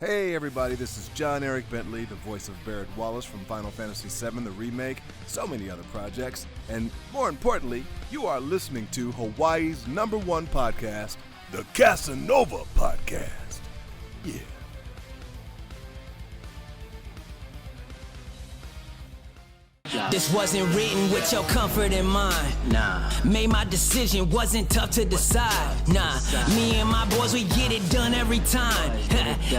Hey everybody, this is John Eric Bentley, the voice of Barrett Wallace from Final Fantasy VII, the remake, so many other projects, and more importantly, you are listening to Hawaii's #1 podcast, the Casanova Podcast. Yeah. This wasn't written with your comfort in mind. Nah. Made my decision, wasn't tough to decide. Nah. Me and my boys, we get it done every time.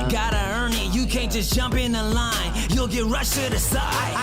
Gotta earn it, you can't just jump in the line. You'll get rushed to the side.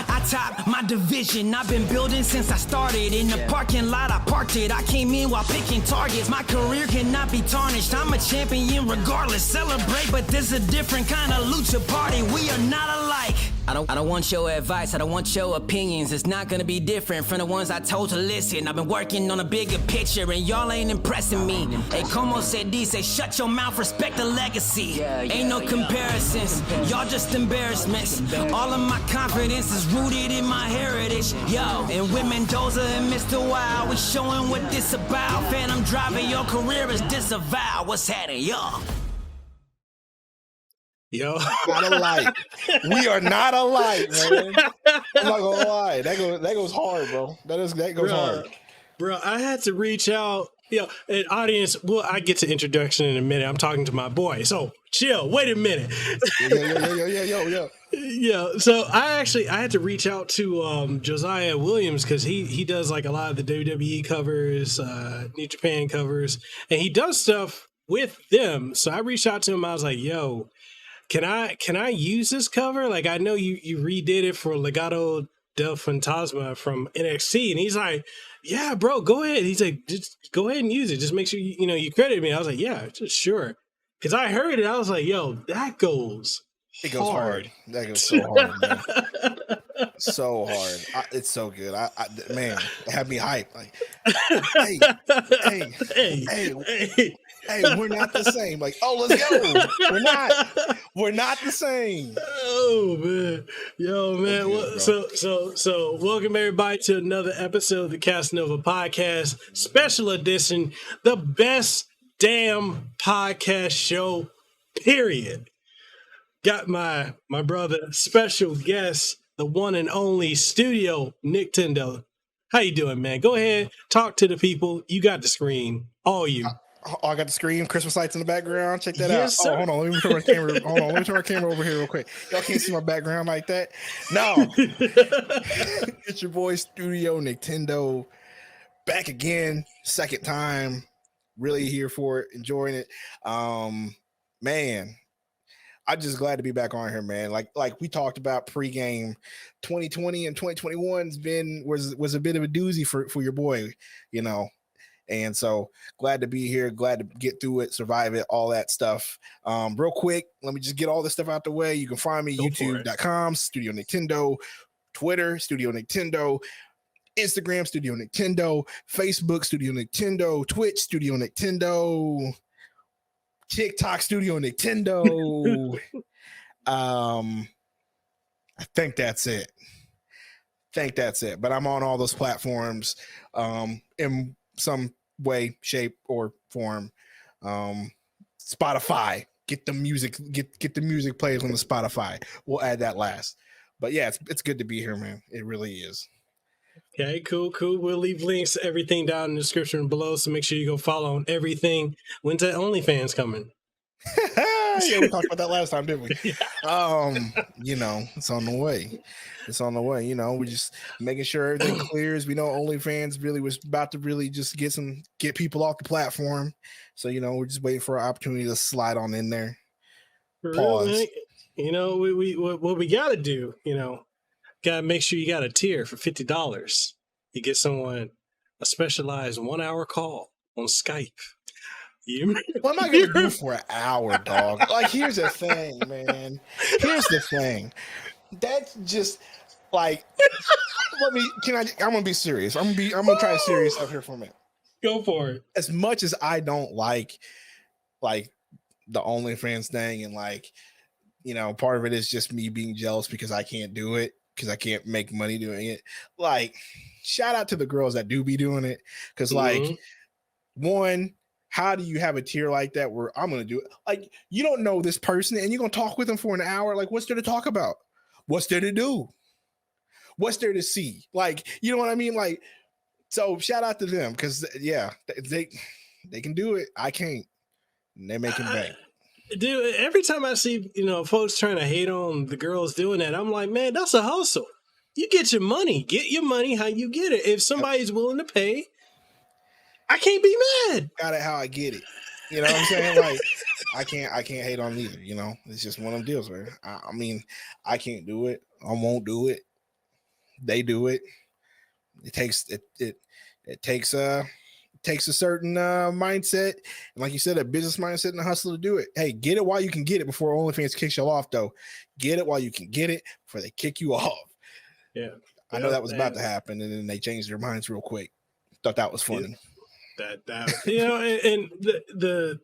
I top my division, I've been building since I started. In the parking lot, I parked it. I came in while picking targets. My career cannot be tarnished. I'm a champion regardless. Celebrate, but this a different kind of lucha party. We are not alike. I don't want your advice, I don't want your opinions. It's not gonna be different from the ones I told to listen. I've been working on a bigger picture and y'all ain't impressing me. Hey, como se dice, shut your mouth, respect the legacy. Ain't no comparisons, y'all just embarrassments. All of my confidence is rooted in my heritage. Yo, and with Mendoza and Mr. Wow, we showing what this about. Phantom driving, your career is disavowed. What's happening, y'all? Yo, not alike. We are not alike, man. I'm not gonna lie. That goes hard, bro. That goes hard. Bro, I had to reach out. An audience. Well, I get to introduction in a minute. I'm talking to my boy. So chill. Wait a minute. Yo. Yeah. So I had to reach out to Josiah Williams because he does like a lot of the WWE covers, New Japan covers, and he does stuff with them. So I reached out to him. I was like, yo. Can I use this cover? Like, I know you redid it for Legado del Fantasma from NXT, and he's like, yeah, bro, go ahead. He's like, just go ahead and use it. Just make sure you credit me. I was like, yeah, just sure. Because I heard it, I was like, yo, that goes. It goes hard. That goes so hard, man. So hard. It's so good. Man, it had me hyped. Like, hey, we're not the same. Like, oh, let's go. We're not the same. Oh man, yo man. Okay, so welcome everybody to another episode of the Casanova Podcast, special edition, the best damn podcast show. Period. Got my brother, special guest, the one and only Studio Nicktendo. How you doing, man? Go ahead, talk to the people. You got the screen, all you. I got the screen, Christmas lights in the background. Check that out. Sir. Oh, hold on. Let me turn my camera. Let me turn my camera over here real quick. Y'all can't see my background like that. No. It's your boy Studio Nicktendo back again, second time. Really here for it, enjoying it. Man, I'm just glad to be back on here, man. Like we talked about pregame, 2020 and 2021 was a bit of a doozy for your boy, And so glad to be here, glad to get through it, survive it, all that stuff. Real quick, let me just get all this stuff out the way. You can find me youtube.com, Studio Nicktendo, Twitter, Studio Nicktendo, Instagram, Studio Nicktendo, Facebook, Studio Nicktendo, Twitch, Studio Nicktendo, TikTok, Studio Nicktendo. I think that's it. But I'm on all those platforms in some way, shape, or form. Spotify, get the music played on the Spotify. We'll add that last. But yeah, it's good to be here, man. It really is. Okay, cool. We'll leave links to everything down in the description below, so make sure you go follow on everything. When's that OnlyFans coming? Yeah, we talked about that last time, didn't we? Yeah. It's on the way. We're just making sure everything clears. We know OnlyFans really was about to really just get people off the platform. So, we're just waiting for an opportunity to slide on in there. Pause. What we gotta do, gotta make sure you got a tier for $50. You get someone a specialized 1 hour call on Skype. What am I gonna do for an hour, dog? Like, here's the thing, man. That's just like, I'm gonna be serious. I'm gonna try serious up here for a minute. Go for it. As much as I don't like the OnlyFans thing, and part of it is just me being jealous because I can't do it, because I can't make money doing it. Like, shout out to the girls that do be doing it, because one, how do you have a tier like that where I'm gonna do it? Like, you don't know this person and you're gonna talk with them for an hour. Like, what's there to talk about? What's there to do? What's there to see? Like, you know what I mean? Like, so shout out to them because they can do it. I can't. And they're making bank. Dude, every time I see, folks trying to hate on the girls doing that, I'm like, man, that's a hustle. You get your money. Get your money how you get it. If somebody's willing to pay, I can't be mad. Got it how I get it. You know what I'm saying? Like, I can't hate on either. It's just one of them deals, man. I mean, I can't do it. I won't do it. They do it. It takes a certain mindset, and like you said, a business mindset and a hustle to do it. Hey, get it while you can get it before OnlyFans kicks you off, though. Get it while you can get it before they kick you off. Yeah, I know that was about to happen, and then they changed their minds real quick. Thought that was funny. That and the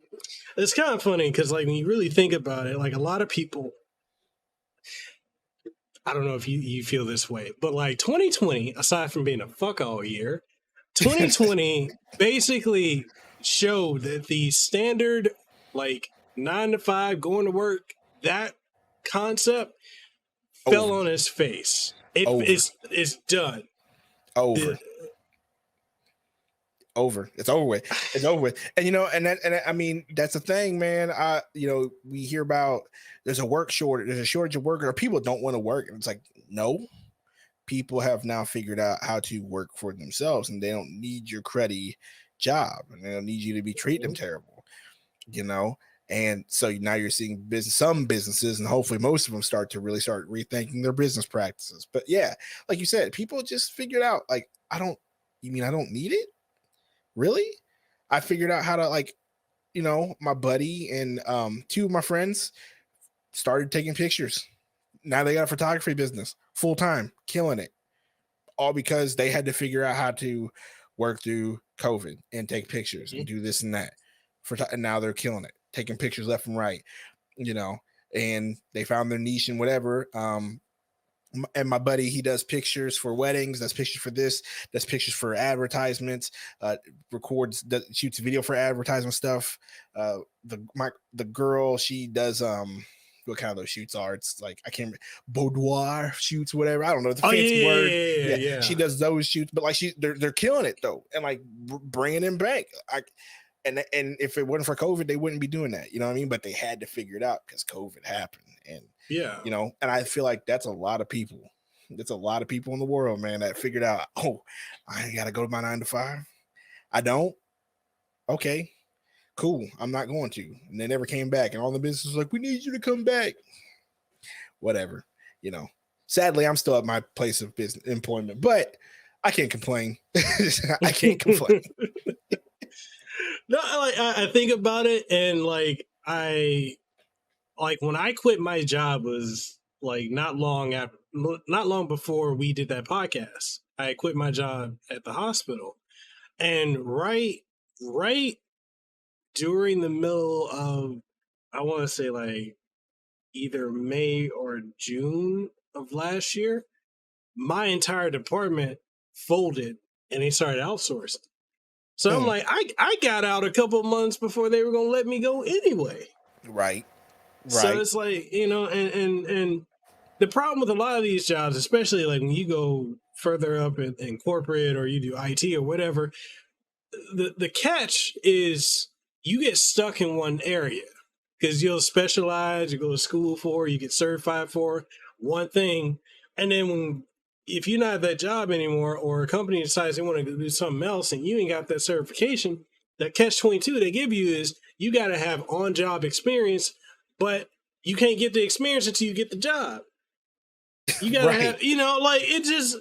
it's kind of funny because, like, when you really think about it, like, a lot of people, I don't know if you feel this way, but like 2020, aside from being a fuck all year, 2020 basically showed that the standard, like, 9 to 5 going to work, that concept fell on its face. It's done. Over. It's over with. It's over with. And I mean, that's the thing, man. We hear about there's a work shortage, there's a shortage of workers, or people don't want to work. And it's like, no. People have now figured out how to work for themselves, and they don't need your cruddy job, and they don't need you to be treating them terrible, And so now you're seeing some businesses, and hopefully most of them start rethinking their business practices. But yeah, like you said, people just figured out, like, I don't need it? Really? I figured out how to, like, my buddy and two of my friends started taking pictures. Now they got a photography business full time, killing it, all because they had to figure out how to work through COVID and take pictures and do this and that. And now they're killing it, taking pictures left and right, and they found their niche and whatever. And my buddy, he does pictures for weddings, does pictures for this, does pictures for advertisements, shoots video for advertisement stuff. The girl, she does what kind of those shoots are. It's like, I can't remember, boudoir shoots, whatever. I don't know the fancy word. Yeah. She does those shoots, but like they're killing it though, and like bringing in bank. And if it wasn't for COVID, they wouldn't be doing that. You know what I mean? But they had to figure it out because COVID happened, and and I feel like that's a lot of people. That's a lot of people in the world, man, that figured out, oh, I ain't got to go to my 9 to 5. I don't. Okay. Cool, I'm not going to. And they never came back, and all the businesses were like, we need you to come back. Whatever, sadly, I'm still at my place of business employment, but I can't complain. I can't complain. No, I think about it, and like when I quit my job was like not long before we did that podcast. I quit my job at the hospital, and right during the middle of, I want to say, like, either May or June of last year, my entire department folded and they started outsourcing. So I'm like, I got out a couple months before they were going to let me go anyway. Right. So it's like, and the problem with a lot of these jobs, especially like when you go further up in corporate or you do IT or whatever, the catch is you get stuck in one area because you'll specialize, you go to school for, you get certified for one thing. And then if you're not at that job anymore, or a company decides they want to do something else and you ain't got that certification, that catch-22 they give you is you got to have on-job experience, but you can't get the experience until you get the job. You got to have, like, it just,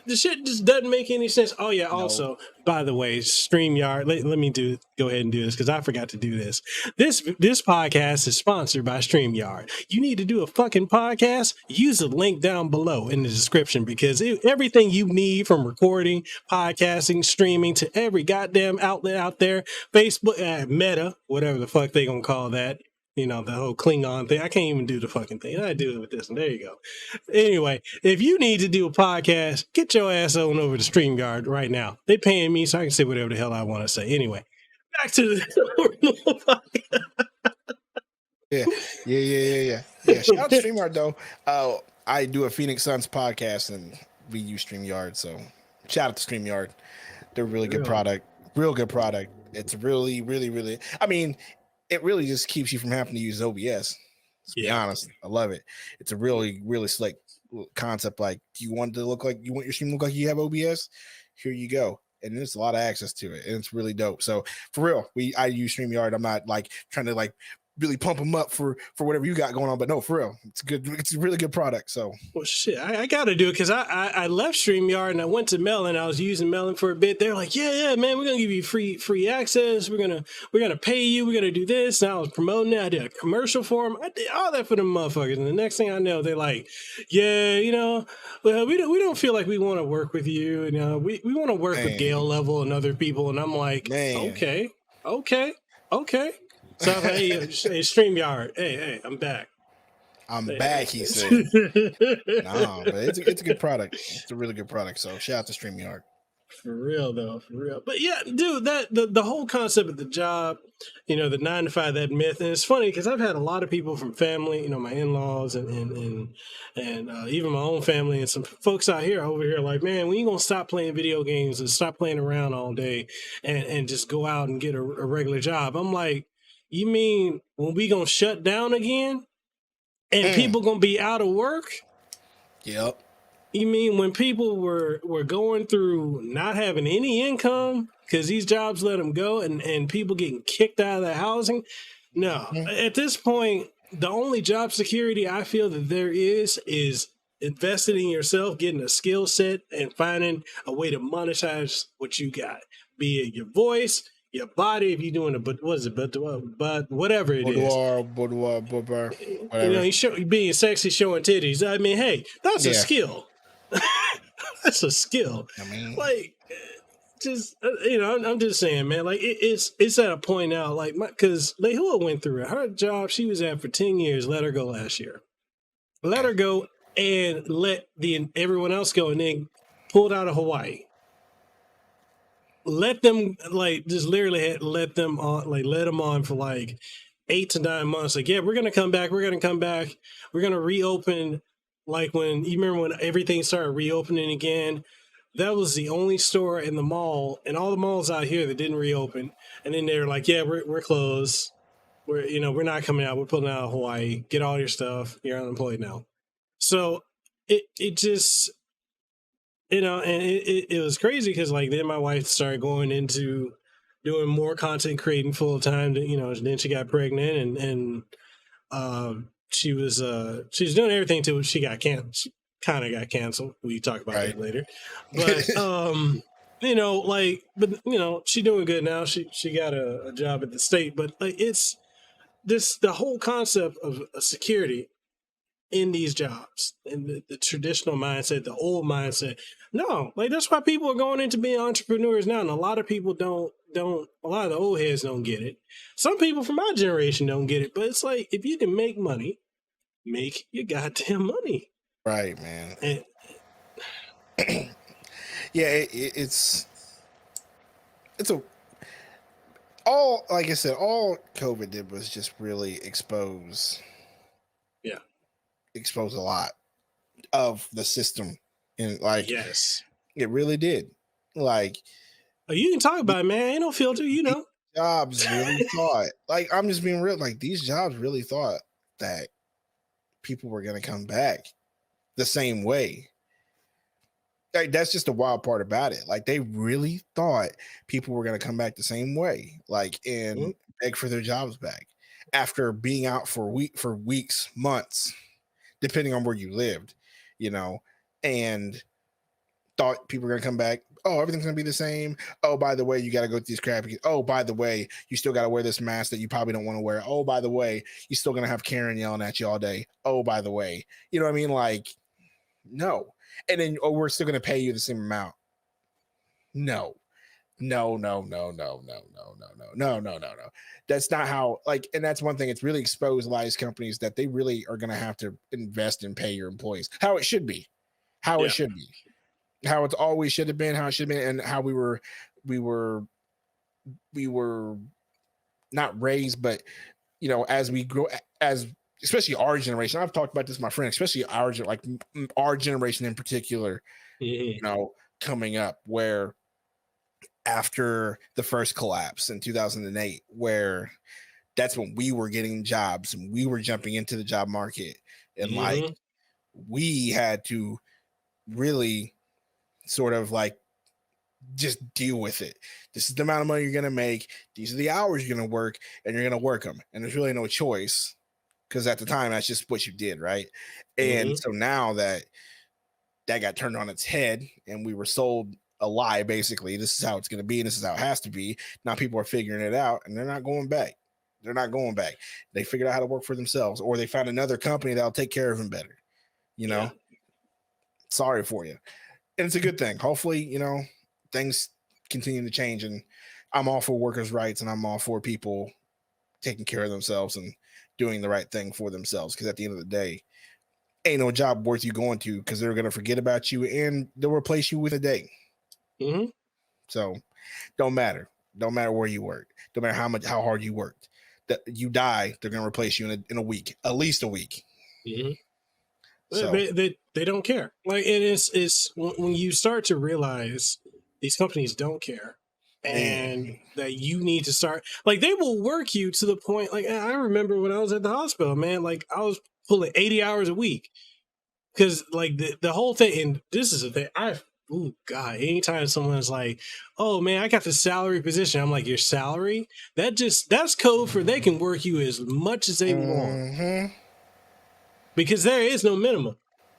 the shit just doesn't make any sense. Oh yeah. Also, by the way, StreamYard. Let me go ahead and do this because I forgot to do this. This podcast is sponsored by StreamYard. You need to do a fucking podcast? Use the link down below in the description because everything you need from recording, podcasting, streaming to every goddamn outlet out there, Facebook, Meta, whatever the fuck they gonna call that. The whole Klingon thing. I can't even do the fucking thing. I do it with this one. There you go. Anyway, if you need to do a podcast, get your ass on over to StreamYard right now. They paying me so I can say whatever the hell I want to say. Anyway, back to the Yeah. Shout out to StreamYard though. I do a Phoenix Suns podcast and we use StreamYard, so shout out to StreamYard. They're a really good product. Real good product. It's really, really, really. I mean, it really just keeps you from having to use OBS. To be honest, I love it. It's a really, really slick concept. Like, do you want your stream to look like you have OBS? Here you go. And there's a lot of access to it, and it's really dope. So for real, I use StreamYard. I'm not like trying to like really pump them up for whatever you got going on, but no, for real, it's good. It's a really good product. So well, shit, I got to do it because I left StreamYard and I went to Melon. I was using Melon for a bit. They're like, yeah, man, we're gonna give you free access. We're gonna pay you. We're gonna do this. And I was promoting it. I did a commercial for them. I did all that for them motherfuckers. And the next thing I know, they're like, yeah, well, we don't feel like we want to work with you. We want to work with Gale Level and other people. And I'm like, okay. So I was like, hey, StreamYard, hey, I'm back. I'm back, he said. No, but it's a good product. It's a really good product. So shout out to StreamYard. For real, though, for real. But yeah, dude, that the whole concept of the job, the 9 to 5, that myth, and it's funny because I've had a lot of people from family, my in-laws and even my own family and some folks out here over here like, man, when you gonna stop playing video games and stop playing around all day and just go out and get a regular job? I'm like, you mean when we gonna shut down again and people gonna be out of work? Yep. You mean when people were going through not having any income because these jobs let them go and people getting kicked out of their housing? No. At this point, the only job security I feel that there is investing in yourself, getting a skill set, and finding a way to monetize what you got, be it your voice, your body, if you're doing but whatever it is. Boudoir, whatever. Being sexy, showing titties. I mean, hey, that's a skill. That's a skill. I mean, like, just I'm just saying, man. Like, it's at a point now, like, because Lehua went through it. Her job she was at for 10 years. Let her go last year. Let her go and let everyone else go, and then pulled out of Hawaii. Let them just literally let them on for like 8 to 9 months. Like, yeah, we're gonna come back. We're gonna reopen. Like when you remember when everything started reopening again, that was the only store in the mall and all the malls out here that didn't reopen. And then they're like, yeah, we're closed. We're not coming out. We're pulling out of Hawaii. Get all your stuff. You're unemployed now. So it just. And it was crazy because like then my wife started going into doing more content creating full time. Then she got pregnant and she was doing everything till she got canceled. She kind of got canceled. We talk about that later. But she's doing good now. She got a job at the state. But like it's the whole concept of security in these jobs and the traditional mindset, the old mindset. No, like that's why people are going into being entrepreneurs now. And a lot of people don't, a lot of the old heads don't get it. Some people from my generation don't get it, but it's like, if you can make money, make your goddamn money. Right, man. And, yeah, it's like I said, all COVID did was just really expose a lot of the system, and like, yes, it really did. Like, you can talk about it, man. Ain't no filter, Jobs really thought, like, I'm just being real, like these jobs really thought that people were going to come back the same way. Like, that's just the wild part about it. Like, they really thought people were going to come back the same way, like, and beg for their jobs back after being out for weeks, months, depending on where you lived, and thought people were going to come back. Oh, everything's going to be the same. Oh, by the way, you got to go through these crappy. Oh, by the way, you still got to wear this mask that you probably don't want to wear. Oh, by the way, you're still going to have Karen yelling at you all day. Oh, by the way, you know what I mean? Like, no. And then, we're still going to pay you the same amount. No. That's not how, like, and that's one thing. It's really exposed a lot of these companies that they really are going to have to invest and pay your employees how it should be, it should be, how it's always should have been, how it should have been, and how we were we were not raised, but as we grow, as especially our generation. I've talked about this with my friend, especially our generation in particular. Coming up, where after the first collapse in 2008, where that's when we were getting jobs and we were jumping into the job market, and we had to really sort of just deal with it. This is the amount of money you're going to make. These are the hours you're going to work, and you're going to work them. And there's really no choice, because at the time, that's just what you did, right? And so now that got turned on its head, and we were sold a lie, basically. This is how it's going to be, and this is how it has to be. Now people are figuring it out, and they're not going back. They figured out how to work for themselves, or they found another company that'll take care of them better. Sorry for you. And it's a good thing. Hopefully, things continue to change, and I'm all for workers' rights, and I'm all for people taking care of themselves and doing the right thing for themselves, because at the end of the day, ain't no job worth you going to, because they're going to forget about you and they'll replace you with a day. So don't matter where you work, don't matter how hard you worked, that you die, they're going to replace you in a week, at least a week. So they don't care. And it's when you start to realize these companies don't care, and that you need to start, they will work you to the point. I remember when I was at the hospital, man, I was pulling 80 hours a week, because the whole thing, and this is the thing, anytime someone's like, oh man, I got the salary position, I'm like, your salary? That's code for they can work you as much as they want. Because there is no minimum.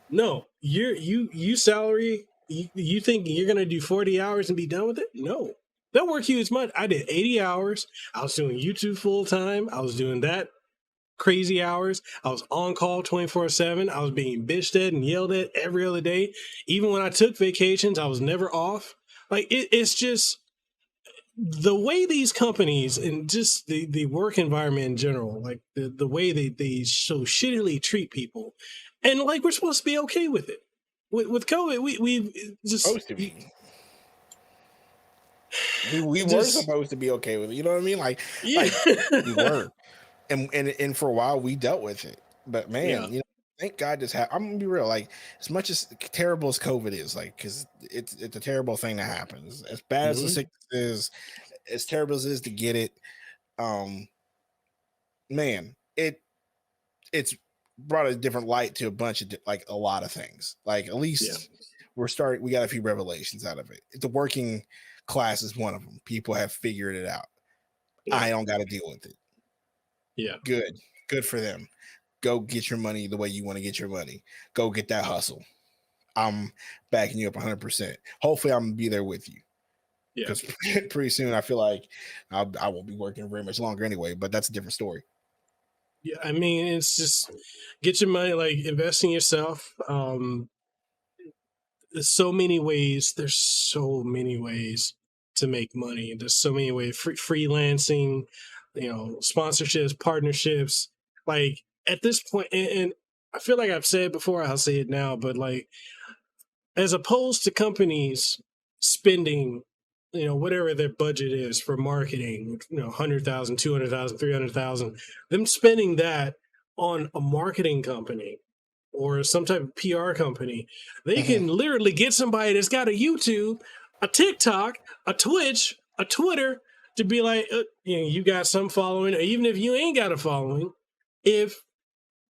No, you salary, you think you're gonna do 40 hours and be done with it? No. They'll work you as much. I did 80 hours. I was doing YouTube full time. I was doing that crazy hours. I was on call 24/7. I was being bitched at and yelled at every other day. Even when I took vacations, I was never off. It's just the way these companies, and just the work environment in general, the way they so shittily treat people, and we're supposed to be okay with it. With COVID, we just supposed to be. We were supposed to be okay with it. You know what I mean? We were. And for a while we dealt with it, but man, thank God this happened. I'm gonna be real. As much as terrible as COVID is, because it's a terrible thing that happens. As bad as the sickness is, as terrible as it is to get it, man, it's brought a different light to a bunch of a lot of things. At least we got a few revelations out of it. The working class is one of them. People have figured it out. I don't got to deal with it. Good for them. Go get your money the way you want to get your money. Go get that hustle. I'm backing you up 100%. Hopefully I'm gonna be there with you, because pretty soon I feel like I won't be working very much longer anyway, but that's a different story. I mean, it's just get your money, invest in yourself. There's so many ways to make money. There's so many ways, freelancing, sponsorships, partnerships. At this point, and I feel like I've said it before, I'll say it now, but as opposed to companies spending, whatever their budget is for marketing, 100,000, 200,000, 300,000, them spending that on a marketing company or some type of PR company, they can literally get somebody that's got a YouTube, a TikTok, a Twitch, a Twitter, to be you got some following, or even if you ain't got a following, if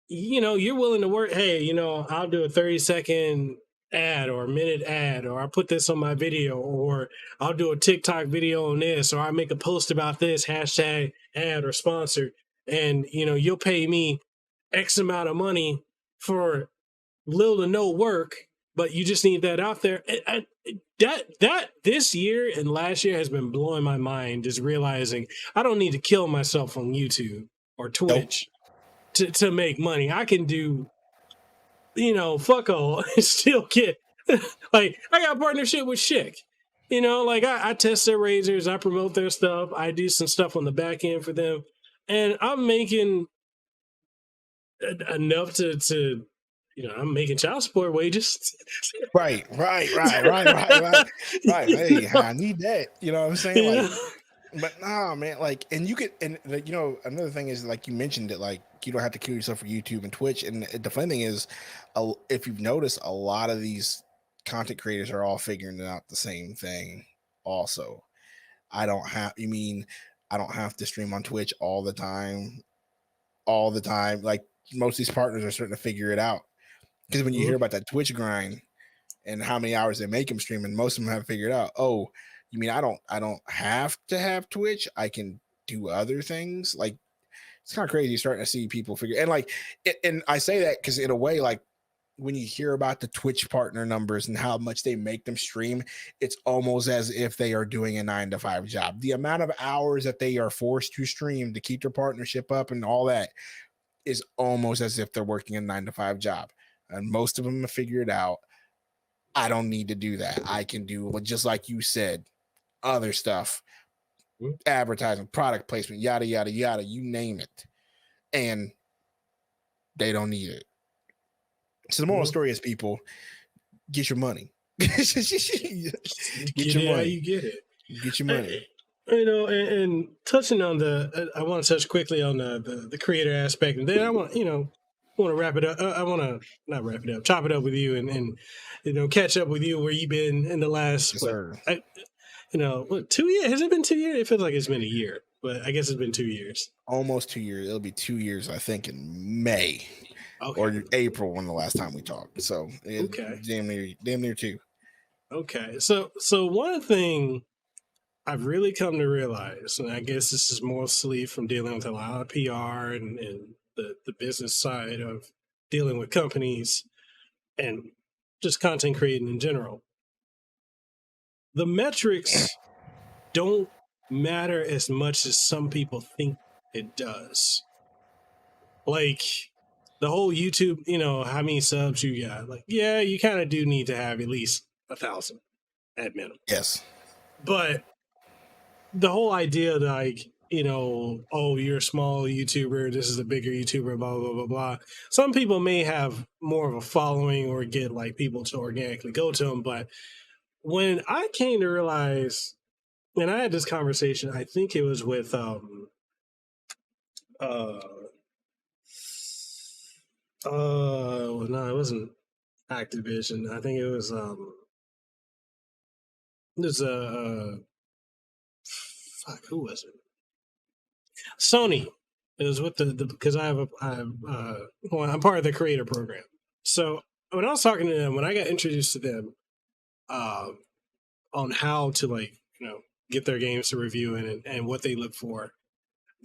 you're willing to work, hey, I'll do a 30-second ad or a minute ad, or I'll put this on my video, or I'll do a TikTok video on this, or I make a post about this, hashtag ad or sponsor, and you'll pay me X amount of money for little to no work, but you just need that out there. That this year and last year has been blowing my mind, just realizing I don't need to kill myself on YouTube or Twitch to make money. I can do, fuck all, and still get, I got a partnership with Schick. I test their razors, I promote their stuff, I do some stuff on the back end for them, and I'm making enough to I'm making child support wages. Right. Hey, I need that. You know what I'm saying? But nah, man, like, and you could, and like, another thing is like you mentioned it, like you don't have to kill yourself for YouTube and Twitch. And the funny thing is, if you've noticed, a lot of these content creators are all figuring out the same thing. Also, you mean I don't have to stream on Twitch all the time. Like most of these partners are starting to figure it out because when you hear about that Twitch grind and how many hours they make them streaming, most of them have figured out, oh, you mean I don't have to have Twitch, I can do other things. Like it's kind of crazy starting to see people figure, and like and I say that because in a way, like when you hear about the Twitch partner numbers and how much they make them stream, it's almost as if they are doing a 9-to-5 job. The amount of hours that they are forced to stream to keep their partnership up and all that is almost as if they're working a 9-to-5 job. And most of them have figured out, I don't need to do that. I can do, just like you said, other stuff, advertising, product placement, yada, yada, yada, you name it. And they don't need it. So the moral story is, people, get your money. Get your money. You get it. Get your money. And touching on I want to touch quickly on the creator aspect, and then I want to wrap it up. I want to not wrap it up, chop it up with you, and catch up with you where you've been in the last. Yes, 2 years? Has it been 2 years? It feels like it's been a year, but I guess it's been 2 years. Almost 2 years. It'll be 2 years, I think, in May or April when the last time we talked. So damn near 2. Okay, so one thing I've really come to realize, and I guess this is mostly from dealing with a lot of PR and the business side of dealing with companies and just content creating in general. The metrics don't matter as much as some people think it does. Like the whole YouTube, how many subs you got? Like, yeah, you kind of do need to have at least 1,000 at minimum. Yes. But the whole idea, like, oh, you're a small YouTuber, this is a bigger YouTuber, blah, blah, blah, blah. Some people may have more of a following or get like people to organically go to them. But when I came to realize, and I had this conversation, I think it was with no, it wasn't Activision. I think it was there's who was it? Sony. It was with the because I'm part of the creator program. So when I was talking to them, when I got introduced to them on how to get their games to review and what they look for,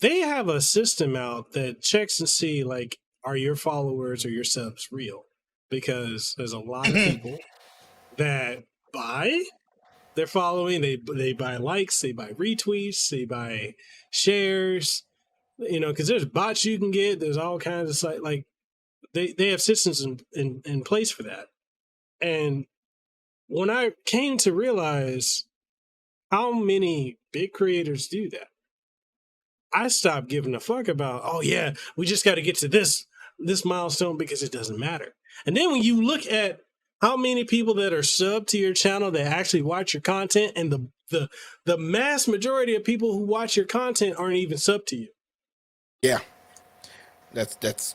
they have a system out that checks and see, like, are your followers or your subs real? Because there's a lot of people that buy their following. They buy likes, they buy retweets, they buy shares, because there's bots you can get. There's all kinds of sites. Like they have systems in place for that. And when I came to realize how many big creators do that, I stopped giving a fuck about, oh yeah, we just got to get to this milestone, because it doesn't matter. And then when you look at how many people that are subbed to your channel that actually watch your content, and the mass majority of people who watch your content aren't even subbed to you. Yeah, that's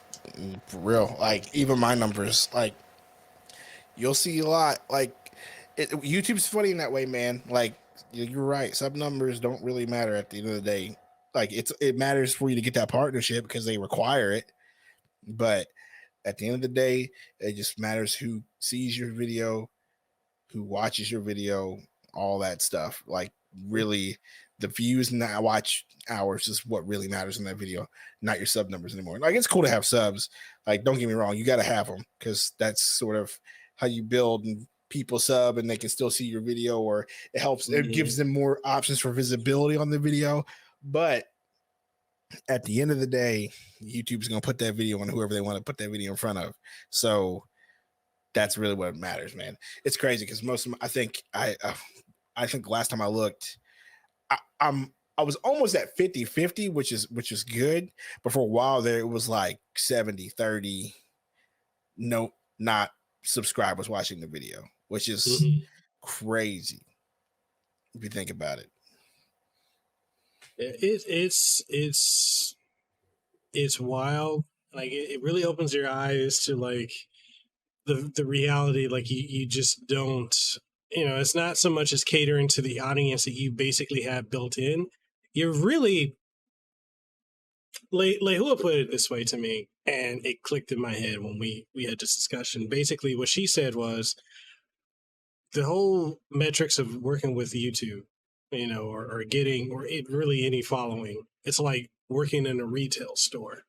for real. Like even my numbers, like you'll see a lot. Like YouTube's funny in that way, man. Like you're right. Sub numbers don't really matter at the end of the day. Like it matters for you to get that partnership because they require it. But at the end of the day, it just matters who sees your video, who watches your video, all that stuff. Like really, the views and the watch hours is what really matters in that video, not your sub numbers anymore. Like it's cool to have subs. Like don't get me wrong, you got to have them because that's sort of how you build and people sub and they can still see your video, or it helps. It gives them more options for visibility on the video. But at the end of the day, YouTube's going to put that video on whoever they want to put that video in front of. So that's really what matters, man. It's crazy because most of them, I think last time I looked, I was almost at 50-50, which is good. But for a while there, it was like 70-30. No, not subscribers watching the video, which is crazy if you think about it. It's wild. Like it really opens your eyes to like the reality. Like you just don't. It's not so much as catering to the audience that you basically have built in. You're really Lehua put it this way to me, and it clicked in my head when we had this discussion. Basically, what she said was the whole metrics of working with YouTube, or getting or it really any following. It's like working in a retail store.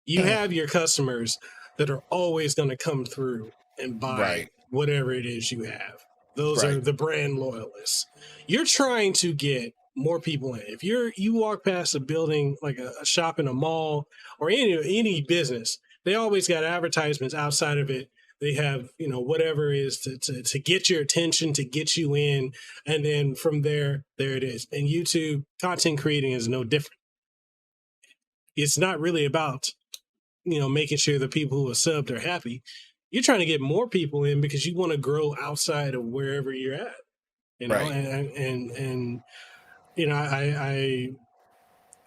You have your customers that are always going to come through and buy Right. whatever it is you have. Those are Right. the brand loyalists. You're trying to get more people in. If you walk past a building like a shop in a mall or any business, they always got advertisements outside of it. They have whatever it is to get your attention, to get you in, and then from there it is. And YouTube content creating is no different. It's not really about making sure the people who are subbed are happy. You're trying to get more people in because you want to grow outside of wherever you're at, Right. and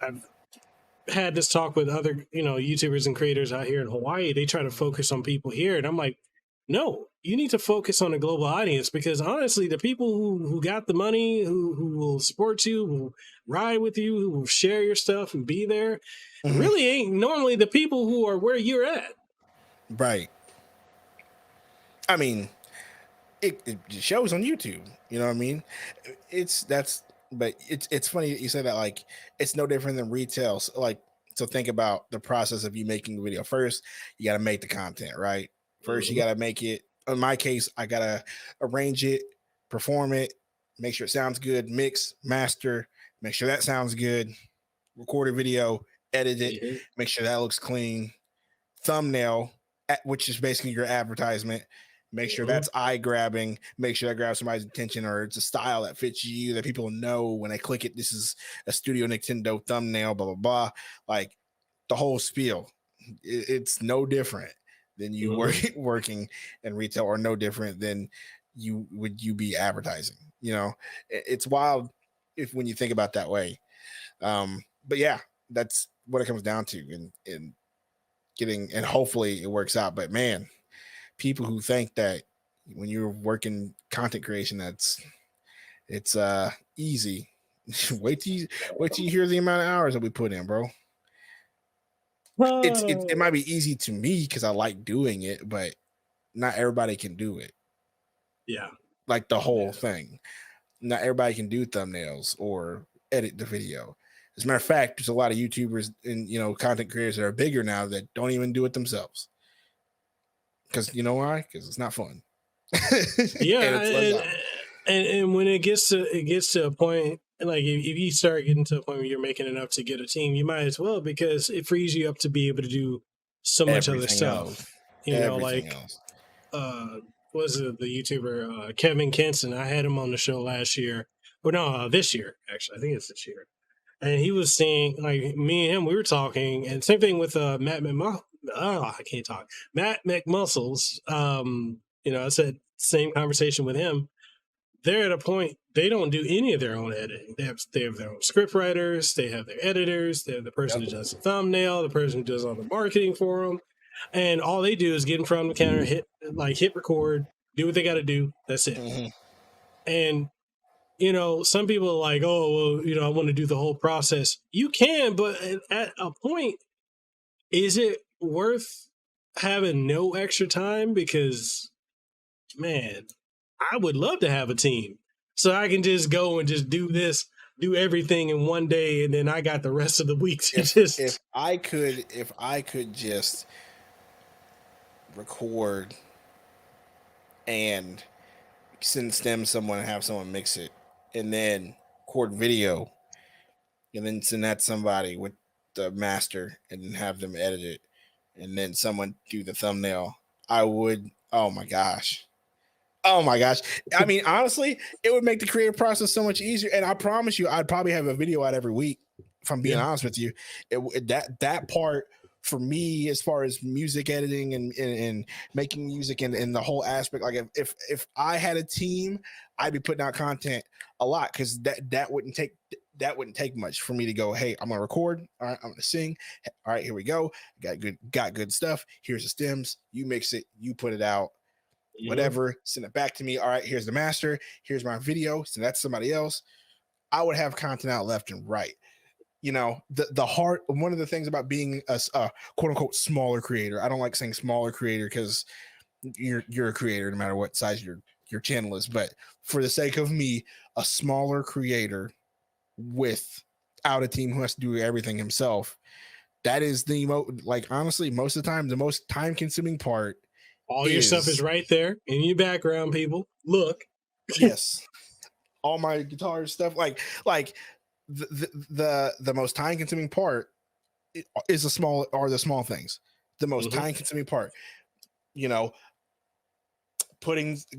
I've had this talk with other, YouTubers and creators out here in Hawaii. They try to focus on people here. And I'm like, no, you need to focus on a global audience because honestly, the people who got the money, who will support you, who ride with you, who will share your stuff and be there, really ain't normally the people who are where you're at. Right. I mean, it shows on YouTube. You know what I mean? But it's funny that you say that. Like, it's no different than retail. So think about the process of you making the video. First, you got to make the content, right? First, you got to make it. In my case, I got to arrange it, perform it, make sure it sounds good, mix, master, make sure that sounds good, record a video, edit it, make sure that looks clean, thumbnail, which is basically your advertisement. Make sure that's eye grabbing. Make sure that grabs somebody's attention, or it's a style that fits you that people know when they click it. This is a Studio Nicktendo thumbnail. Blah blah blah. Like the whole spiel. It's no different than you working in retail, or no different than you be advertising. It's wild when you think about that way. But yeah, that's what it comes down to, and getting, and hopefully it works out. But man, people who think that when you're working content creation, it's easy. wait till you hear the amount of hours that we put in, bro. It might be easy to me because I like doing it, but not everybody can do it. Yeah. Like the whole thing. Not everybody can do thumbnails or edit the video. As a matter of fact, there's a lot of YouTubers and content creators that are bigger now that don't even do it themselves. Because you know why? Because it's not fun. Yeah, and when it gets to a point, like if you start getting to a point where you're making enough to get a team, you might as well, because it frees you up to be able to do so much other stuff. Was it the YouTuber Kevin Kenson? I had him on the show last year, or no, this year actually. I think it's this year. And he was saying, like, me and him, we were talking, and same thing with Matt McMuscles. I said same conversation with him. They're at a point they don't do any of their own editing. They have their own script writers, they have their editors, they have the person who does the thumbnail, the person who does all the marketing for them, and all they do is get in front of the counter, hit record, do what they got to do. That's it. And some people are like, oh, well, I want to do the whole process. You can, but at a point, is it worth having no extra time? Because, man, I would love to have a team so I can just go and just do everything in one day, and then I got the rest of the week to if I could just record and send someone and have someone mix it, and then record video, and then send that to somebody with the master, and then have them edit it, and then someone do the thumbnail, I would. Oh my gosh. I mean, honestly, it would make the creative process so much easier. And I promise you, I'd probably have a video out every week. If I'm being honest with you, that part for me, as far as music editing and making music and the whole aspect, like if I had a team, I'd be putting out content a lot, because that wouldn't take that wouldn't take much for me to go, hey, I'm gonna record. All right, I'm gonna sing. All right, here we go. Got good stuff. Here's the stems. You mix it, you put it out, whatever, send it back to me. All right, here's the master. Here's my video. Send that to somebody else. I would have content out left and right. You know, the heart, one of the things about being a quote unquote smaller creator, I don't like saying smaller creator because you're a creator no matter what size your channel is, but for the sake of me, a smaller creator without a team who has to do everything himself, that is the like honestly most of the time the most time consuming part. All your stuff is right there in your background, people. Look. Yes. All my guitar stuff, like the most time consuming part is the small things. The most time consuming part, you know,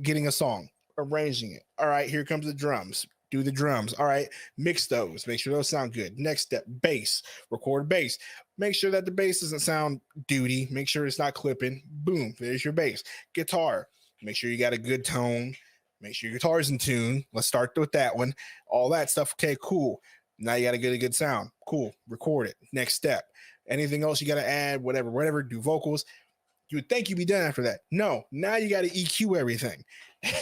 getting a song, arranging it. All right, here comes the drums. Do the drums. All right, mix those. Make sure those sound good. Next step, bass. Record bass. Make sure that the bass doesn't sound duty. Make sure it's not clipping. Boom, there's your bass. Guitar. Make sure you got a good tone. Make sure your guitar's in tune. Let's start with that one. All that stuff. Okay, cool. Now you got to get a good sound. Cool. Record it. Next step. Anything else you got to add? Whatever. Do vocals. You would think you'd be done after that. No. Now you got to EQ everything.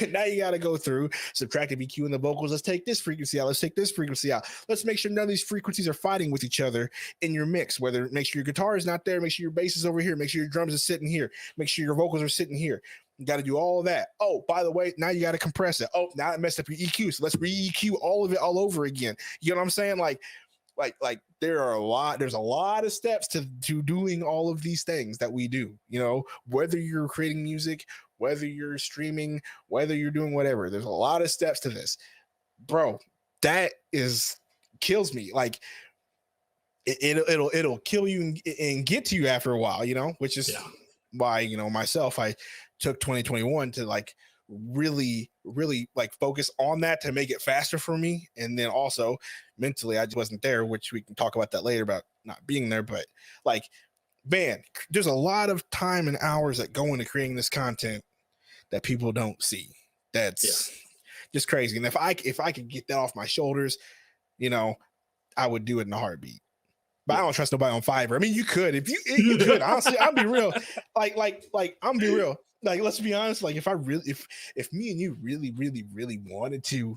Now you got to go through subtractive EQ in the vocals. Let's take this frequency out. Let's take this frequency out. Let's make sure none of these frequencies are fighting with each other in your mix. Whether make sure your guitar is not there. Make sure your bass is over here. Make sure your drums are sitting here. Make sure your vocals are sitting here. You got to do all of that. Oh, by the way, now you got to compress it. Oh, now it messed up your EQ. So let's re-EQ all of it all over again. You know what I'm saying? Like there's a lot of steps to doing all of these things that we do, you know, whether you're creating music, whether you're streaming, whether you're doing whatever, there's a lot of steps to this, bro. That kills me. Like it'll kill you and get to you after a while, you know, which is why, you know, myself, I took 2021 to like really like focus on that to make it faster for me. And then also mentally I just wasn't there, which we can talk about that later about not being there. But like, man, there's a lot of time and hours that go into creating this content that people don't see. That's just crazy. And if I could get that off my shoulders, you know, I would do it in a heartbeat. But I don't trust nobody on Fiverr. I mean, you could if you could. Honestly, I'll be real. Like I'm be real. Like, let's be honest. Like, if me and you really wanted to,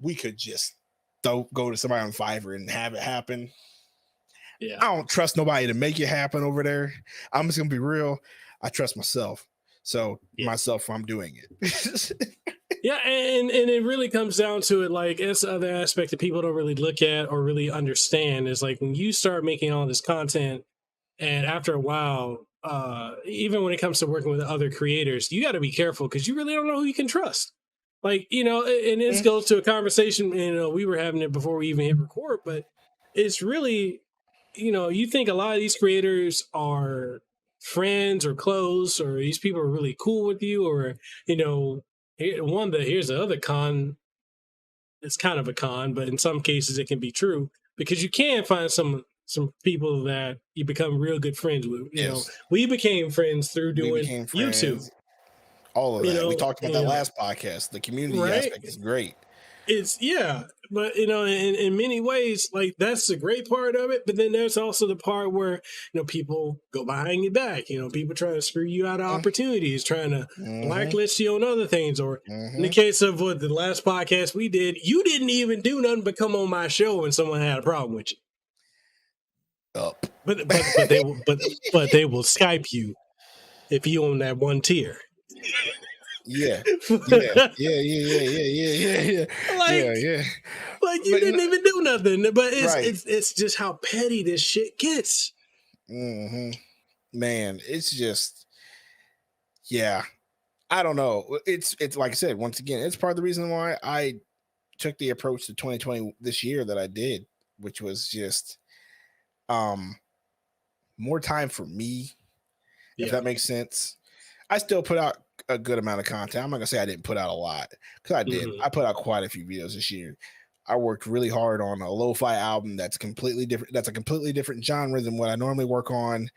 we could just go to somebody on Fiverr and have it happen. Yeah, I don't trust nobody to make it happen over there. I'm just gonna be real. I trust myself. So myself, I'm doing it. Yeah, and it really comes down to it. Like, it's the other aspect that people don't really look at or really understand is like when you start making all this content, and after a while, even when it comes to working with other creators, you got to be careful because you really don't know who you can trust. Like, you know, and this goes to a conversation, you know, we were having it before we even hit record, but it's really, you know, you think a lot of these creators are friends or close, or these people are really cool with you, or, you know, here's the other con. It's kind of a con, but in some cases it can be true because you can find some people that you become real good friends with. You know, we became friends through doing YouTube. All of that. We talked about that last podcast. The community aspect is great. But you know, in many ways, like that's the great part of it. But then there's also the part where, you know, people go behind your back. You know, people trying to screw you out of opportunities, trying to blacklist you on other things. Or in the case of what the last podcast we did, you didn't even do nothing but come on my show when someone had a problem with you. But they will Skype you if you own that one tier. Yeah. Like you didn't even do nothing, but it's just how petty this shit gets. Man, it's just, I don't know. It's like I said, once again, it's part of the reason why I took the approach to 2020 this year that I did, which was just more time for me, if that makes sense. I still put out a good amount of content. I'm not gonna say I didn't put out a lot because I did. I put out quite a few videos this year. I worked really hard on a lo-fi album that's completely different. That's a completely different genre than what I normally work on.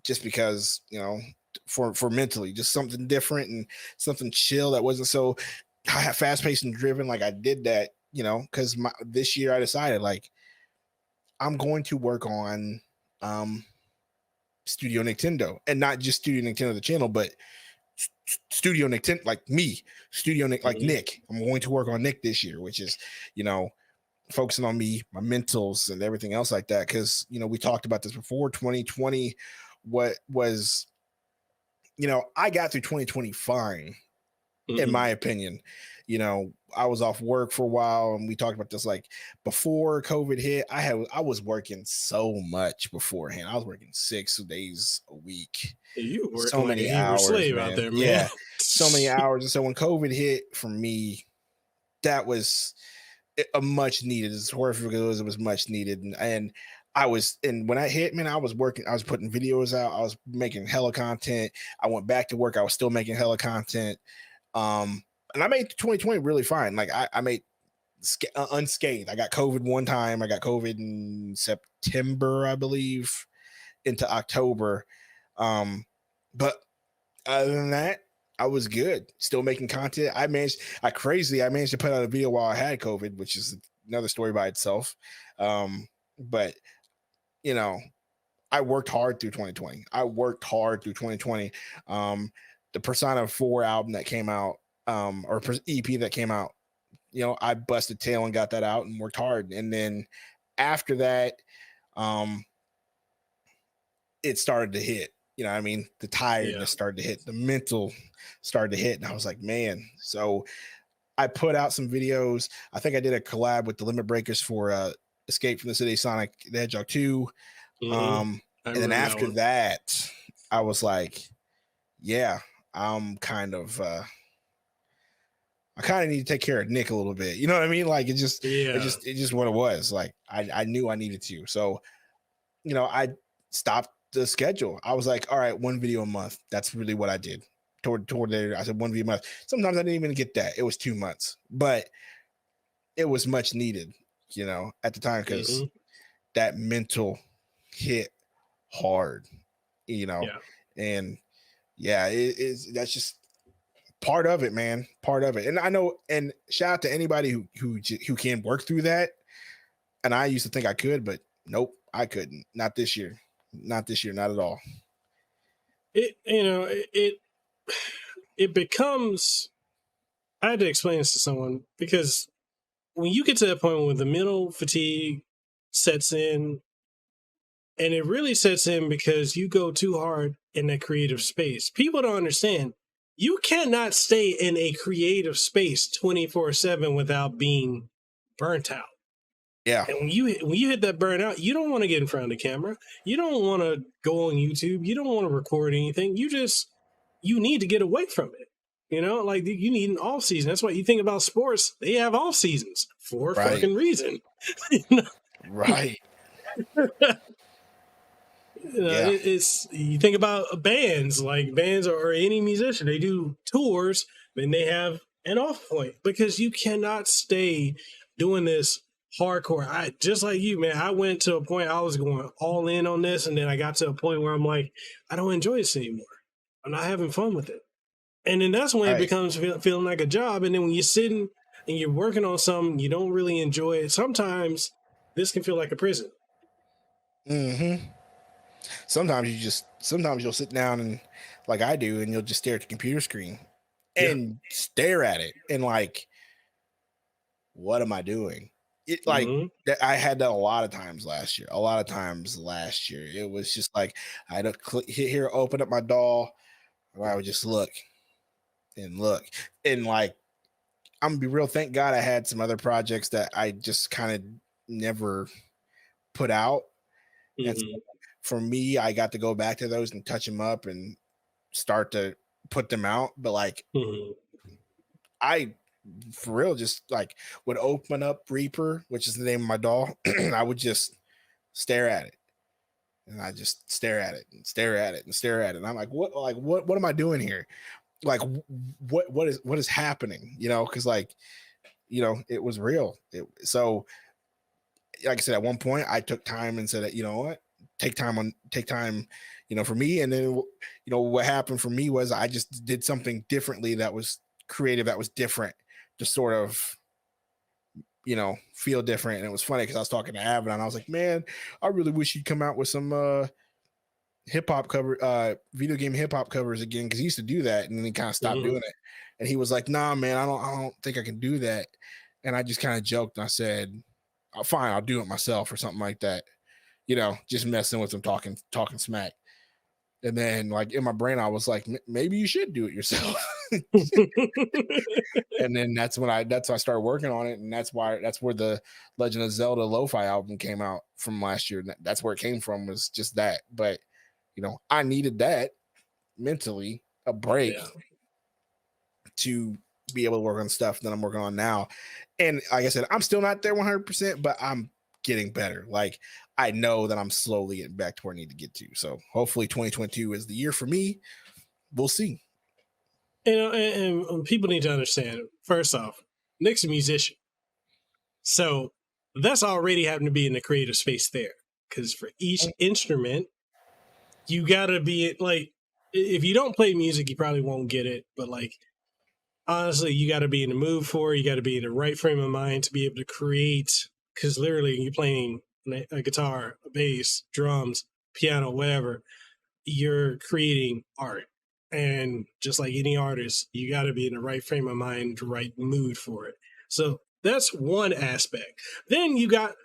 Just because, you know, for mentally, just something different and something chill that wasn't so fast-paced and driven. Like I did that because this year I decided like I'm going to work on Studio Nicktendo, and not just Studio Nicktendo the channel, but Studio Nicktendo, like me, Studio Nick, like Nick. I'm going to work on Nick this year, which is, focusing on me, my mentals, and everything else like that. Because we talked about this before. 2020, what was, I got through 2020 fine, in my opinion. I was off work for a while, and we talked about this like before COVID hit. I was working so much beforehand. I was working 6 days a week. You were So many hours, slave man. out there, man. Yeah, so many hours. And so when COVID hit for me, that was a much needed. As horrific as it was much needed, and when I hit, man, I was working. I was putting videos out. I was making hella content. I went back to work. I was still making hella content. And I made 2020 really fine. Like I made unscathed. I got COVID one time. I got COVID in September, I believe, into October. But other than that, I was good. Still making content. I managed to put out a video while I had COVID, which is another story by itself. But I worked hard through 2020. The Persona 4 album that came out, or EP that came out, I busted tail and got that out and worked hard. And then after that, it started to hit. The tiredness started to hit, the mental started to hit, and I was like, man. So I put out some videos. I think I did a collab with the Limit Breakers for Escape from the City, Sonic the Hedgehog 2. And then after that, I was like, yeah, I'm kind of I kind of need to take care of Nick a little bit. You know what I mean? Like it just what it was. Like I knew I needed to. So, I stopped the schedule. I was like, all right, 1 video a month. That's really what I did. Toward there, I said 1 video a month. Sometimes I didn't even get that. It was 2 months, but it was much needed, at the time, because that mental hit hard, and that's just part of it, man. Part of it. And I know, and shout out to anybody who can work through that. And I used to think I could, but nope, I couldn't. Not this year. Not this year. Not at all. It becomes, I had to explain this to someone, because when you get to that point where the mental fatigue sets in, and it really sets in because you go too hard in that creative space. People don't understand. You cannot stay in a creative space 24/7 without being burnt out. Yeah. And when you hit that burnout, you don't want to get in front of the camera. You don't want to go on YouTube. You don't want to record anything. You need to get away from it. Like you need an off season. That's why you think about sports. They have off seasons for a fucking reason. Right. It's, you think about bands or any musician, they do tours, then they have an off point, because you cannot stay doing this hardcore. Just like you, man, I went to a point I was going all in on this, and then I got to a point where I'm like, I don't enjoy this anymore. I'm not having fun with it. And then that's when it becomes feeling like a job. And then when you're sitting and you're working on something, you don't really enjoy it. Sometimes this can feel like a prison. Sometimes you'll sit down and, like I do, and you'll just stare at the computer screen and stare at it and like, what am I doing? It like I had that a lot of times last year. It was just like I had to hit here, open up my DAW, and I would just look and like, I'm gonna be real. Thank God I had some other projects that I just kind of never put out. And so for me, I got to go back to those and touch them up and start to put them out. But like, I, for real, just like would open up Reaper, which is the name of my DAW. I would just stare at it, and I just stare at it and stare at it and stare at it. And I'm like, what am I doing here? Like, what is happening? Because like, it was real. So like I said, at one point I took time and said that, what, take time, for me. And then, what happened for me was I just did something differently that was creative, that was different, to sort of, feel different. And it was funny because I was talking to Avid and I was like, man, I really wish you'd come out with some hip hop video game hip hop covers again, because he used to do that and then he kind of stopped doing it. And he was like, nah, man, I don't think I can do that. And I just kind of joked and I said, oh, fine, I'll do it myself or something like that. Just messing with him, talking smack. And then, like, in my brain, I was like, maybe you should do it yourself. And then that's when I started working on it, and that's where the Legend of Zelda Lo-Fi album came out from last year. That's where it came from, was just that. But I needed that mentally, a break to be able to work on stuff that I'm working on now. And like I said, I'm still not there 100%, but I'm getting better. Like, I know that I'm slowly getting back to where I need to get to. So hopefully 2022 is the year for me. We'll see. And people need to understand, first off, Nick's a musician. So that's already having to be in the creative space there. Because for each instrument, you got to be like, if you don't play music, you probably won't get it. But like, honestly, you got to be in the mood for it. You got to be in the right frame of mind to be able to create. Because literally, you're playing a guitar, a bass, drums, piano, whatever. You're creating art. And just like any artist, you got to be in the right frame of mind, the right mood for it. So that's one aspect. Then you got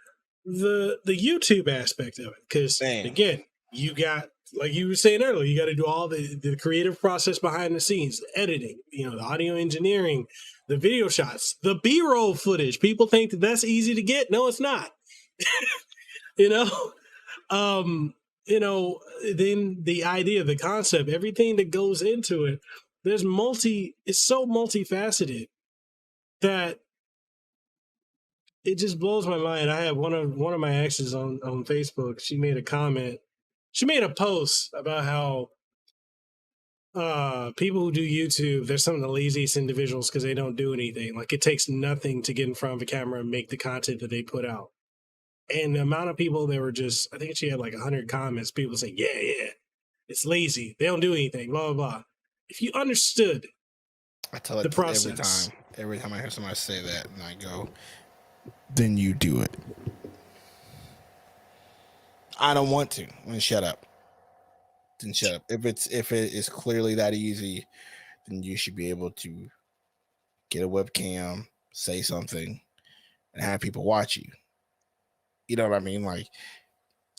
the YouTube aspect of it. Because, again, you got, like you were saying earlier, you got to do all the creative process behind the scenes, the editing, the audio engineering, the video shots, the B-roll footage. People think that that's easy to get. No, it's not. Then the idea, the concept, everything that goes into it, it's so multifaceted that it just blows my mind. I had one of my exes on Facebook. She made a comment. She made a post about how people who do YouTube, they're some of the laziest individuals because they don't do anything. Like, it takes nothing to get in front of a camera and make the content that they put out. And the amount of people that were I think she had like 100 comments, people saying, yeah, it's lazy. They don't do anything, blah, blah, blah. If you understood I tell it the process. Every time I hear somebody say that, and I go, then you do it. I don't want to. Then shut up. If it is clearly that easy, then you should be able to get a webcam, say something, and have people watch you. You know what I mean? Like,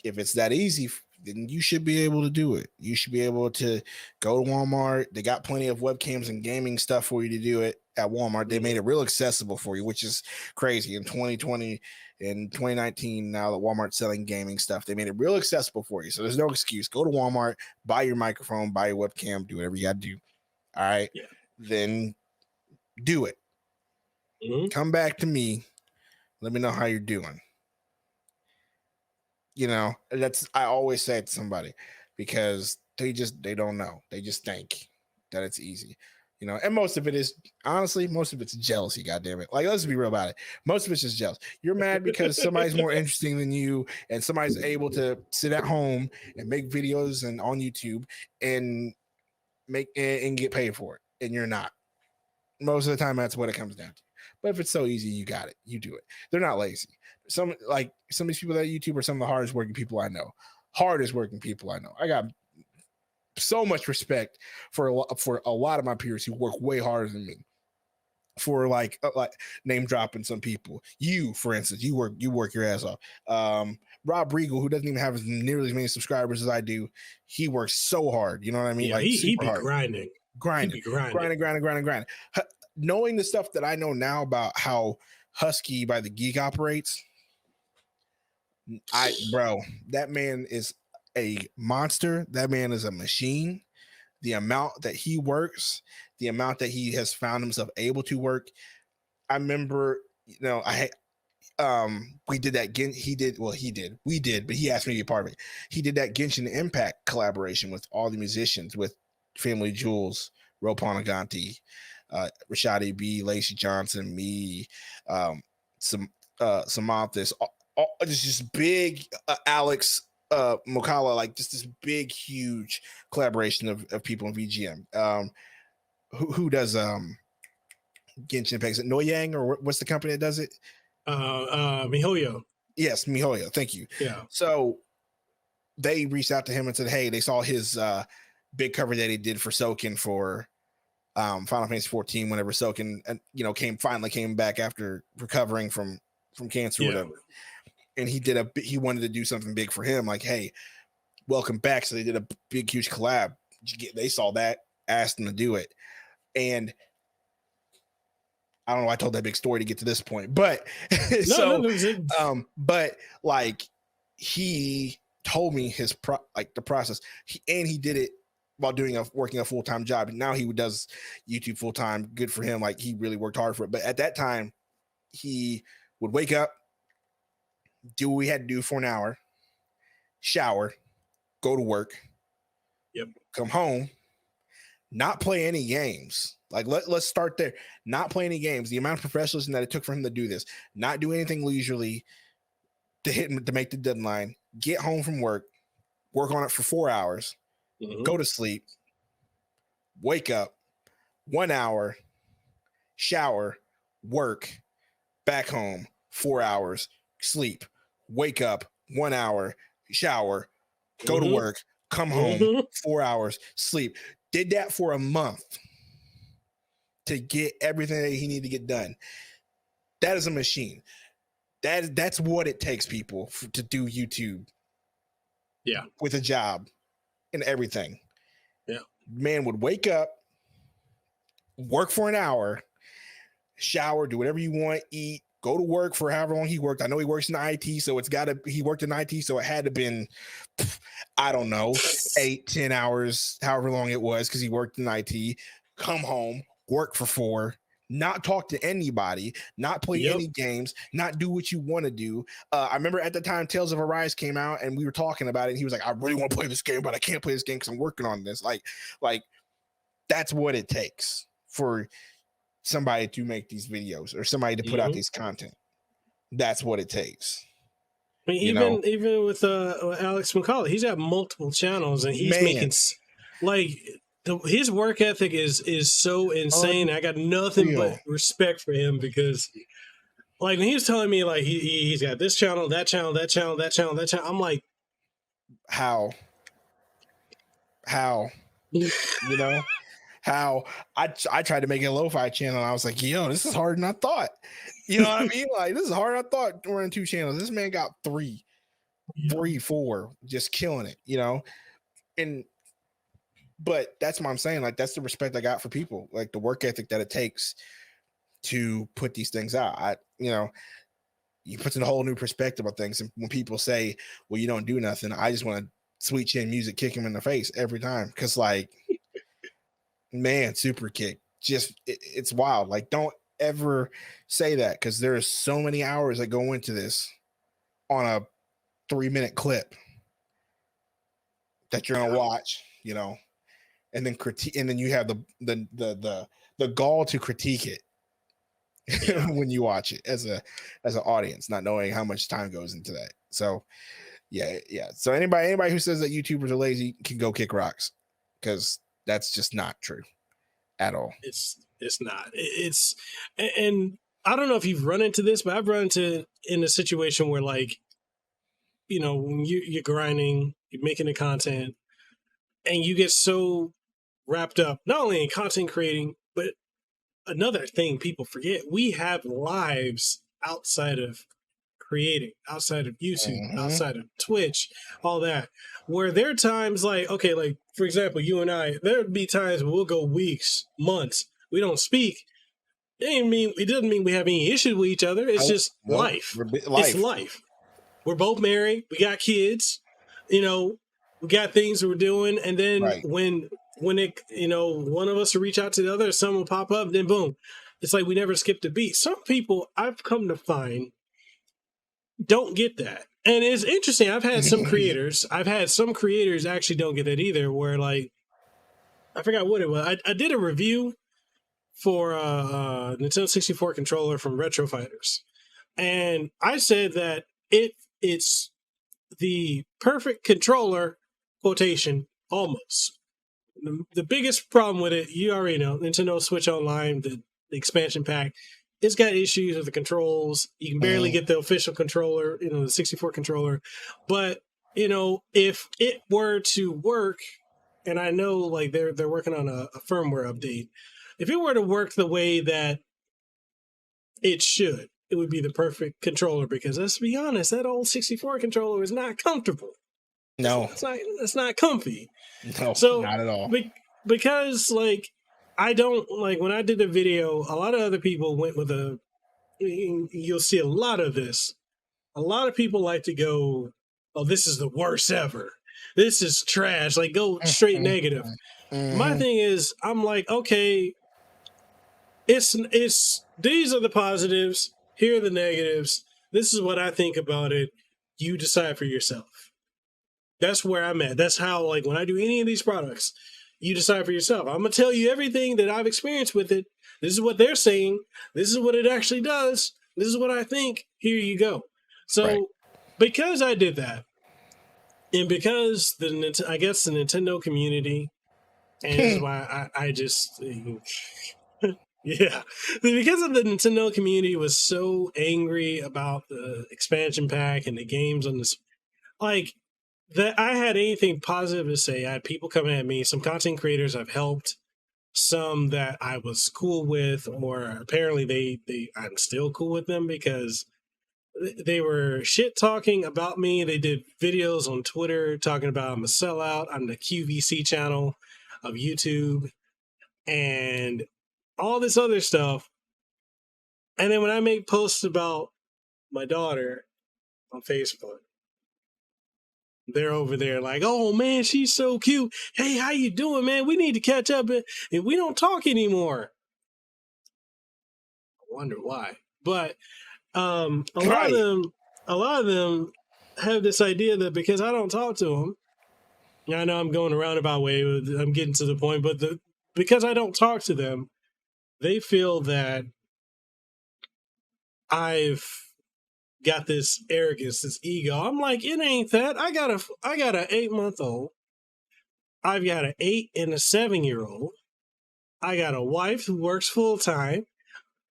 if it's that easy, then you should be able to do it. You should be able to go to Walmart. They got plenty of webcams and gaming stuff for you to do it at Walmart. They made it real accessible for you, which is crazy. In 2020 and 2019, now that Walmart's selling gaming stuff, they made it real accessible for you. So there's no excuse. Go to Walmart, buy your microphone, buy your webcam, do whatever you got to do. All right. Yeah. Then do it. Come back to me. Let me know how you're doing. I always say it to somebody, because they don't know. They just think that it's easy, and most of it is, honestly, most of it's jealousy. God damn it. Like, let's be real about it. Most of it's just jealous. You're mad because somebody's more interesting than you, and somebody's able to sit at home and make videos and on YouTube and get paid for it. And you're not. Most of the time, that's what it comes down to. But if it's so easy, you got it. You do it. They're not lazy. Some of these people that YouTube are some of the hardest working people I know. I got so much respect for a lot of my peers who work way harder than me. For like name dropping some people. You, for instance, you work your ass off. Rob Regal, who doesn't even have nearly as many subscribers as I do, he works so hard. You know what I mean? Yeah, like, he be hard. grinding. Grinding. Knowing the stuff that I know now about how Husky by the Geek operates, that man is a monster. That man is a machine. The amount that he works, the amount that he has found himself able to work. I remember, we did that. We did, but he asked me to be a part of it. He did that Genshin Impact collaboration with all the musicians, with Family Jewels, Ro Panaganti, Rashadi B, Lacey Johnson, me, Samanthas, just big Alex Mokala, like just this big, huge collaboration of people in VGM. Who does Genshin Impact? Is it Noyang, or what's the company that does it? Mihoyo. Yes, Mihoyo. Thank you. Yeah. So they reached out to him and said, hey, they saw his big cover that he did for Soken for Final Fantasy 14 whenever Soken, finally came back after recovering from cancer or whatever. And he wanted to do something big for him, like, hey, welcome back. So they did a big, huge collab. They saw that, asked him to do it. And I don't know why I told that big story to get to this point, but but like he told me his the process. He did it while working a full-time job. And now he does YouTube full-time. Good for him. Like, he really worked hard for it. But at that time, he would wake up, do what we had to do for an hour, shower, go to work, come home, not play any games. Like, let's start there. Not play any games. The amount of professionalism that it took for him to do this, not do anything leisurely to make the deadline, get home from work on it for 4 hours, go to sleep, wake up, 1 hour, shower, work, back home, 4 hours, sleep, wake up, 1 hour, shower, go to work, come home, 4 hours, sleep. Did that for a month to get everything that he needed to get done. That is a machine. That's what it takes, people, to do YouTube. Yeah. With a job and everything. Yeah. Man would wake up, work for an hour, shower, do whatever you want, eat, go to work for however long he worked. I know he works in IT, so he worked in IT, so it had to have been, I don't know, 8-10 hours, however long it was, because he worked in IT. Come home, work for 4, not talk to anybody, not play any games, not do what you want to do. I remember at the time Tales of Arise came out and we were talking about it, and he was like, I really want to play this game, but I can't play this game because I'm working on this. Like that's what it takes for somebody to make these videos or somebody to put out these content. That's what it takes. I mean, even with Alex McCauley, he's got multiple channels and he's making his work ethic is so insane. I got nothing but respect for him, because like when he was telling me like he's got this channel, that channel, that channel, that channel, that channel, I'm like, how how I tried to make a lo-fi channel and I was like, yo, this is harder than I thought. You know what I mean? Like, this is harder than I thought, running 2 channels. This man got 3, 4, just killing it, but that's what I'm saying. Like, that's the respect I got for people, like the work ethic that it takes to put these things out. You put in a whole new perspective of things. And when people say, well, you don't do nothing, I just want to sweet chin music, kick him in the face every time. Cause like, man, super kick. Just, it's wild. Like, don't ever say that, because there are so many hours that go into this on a 3-minute clip that you're going to watch, and then critique, and then you have the gall to critique it when you watch it as an audience, not knowing how much time goes into that. So yeah. So anybody who says that YouTubers are lazy can go kick rocks, because that's just not true at all. It's not. And I don't know if you've run into this, but I've run in a situation where, like, when you're grinding, you're making the content, and you get so wrapped up not only in content creating, but another thing people forget, we have lives outside of creating, outside of YouTube, outside of Twitch, all that, where there are times like, okay, like for example, you and I, there'd be times where we'll go weeks, months, we don't speak. It doesn't mean we have any issues with each other. It's just life. It's life. We're both married. We got kids. We got things we're doing, and then when it, one of us will reach out to the other, someone will pop up, then boom, it's like we never skipped a beat. Some people I've come to find don't get that, and it's interesting. I've had some creators actually don't get that either. Where, like, I forgot what it was. I did a review for a Nintendo 64 controller from Retro Fighters, and I said that it's the perfect controller, quotation, almost. The biggest problem with it, you already know, Nintendo Switch Online, the expansion pack, it's got issues with the controls. You can barely get the official controller, the 64 controller. But, if it were to work, and I know like they're working on a firmware update, if it were to work the way that it should, it would be the perfect controller, because let's be honest, that old 64 controller is not comfortable. No, it's not comfy. no, So not at all. because like I don't like when I did the video, a lot of other people went with you'll see a lot of this. A lot of people like to go, "Oh, this is the worst ever. This is trash." Like go straight negative. My thing is, I'm like, okay, it's these are the positives, here are the negatives. This is what I think about it. You decide for yourself. That's where I'm at. That's how, like, when I do any of these products, you decide for yourself. I'm going to tell you everything that I've experienced with it. This is what they're saying. This is what it actually does. This is what I think. Here you go. So, because I did that, and because I guess the Nintendo community, and this is why I just, yeah, because of the Nintendo community was so angry about the expansion pack and the games on this, like, that I had anything positive to say. I had people coming at me, some content creators I've helped, some that I was cool with, or apparently I'm still cool with them because they were shit talking about me. They did videos on Twitter talking about I'm a sellout. I'm the QVC channel of YouTube and all this other stuff. And then when I make posts about my daughter on Facebook, they're over there like, "Oh man, she's so cute. Hey, how you doing, man? We need to catch up, and we don't talk anymore." I wonder why. But a lot of them have this idea that because I don't talk to them, I know I'm going a roundabout way. I'm getting to the point, but because I don't talk to them, they feel that I've got this arrogance, this ego. I'm like, it ain't that. I got an 8-month-old. I've got an 8 and a 7-year-old. I got a wife who works full time.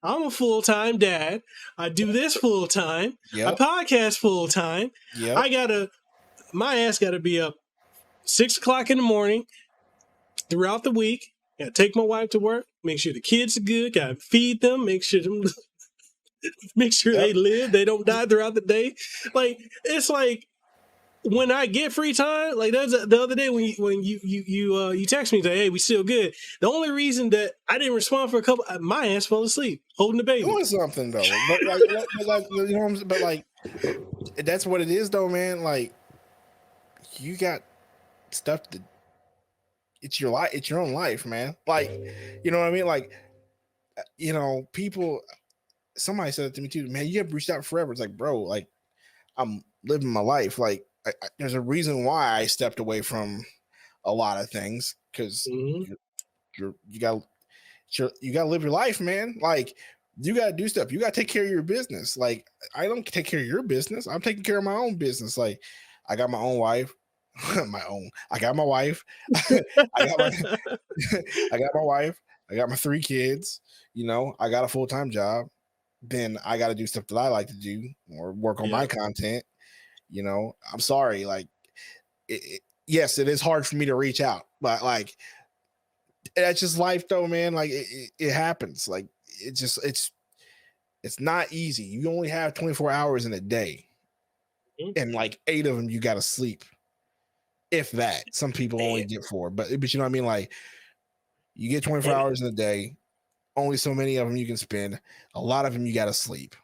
I'm a full time dad. I do this full time. I podcast full time. My ass got to be up 6 o'clock in the morning throughout the week. Got to take my wife to work. Make sure the kids are good. Got to feed them. Make sure they live. They don't die throughout the day. Like it's like when I get free time, like that's the other day when you text me, say, "Hey, we still good." The only reason that I didn't respond for a couple, my ass fell asleep holding the baby. Doing something though, but like you know what I'm saying? But like that's what it is though, man. Like you got stuff to. It's your life. It's your own life, man. Like you know what I mean? Like people. Somebody said it to me too, man. You have reached out forever. It's like, bro, like I'm living my life. Like there's a reason why I stepped away from a lot of things because you got to live your life, man. Like you got to do stuff. You got to take care of your business. Like I don't take care of your business. I'm taking care of my own business. Like I got my own wife. I got my wife. I got my wife. I got my 3 kids. I got a full-time job. Then I got to do stuff that I like to do or work on my content. I'm sorry. Like, yes, it is hard for me to reach out, but like, that's just life though, man. Like it happens. Like it's not easy. You only have 24 hours in a day and like 8 of them, you got to sleep. If that, some people only get 4, but you know what I mean? Like you get 24 hours in a day. Only so many of them you can spend. A lot of them you got to sleep.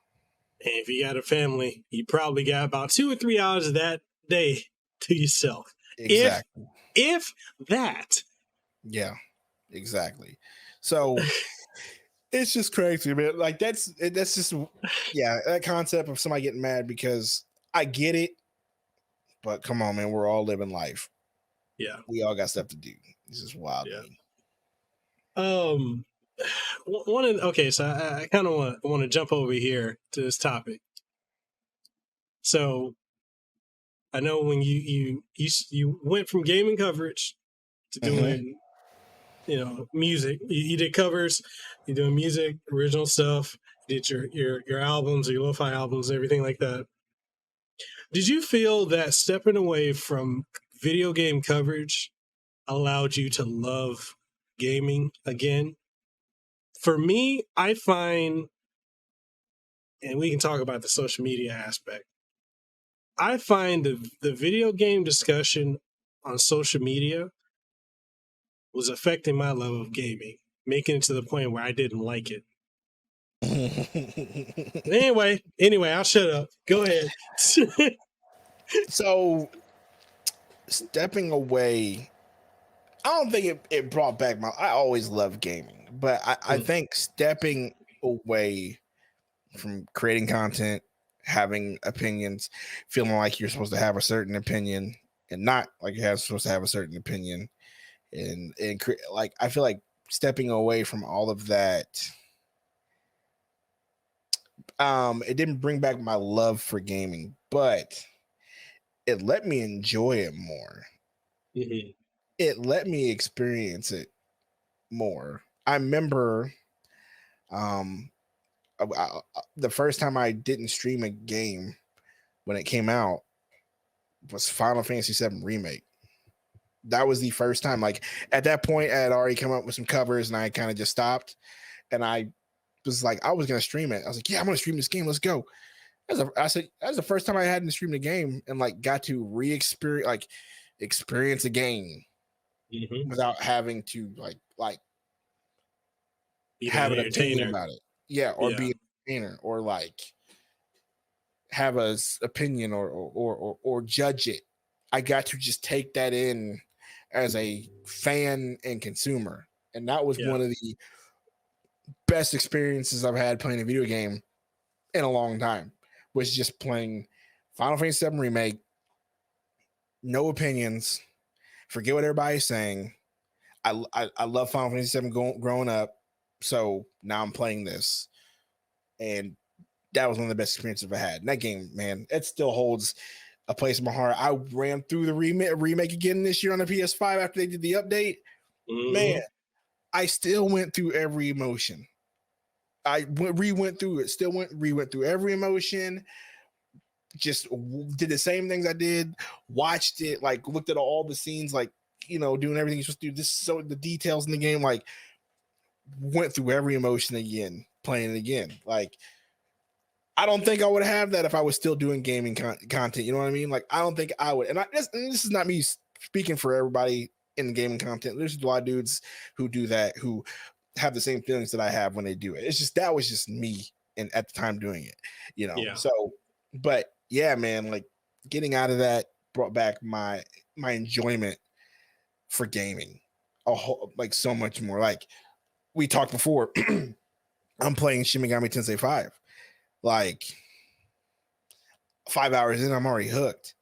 And if you got a family, you probably got about 2 or 3 hours of that day to yourself. Exactly. If that. Yeah, exactly. So it's just crazy, man. Like that's just, that concept of somebody getting mad because I get it, but come on, man, we're all living life. Yeah. We all got stuff to do. This is wild. Yeah. So I kind of want to jump over here to this topic. So I know when you went from gaming coverage to doing music. You did covers, you doing music, original stuff. You did your albums, your lo-fi albums, everything like that. Did you feel that stepping away from video game coverage allowed you to love gaming again? For me, I find, and we can talk about the social media aspect, I find the video game discussion on social media was affecting my love of gaming, making it to the point where I didn't like it. Anyway, I'll shut up. Go ahead. So stepping away, I don't think it brought back I always loved gaming, but I think stepping away from creating content, having opinions, feeling like you're supposed to have a certain opinion and not like you're supposed to have a certain opinion, and like I feel like stepping away from all of that, it didn't bring back my love for gaming, but it let me enjoy it more. Mm-hmm. It let me experience it more. I remember the first time I didn't stream a game when it came out was Final Fantasy VII Remake. That was the first time. Like at that point, I had already come up with some covers, and I kind of just stopped. And I was like, I was gonna stream it. I was like, yeah, I'm gonna stream this game. Let's go. I said that was the first time I hadn't streamed a game and like got to experience a game without having to like have an opinion about it. Yeah, or be an entertainer, or like have a opinion or judge it. I got to just take that in as a fan and consumer, and that was one of the best experiences I've had playing a video game in a long time. Was just playing Final Fantasy VII Remake, no opinions, forget what everybody's saying. I love Final Fantasy VII growing up, so now I'm playing this, and that was one of the best experiences I've had. And that game, man, it still holds a place in my heart. I ran through the remake again this year on the PS5 after they did the update. Man, I still went through every emotion. I went through it, went through every emotion, just did the same things I did, watched it, like looked at all the scenes, like, doing everything you're supposed to do. So the details in the game, like went through every emotion again, playing it again. Like, I don't think I would have that if I was still doing gaming content. You know what I mean? Like, I don't think I would. And this is not me speaking for everybody in the gaming content. There's a lot of dudes who do that, who have the same feelings that I have when they do it. It's just, that was just me and at the time doing it, So, but yeah, man, like getting out of that brought back my enjoyment for gaming like so much more. Like we talked before, I'm playing Shin Megami Tensei 5. Like 5 hours in, I'm already hooked.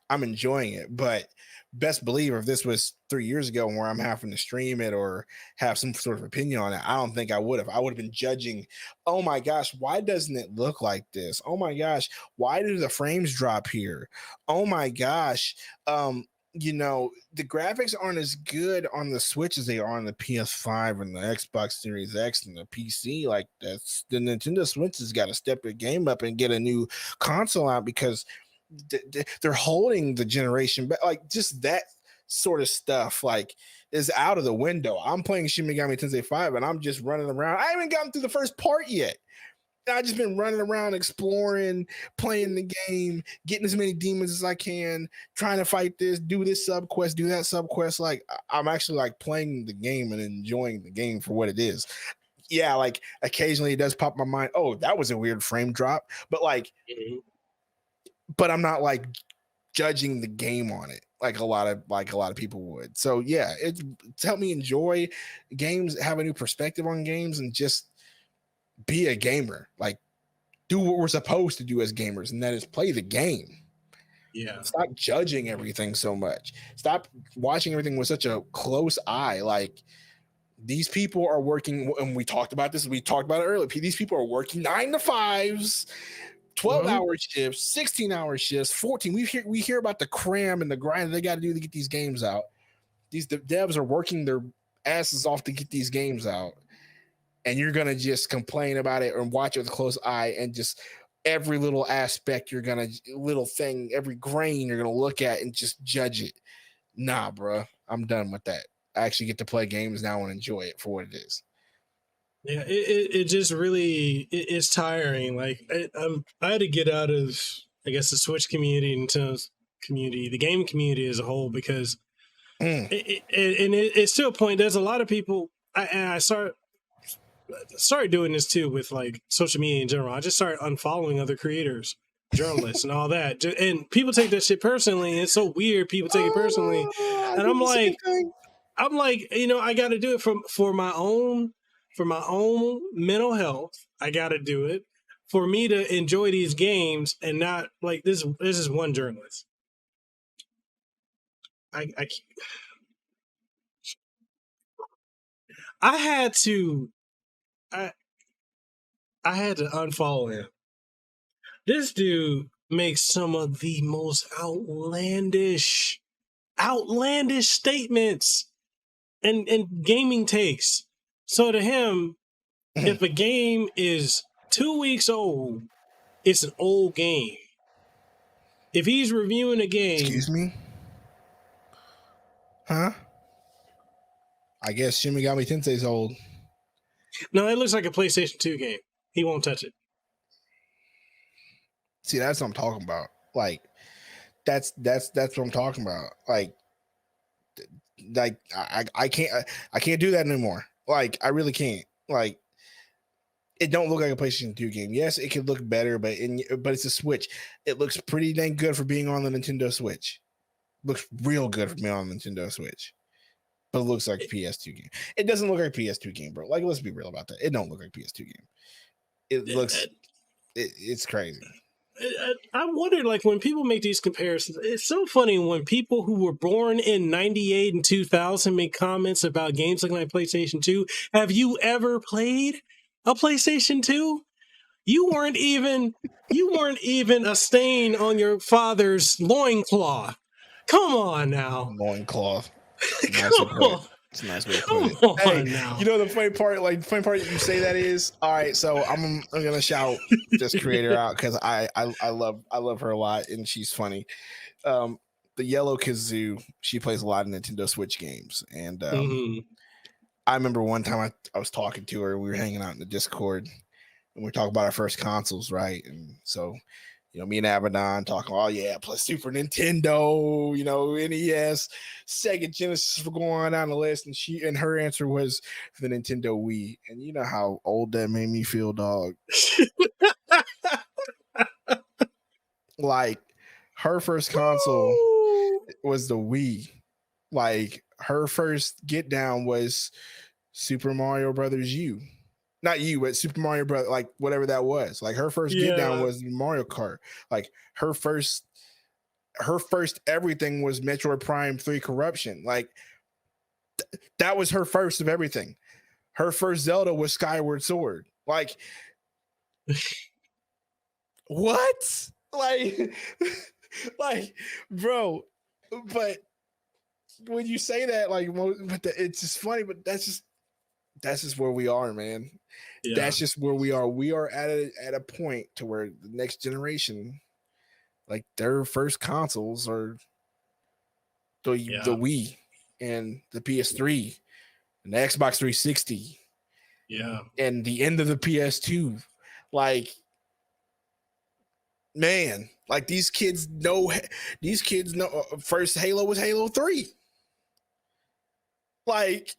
I'm enjoying it, but best believe if this was 3 years ago where I'm having to stream it or have some sort of opinion on it, I don't think I would have. I would have been judging, oh my gosh, why doesn't it look like this? Oh my gosh, why do the frames drop here? Oh my gosh, the graphics aren't as good on the Switch as they are on the PS5 and the Xbox Series X and the PC. Like, that's the Nintendo Switch has got to step the game up and get a new console out, because they're holding the generation back. Like, just that sort of stuff like is out of the window. I'm playing Shin Megami Tensei 5 and I'm just running around. I haven't gotten through the first part yet. I just been running around, exploring, playing the game, getting as many demons as I can, trying to fight this, do this subquest, do that subquest. Like, I'm actually like playing the game and enjoying the game for what it is. Yeah, like occasionally it does pop my mind, oh, that was a weird frame drop, but like, but I'm not like judging the game on it like a lot of people would. So yeah, it's helped me enjoy games, have a new perspective on games, and just be a gamer. Like, do what we're supposed to do as gamers, and that is play the game. Yeah. Stop judging everything so much. Stop watching everything with such a close eye. Like, these people are working, and we talked about this. We talked about it earlier. These people are working 9 to 5s, 12-hour shifts, 16-hour shifts, 14. We hear about the cram and the grind they got to do to get these games out. These devs are working their asses off to get these games out, and you're gonna just complain about it or watch it with a close eye, and just every little aspect little thing, every grain you're gonna look at and just judge it. Nah, bro, I'm done with that. I actually get to play games now and enjoy it for what it is. Yeah, it just really it's tiring. Like I had to get out of, I guess, the Switch community and Nintendo community, the game community as a whole, because it's to a point. There's a lot of people. I started doing this too with like social media in general. I just started unfollowing other creators, journalists, and all that. And people take that shit personally. And it's so weird. People take it personally, and I'm like, I got to do it for my own mental health. I got to do it for me to enjoy these games and not like this. This is one journalist. I had to unfollow him. This dude makes some of the most outlandish statements and gaming takes. So to him, if a game is 2 weeks old, it's an old game. If he's reviewing a game, excuse me, huh? I guess Shin Megami Tensei's old. No, it looks like a PlayStation 2 game. He won't touch it. See, that's what I'm talking about. Like, that's what I'm talking about. Like I can't do that anymore. Like, I really can't. Like, it don't look like a PlayStation 2 game. Yes, it could look better, but it's a Switch. It looks pretty dang good for being on the Nintendo Switch. Looks real good for being on the Nintendo Switch. But it looks like a PS2 game. It doesn't look like a PS2 game, bro. Like, let's be real about that. It don't look like a PS2 game. It looks it's crazy. I wonder, like, when people make these comparisons, it's so funny when people who were born in 98 and 2000 make comments about games looking like PlayStation 2. Have you ever played a PlayStation 2? You weren't even a stain on your father's loincloth. Come on now. Loincloth. It's a nice way to put it. Hey, now. You know the funny part you say that is, all right, so I'm gonna shout this creator out because I love her a lot and she's funny. The Yellow Kazoo, she plays a lot of Nintendo Switch games, and I remember one time I was talking to her, we were hanging out in the Discord and we were talking about our first consoles, right? And so, me and Abaddon talking, oh yeah, plus Super Nintendo, NES, Sega Genesis were going down the list, and her answer was the Nintendo Wii. And you know how old that made me feel, dog. Like, her first console was the Wii. Like, her first get down was Super Mario Brothers U. Not you, but Super Mario Bros. Like, whatever that was. Like, her first get down was Mario Kart. Like, her first everything was Metroid Prime 3 Corruption. Like, that was her first of everything. Her first Zelda was Skyward Sword. Like, what? Like, bro. But when you say that, like, it's just funny. But that's just where we are, man. Yeah. That's just where we are. We are at a point to where the next generation, like, their first consoles are the Wii and the PS3 and the Xbox 360. Yeah. And the end of the PS2. Like, man, like, these kids know first Halo was Halo 3. Like,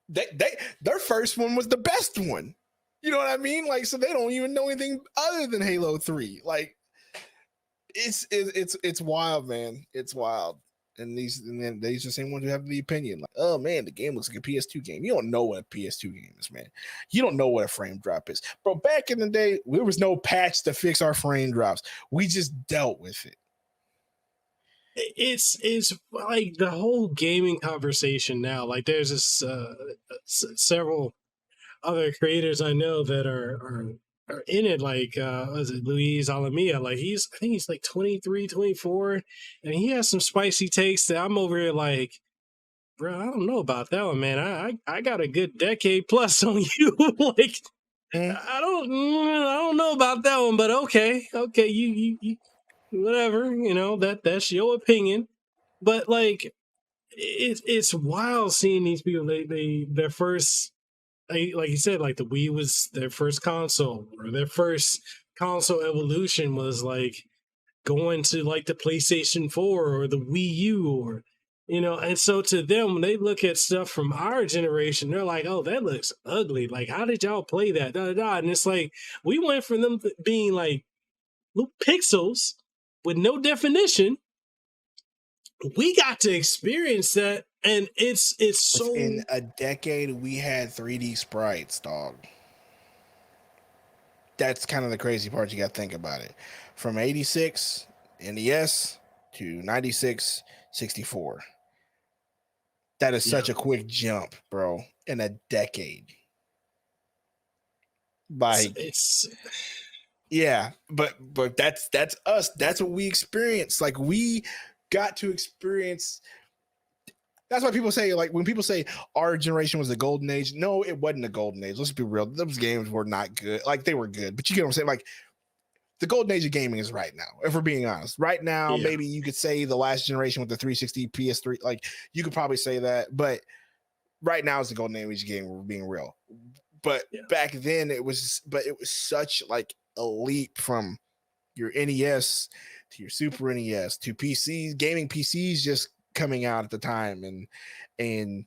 their first one was the best one. You know what I mean? Like, so they don't even know anything other than Halo 3. Like, it's wild, man. It's wild. And these are the same ones who have the opinion. Like, oh man, the game looks like a PS2 game. You don't know what a PS2 game is, man. You don't know what a frame drop is. Bro, back in the day, there was no patch to fix our frame drops. We just dealt with it. It's like the whole gaming conversation now. Like, there's this several other creators I know that are in it. Like, was it Luis Alamia? Like, I think he's like 23, 24, and he has some spicy takes that I'm over here like, bro, I don't know about that one, man. I got a good decade plus on you. Like, Mm. I don't know about that one, but okay, you whatever, that's your opinion. But like, it's wild seeing these people. Their first, like you said, like the Wii was their first console, or their first console evolution was like going to like the PlayStation 4 or the Wii U, or and so to them, when they look at stuff from our generation, they're like, oh, that looks ugly. Like, how did y'all play that? Da, da, da. And it's like, we went from them being like little pixels with no definition. We got to experience that, and it's so in a decade we had 3D sprites, dog. That's kind of the crazy part. You got to think about it. From 86 NES to 96 64. That is such a quick jump, bro, in a decade. Like, it's yeah, but that's us. That's what we experienced. Like, we got to experience. That's why people say, like, when people say our generation was the golden age, no, it wasn't a golden age. Let's be real. Those games were not good. Like, they were good, but you get what I'm saying? Like, the golden age of gaming is right now, if we're being honest. Right now, maybe you could say the last generation with the 360 PS3, like, you could probably say that, but right now is the golden age of gaming, we're being real. But back then it was such like a leap from your NES to your Super NES to PCs, gaming PCs just coming out at the time, and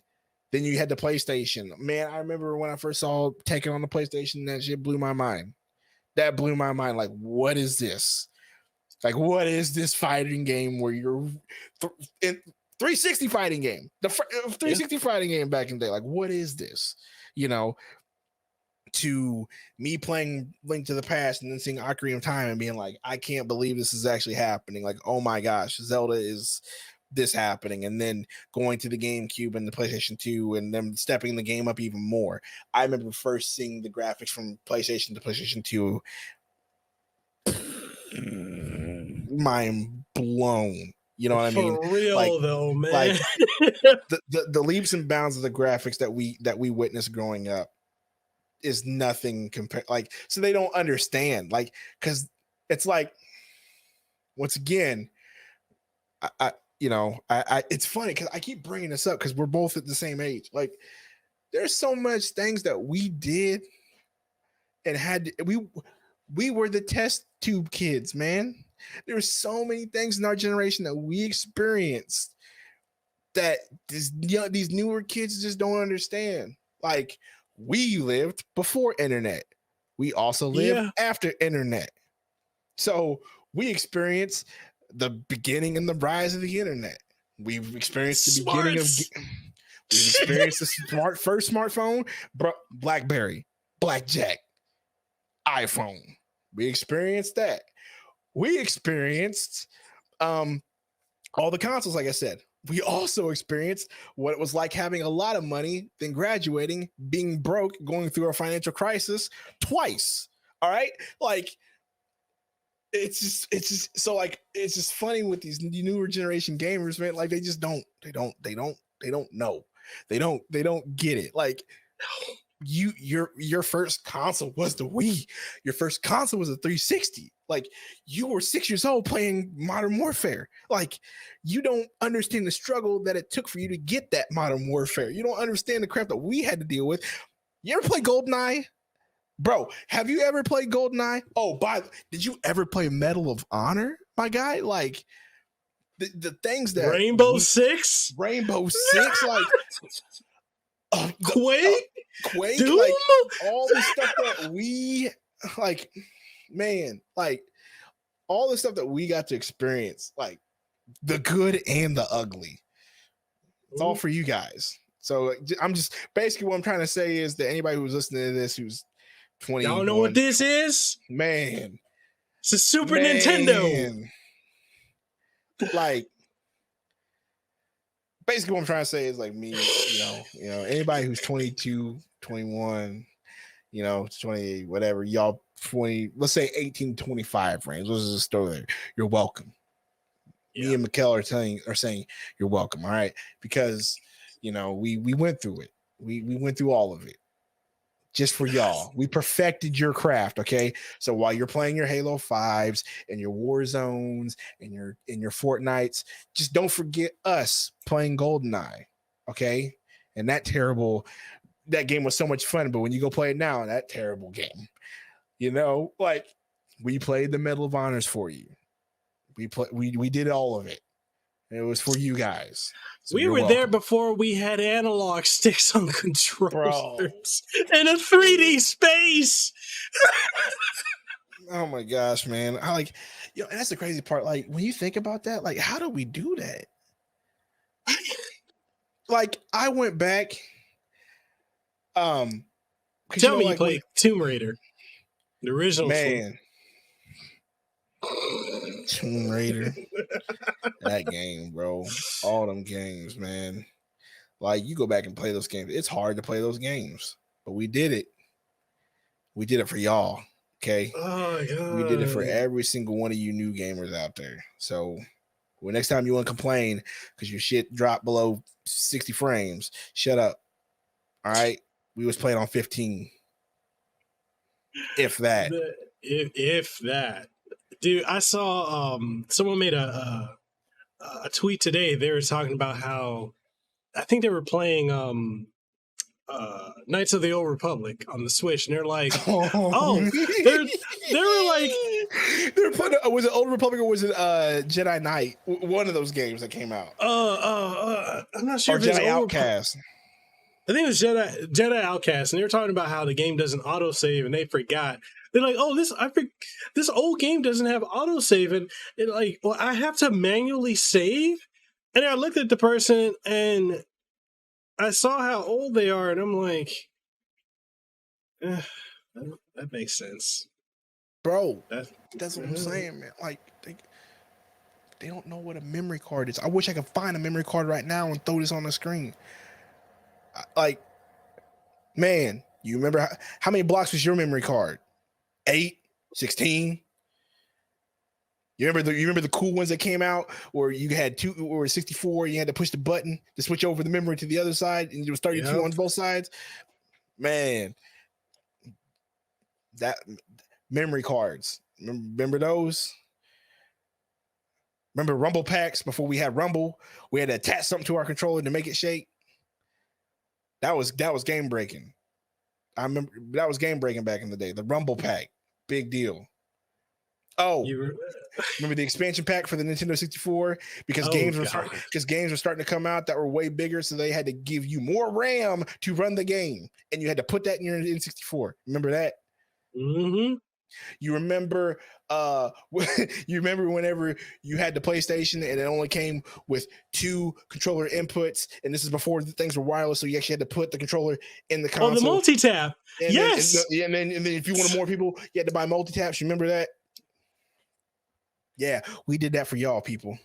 then you had the PlayStation. Man, I remember when I first saw Taken on the PlayStation, that shit blew my mind. That blew my mind. Like, what is this? Like, what is this fighting game where you're in 360 fighting game? The 360 fighting game back in the day. Like, what is this? To me playing Link to the Past and then seeing Ocarina of Time and being like, I can't believe this is actually happening. Like, oh my gosh, Zelda is this happening. And then going to the GameCube and the PlayStation 2 and then stepping the game up even more. I remember first seeing the graphics from PlayStation to PlayStation 2. Mind blown. You know what I mean? For real, like, though, man. Like the leaps and bounds of the graphics that we witnessed growing up is nothing compared. Like, so they don't understand. Like, because it's like, once again, I it's funny because I keep bringing this up because we're both at the same age. Like, there's so much things that we did and we were the test tube kids, man. There's so many things in our generation that we experienced that these newer kids just don't understand. Like, we lived before internet. We also lived after internet. So we experienced the beginning and the rise of the internet. We've experienced the beginning of. We've experienced the first smartphone, BlackBerry, Blackjack, iPhone. We experienced that. We experienced all the consoles, like I said. We also experienced what it was like having a lot of money, then graduating, being broke, going through a financial crisis twice. All right. Like, it's just funny with these newer generation gamers, man. Like, they don't know. They don't get it. Like, your first console was the Wii. Your first console was a 360. Like, you were 6 years old playing Modern Warfare. Like, you don't understand the struggle that it took for you to get that Modern Warfare. You don't understand the crap that we had to deal with. You ever play GoldenEye? Bro, have you ever played GoldenEye? Oh, did you ever play Medal of Honor, my guy? Like, the things that Rainbow Six, like Quake, Doom? like all the stuff that we like, man, like all the stuff that we got to experience, like the good and the ugly. It's all for you guys. So I'm just basically what I'm trying to say is that anybody who's listening to this who's 20, y'all know what this is? Man, it's a Super Nintendo. Like, basically what I'm trying to say is, like, me, anybody who's 22, 21, 28, whatever, y'all 20, let's say 18, 25 range. Let's just throw there. You're welcome. Me and Mikkel are saying you're welcome. All right. Because You know, we went through it. We went through all of it just for y'all. We perfected your craft, okay? So while you're playing your Halo 5s and your War Zones and your Fortnites, just don't forget us playing GoldenEye, okay? And that game was so much fun, but when you go play it now, that terrible game, you know, like we played the Medal of Honors for you. We did all of it. It was for you guys. So we were there before we had analog sticks on controllers in a 3D space. Oh my gosh, man. I like, you know, and that's the crazy part. Like, when you think about that, like, how do we do that? Like, I went back. Tell me you played Tomb Raider, the original. Man. Tomb Raider. That game, bro. All them games, man. Like, you go back and play those games. It's hard to play those games, but we did it. We did it for y'all. Okay. Oh my God. We did it for every single one of you new gamers out there. So well, next time you want to complain because your shit dropped below 60 frames, shut up. All right. We was playing on 15. If that. If that. Dude, I saw someone made a tweet today. They were talking about how I think they were playing Knights of the Old Republic on the Switch, and they're like, they were like, they're putting. Was it Old Republic or was it Jedi Knight? One of those games that came out. I'm not sure. Or if Jedi Outcast. I think it was Jedi Outcast, and they were talking about how the game doesn't autosave, and they forgot. They're like, oh, this old game doesn't have autosave, and like, well, I have to manually save. And I looked at the person, and I saw how old they are, and I'm like, that makes sense, bro. That's what I'm saying, man. Like, they don't know what a memory card is. I wish I could find a memory card right now and throw this on the screen. Like, man, you remember how many blocks was your memory card? 8, 16. You remember the cool ones that came out where you had 2 or 64, you had to push the button to switch over the memory to the other side, and it was 32 on both sides. Man, that memory cards. Remember those? Remember Rumble packs before we had Rumble? We had to attach something to our controller to make it shake. That was game breaking. I remember that was game breaking back in the day. The Rumble pack, big deal. Oh, remember the expansion pack for the Nintendo 64? Because games were starting to come out that were way bigger, so they had to give you more RAM to run the game, and you had to put that in your N64. Remember that? Mm-hmm. You remember whenever you had the PlayStation and it only came with 2 controller inputs, and this is before things were wireless, so you actually had to put the controller in the console. Oh, the multi-tap. And yes. Then if you wanted more people, you had to buy multi-taps. You remember that? Yeah, we did that for y'all, people.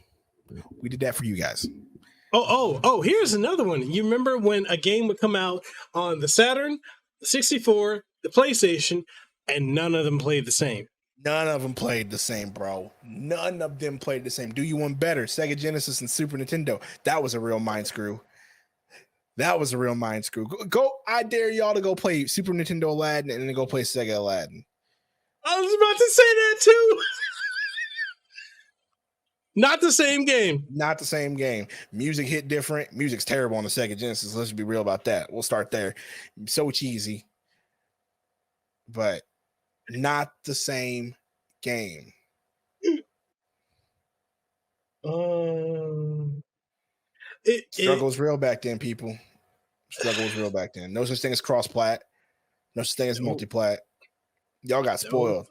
We did that for you guys. Oh, here's another one. You remember when a game would come out on the Saturn, the 64, the PlayStation, and none of them played the same? None of them played the same, bro. None of them played the same. Do you want better? Sega Genesis and Super Nintendo. That was a real mind screw. Go! I dare y'all to go play Super Nintendo Aladdin and then go play Sega Aladdin. I was about to say that too. Not the same game. Not the same game. Music hit different. Music's terrible on the Sega Genesis. Let's be real about that. We'll start there. So cheesy. But not the same game. Struggle was real back then, people. Struggle was real back then. No such thing as cross-plat. No such thing as multi-plat. Y'all got spoiled.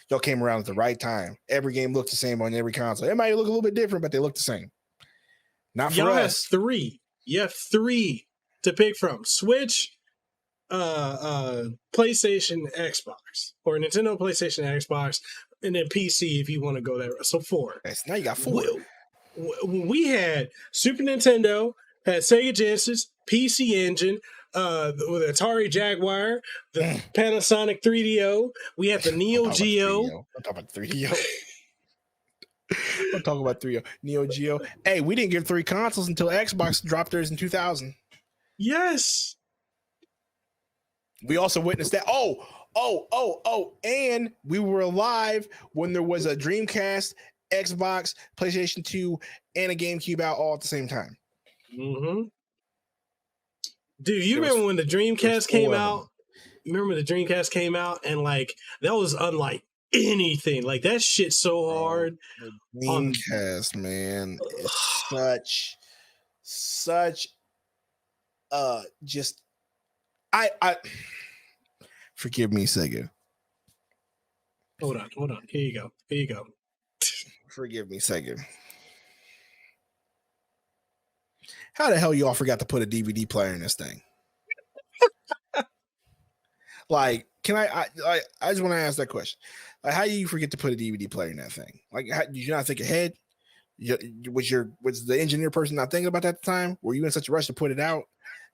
Y'all came around at the right time. Every game looked the same on every console. It might look a little bit different, but they look the same. Not for us. Three. You have 3 to pick from: Switch, PlayStation, Xbox, or Nintendo, PlayStation, Xbox, and then PC if you want to go there. So 4. Now you got 4. We had Super Nintendo, had Sega Genesis, PC Engine, with Atari Jaguar, the Panasonic 3DO. We had the Neo Geo. I'm talking about 3DO. I'm talking about 3DO. Neo Geo. Hey, we didn't get 3 consoles until Xbox dropped theirs in 2000. Yes. We also witnessed that. And we were alive when there was a Dreamcast, Xbox, PlayStation 2, and a GameCube out all at the same time. Mm-hmm. Dude, you There remember when the Dreamcast came four of them. out? Remember the Dreamcast came out and like that was unlike anything. Like that shit so hard. The Dreamcast, man, it's such just I forgive me, Sega. Hold on. Here you go. Forgive me, Sega. How the hell y'all forgot to put a DVD player in this thing? Like, can I just want to ask that question. Like, how do you forget to put a DVD player in that thing? Like, did you not think ahead? Was the engineer person not thinking about that at the time? Were you in such a rush to put it out?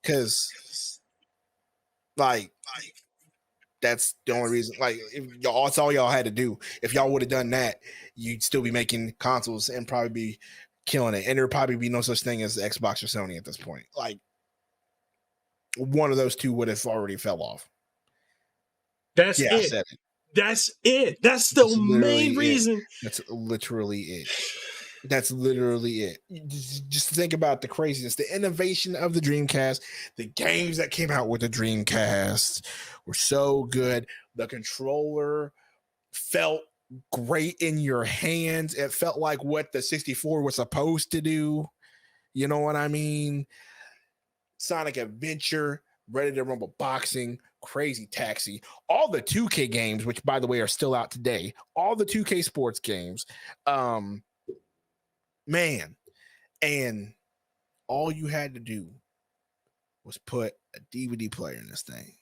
Because, like, that's the only reason. Like, if y'all, that's all y'all had to do. If y'all would have done that, you'd still be making consoles and probably be killing it. And there'd probably be no such thing as Xbox or Sony at this point. Like, one of those two would have already fell off. That's it. I said it. That's it. That's the main reason. That's literally it. That's literally it. Just think about the craziness, the innovation of the Dreamcast, the games that came out with the Dreamcast were so good. The controller felt great in your hands. It felt like what the 64 was supposed to do. You know what I mean? Sonic Adventure, Ready to Rumble Boxing, Crazy Taxi, all the 2K games, which by the way are still out today, all the 2K sports games, man, and all you had to do was put a DVD player in this thing.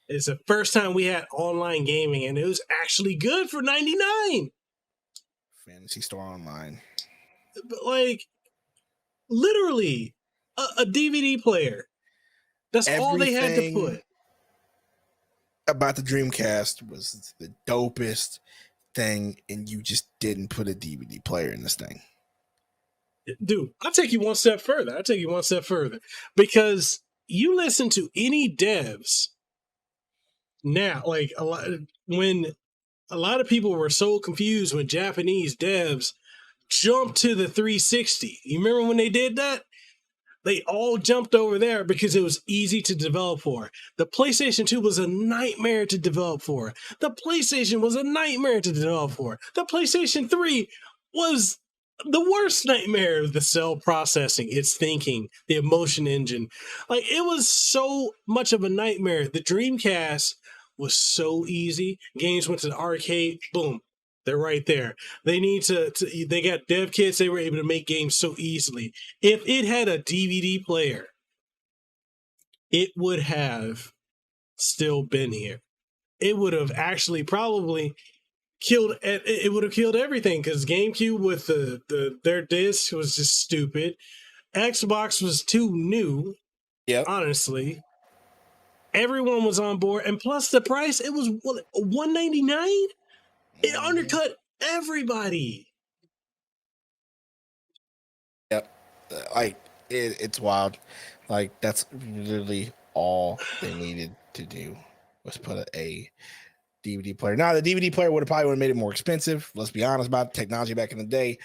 It's the first time we had online gaming, and it was actually good for $99. Fantasy Star Online, but like literally a DVD player. That's all they had to put. About the Dreamcast was the dopest thing, and you just didn't put a DVD player in this thing. Dude, I'll take you one step further. Because you listen to any devs now, like when a lot of people were so confused when Japanese devs jumped to the 360. You remember when they did that? They all jumped over there because it was easy to develop for. The PlayStation 2 was a nightmare to develop for. The PlayStation was a nightmare to develop for. The PlayStation 3 was the worst nightmare. The cell processing, its thinking, the emotion engine. Like, it was so much of a nightmare. The Dreamcast was so easy. Games went to the arcade, boom. They're right there. They need they got dev kits. They were able to make games so easily. If it had a DVD player, it would have still been here. It would have actually probably killed. It would have killed everything because GameCube with their disc was just stupid. Xbox was too new. Yeah, honestly, everyone was on board, and plus the price. It was $199. It undercut everybody. Yep. Like, it's wild. Like, that's literally all they needed to do was put a DVD player. Now, the DVD player would have made it more expensive. Let's be honest about technology back in the day.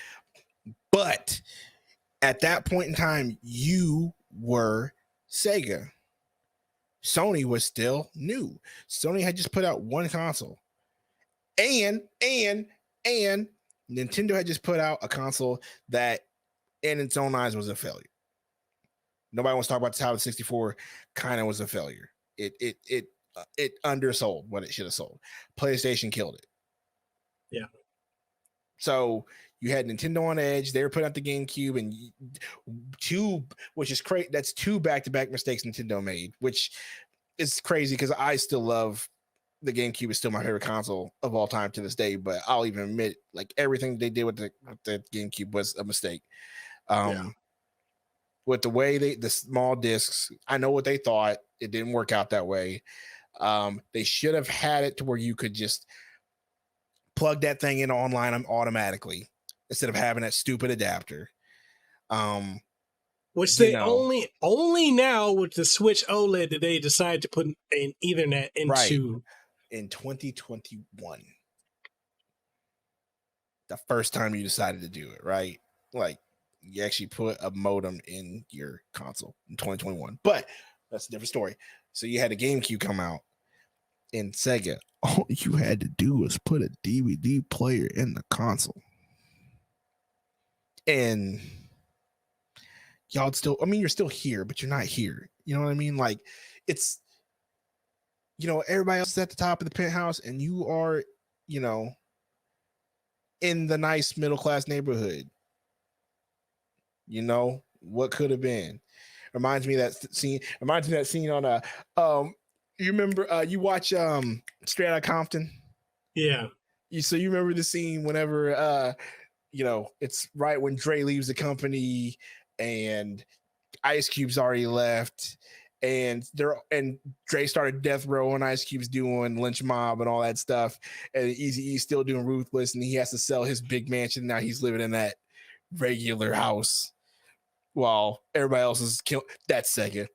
But at that point in time, you were Sega. Sony was still new. Sony had just put out one console. And Nintendo had just put out a console that in its own eyes was a failure. Nobody wants to talk about how the 64 kind of was a failure. It undersold what it should have sold. PlayStation killed it. Yeah. So you had Nintendo on edge. They were putting out the GameCube and which is crazy. That's two back-to-back mistakes Nintendo made, which is crazy because I still love the GameCube is still my favorite console of all time to this day, but I'll even admit, like, everything they did with the GameCube was a mistake. With the way the small discs, I know what they thought. It didn't work out that way. They should have had it to where you could just plug that thing in online automatically instead of having that stupid adapter. Which they only now with the Switch OLED did they decide to put an Ethernet into in 2021. The first time you decided to do it, right? Like you actually put a modem in your console in 2021. But that's a different story. So you had a GameCube come out in Sega. All you had to do was put a DVD player in the console. And y'all still, I mean, you're still here, but you're not here. You know what I mean? Like it's, everybody else is at the top of the penthouse and you are, in the nice middle-class neighborhood. What could have been. Reminds me of that scene on you remember you watch Straight Outta Compton? Yeah. You remember the scene whenever it's right when Dre leaves the company and Ice Cube's already left and Dre started Death Row and Ice Cube's doing Lynch Mob and all that stuff, and Eazy-E's still doing Ruthless, and he has to sell his big mansion. Now he's living in that regular house while everybody else is killing. That's Sega.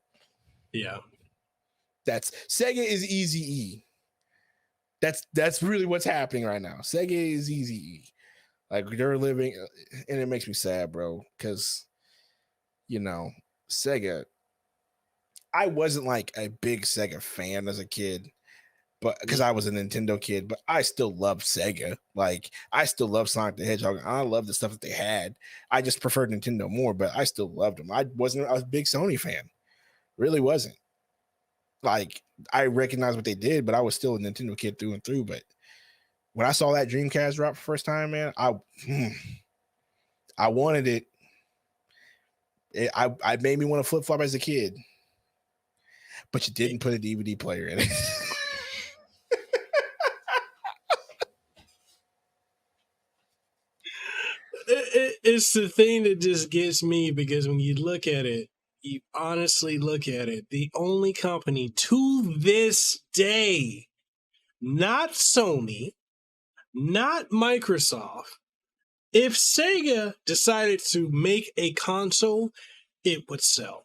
Yeah. Sega is Eazy-E. That's really what's happening right now. Sega is Eazy-E. Like they're living, and it makes me sad, bro, because Sega. I wasn't like a big Sega fan as a kid, but because I was a Nintendo kid, but I still love Sega. Like I still love Sonic the Hedgehog. I love the stuff that they had. I just preferred Nintendo more, but I still loved them. I was a big Sony fan. Really wasn't. Like I recognized what they did, but I was still a Nintendo kid through and through. But when I saw that Dreamcast drop for the first time, man, I wanted it. I made me want to flip flop as a kid. But you didn't put a DVD player in it. It's the thing that just gets me, because when you look at it, you honestly look at it, the only company to this day, not Sony, not Microsoft, if Sega decided to make a console, it would sell.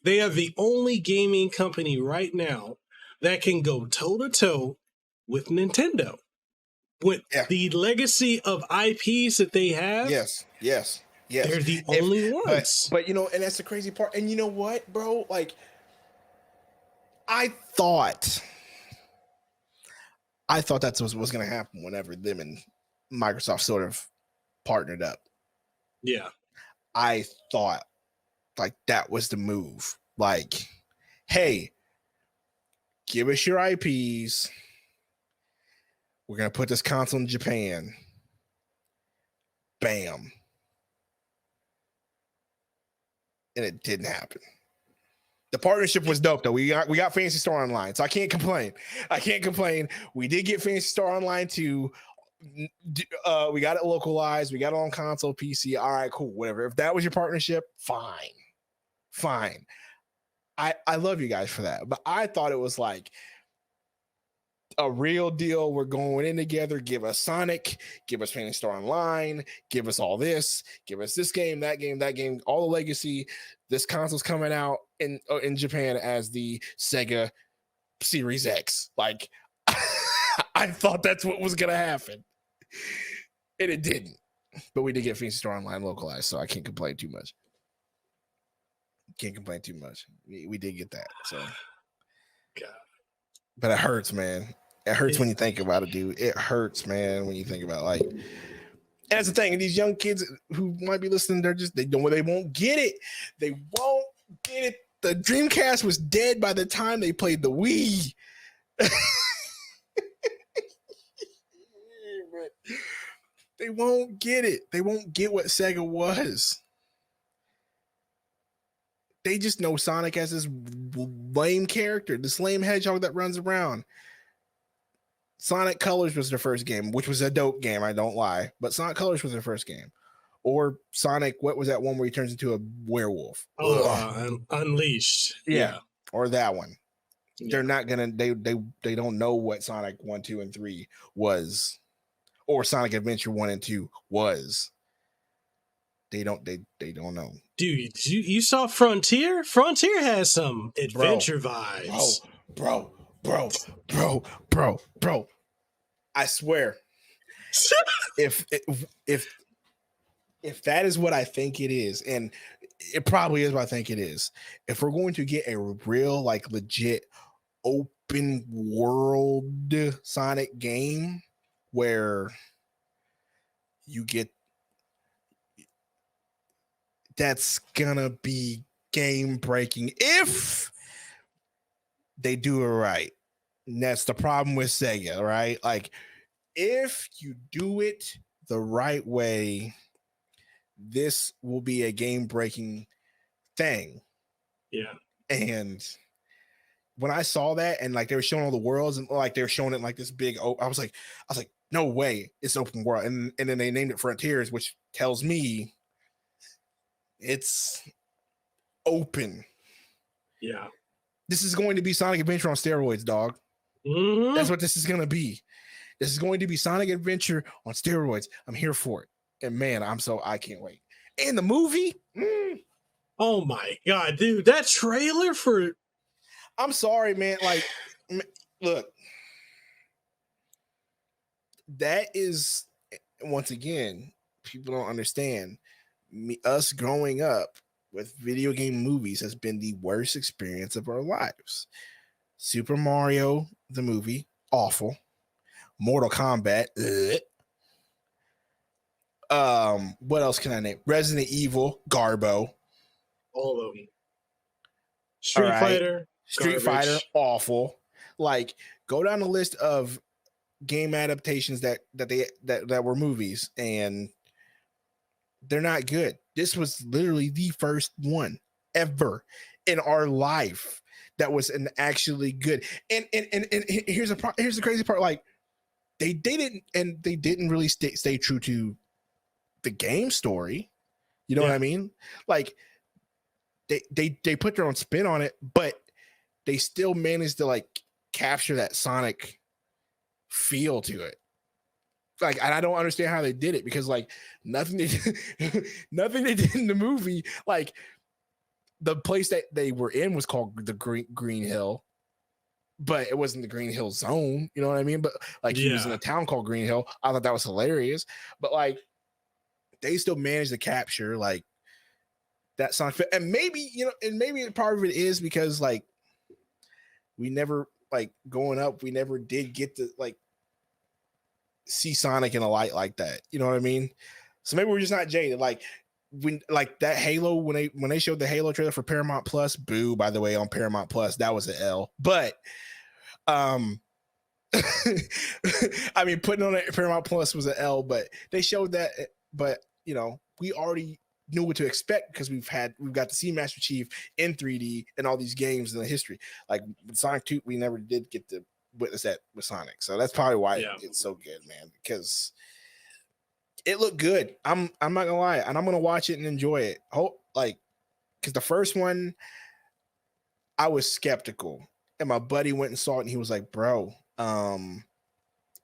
They are the only gaming company right now that can go toe-to-toe with Nintendo. With the legacy of IPs that they have. Yes. They're the only ones. But and that's the crazy part. And you know what, bro? Like, I thought that's what was going to happen whenever them and Microsoft sort of partnered up. Yeah. I thought like that was the move. Like, hey, give us your IPs. We're going to put this console in Japan. Bam. And it didn't happen. The partnership was dope, though. We got Fantasy Star Online, so I can't complain. We did get Fantasy Star Online too. We got it localized. We got it on console, PC. All right, cool, whatever. If that was your partnership, fine. I love you guys for that. But I thought it was like a real deal. We're going in together. Give us Sonic, give us Fantasy Star Online, give us all this, give us this game, that game, all the legacy. This console's coming out in Japan as the Sega Series X. Like, I thought that's what was gonna happen, and it didn't. But we did get Fantasy Star Online localized, so I can't complain too much. We did get that, so. God. But it hurts, man. It hurts when you think about it, dude. It hurts, man, when you think about it. Like, and that's the thing. And these young kids who might be listening, they won't get it. They won't get it. The Dreamcast was dead by the time they played the Wii. They won't get it. They won't get what Sega was. They just know Sonic as this lame character, this lame hedgehog that runs around. Sonic Colors was their first game, which was a dope game, I don't lie. But Sonic Colors was their first game. Or Sonic, what was that one where he turns into a werewolf? Unleashed. Yeah. Or that one. Yeah. They're not gonna. They don't know what Sonic 1, 2, and 3 was, or Sonic Adventure 1 and 2 was. they don't know. Dude, you saw Frontier? Frontier has some adventure Bro, vibes. bro. I swear, if that is what I think it is, and it probably is what I think it is, if we're going to get a real, like, legit open world Sonic game where you get, that's gonna be game breaking if they do it right. And that's the problem with Sega, right? Like, if you do it the right way, this will be a game breaking thing. Yeah. And when I saw that, and like they were showing all the worlds, and like they were showing it like this big, I was like, no way, it's open world. And then they named it Frontiers, which tells me it's open. Yeah. This is going to be Sonic Adventure on steroids, dog. Mm-hmm. That's what this is going to be. This is going to be Sonic Adventure on steroids. I'm here for it. And man, I can't wait. And the movie. Oh my God, dude, that trailer for. I'm sorry, man. Like, look, that is, once again, people don't understand. Us growing up with video game movies has been the worst experience of our lives. Super Mario, the movie, awful. Mortal Kombat, what else can I name? Resident Evil, Garbo. All of them. Street Fighter, awful. Like, go down the list of game adaptations that were movies, and they're not good. This was literally the first one ever in our life that was an actually good. And here's the crazy part. Like, they didn't really stay true to the game story. You know what I mean? Like, they put their own spin on it, but they still managed to like capture that Sonic feel to it. Like, and I don't understand how they did it, because like nothing they did in the movie, like the place that they were in was called the Green Hill, but it wasn't the Green Hill zone. You know what I mean? But like, he was in a town called Green Hill. I thought that was hilarious, but like they still managed to capture like that Sonic, and maybe part of it is because like we never, like, growing up, we never did get to like see Sonic in a light like that. You know what I mean? So maybe we're just not jaded. Like, when like that Halo, when they showed the Halo trailer for Paramount Plus, boo, by the way, on Paramount Plus, that was an L. But I mean, putting on Paramount Plus was an L, but they showed that. But you know, we already knew what to expect because we've got to see Master Chief in 3D and all these games in the history. Like with Sonic 2, we never did get to witness that with Sonic. So that's probably why it's so good, man, because it looked good. I'm not gonna lie, and I'm gonna watch it and enjoy it. Because the first one, I was skeptical, and my buddy went and saw it, and he was like, "Bro,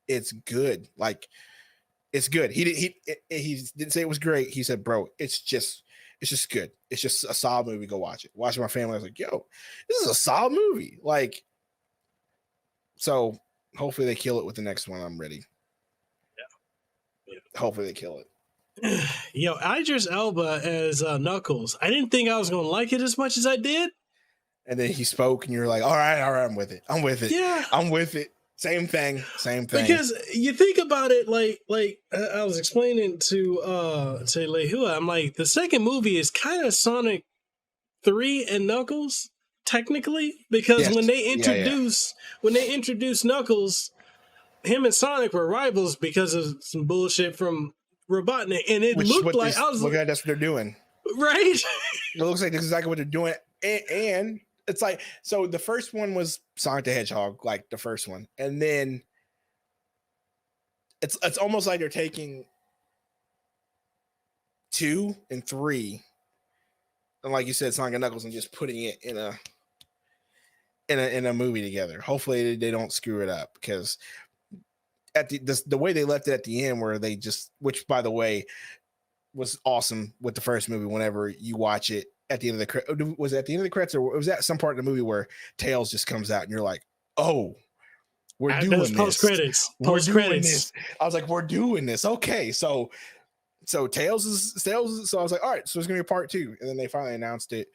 it's good. Like, it's good." He didn't say it was great. He said, "Bro, it's just good. It's just a solid movie. Go watch it." Watching my family, I was like, "Yo, this is a solid movie." Like, so hopefully they kill it with the next one. I'm ready. Yeah. Hopefully they kill it. Yo, Idris Elba as Knuckles. I didn't think I was gonna like it as much as I did. And then he spoke, and you're like, all right, I'm with it. Yeah, I'm with it. Same thing. Because you think about it, like I was explaining to Lehua, I'm like, the second movie is kind of Sonic 3 and Knuckles, technically, because when they introduce Knuckles, him and Sonic were rivals because of some bullshit from Robotnik, and it looked like that's what they're doing, right? It looks like this is exactly what they're doing, and it's like, so the first one was Sonic the Hedgehog, like the first one, and then it's almost like they're taking 2 and 3, and like you said, Sonic and Knuckles, and just putting it in a movie together. Hopefully they don't screw it up, because at the way they left it at the end, where they just, which by the way, was awesome with the first movie. Whenever you watch it at the end of the was it at the end of the credits, or was that some part of the movie where Tails just comes out and you're like, oh, we're That's doing post this. credits. We're doing this. I was like, we're doing this. Okay, so Tails is. So I was like, all right, so it's gonna be a part 2, and then they finally announced it,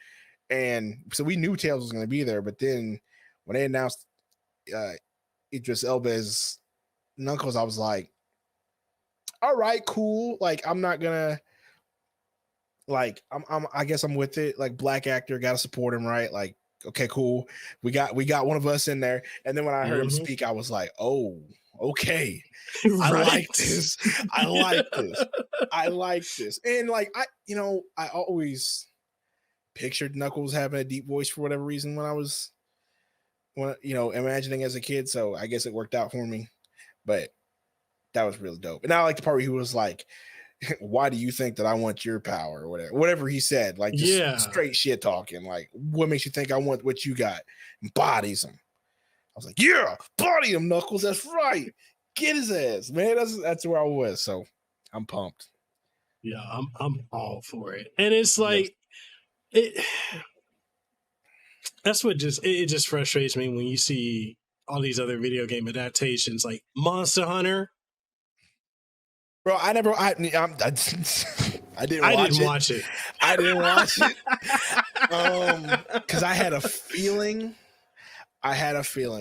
and so we knew Tails was gonna be there. But then when they announced Idris Elba's Knuckles, I was like, all right, cool. Like, I'm not gonna like I guess I'm with it. Like, black actor, gotta support him, right? Like, okay, cool. We got one of us in there. And then when I heard him speak, I was like, oh, okay. I like this. I like this. I like this. And like I always pictured Knuckles having a deep voice for whatever reason when I was imagining as a kid. So I guess it worked out for me. But that was really dope. And I like the part where he was like, why do you think that I want your power or whatever he said, like just straight shit talking, like, what makes you think I want what you got? And bodies him. I was like, yeah, body him, Knuckles. That's right. Get his ass, man. That's where I was. So I'm pumped. Yeah, I'm all for it. And it's like that's what it just frustrates me when you see all these other video game adaptations like Monster Hunter. Bro, I didn't watch it. I didn't watch it. Because I had a feeling,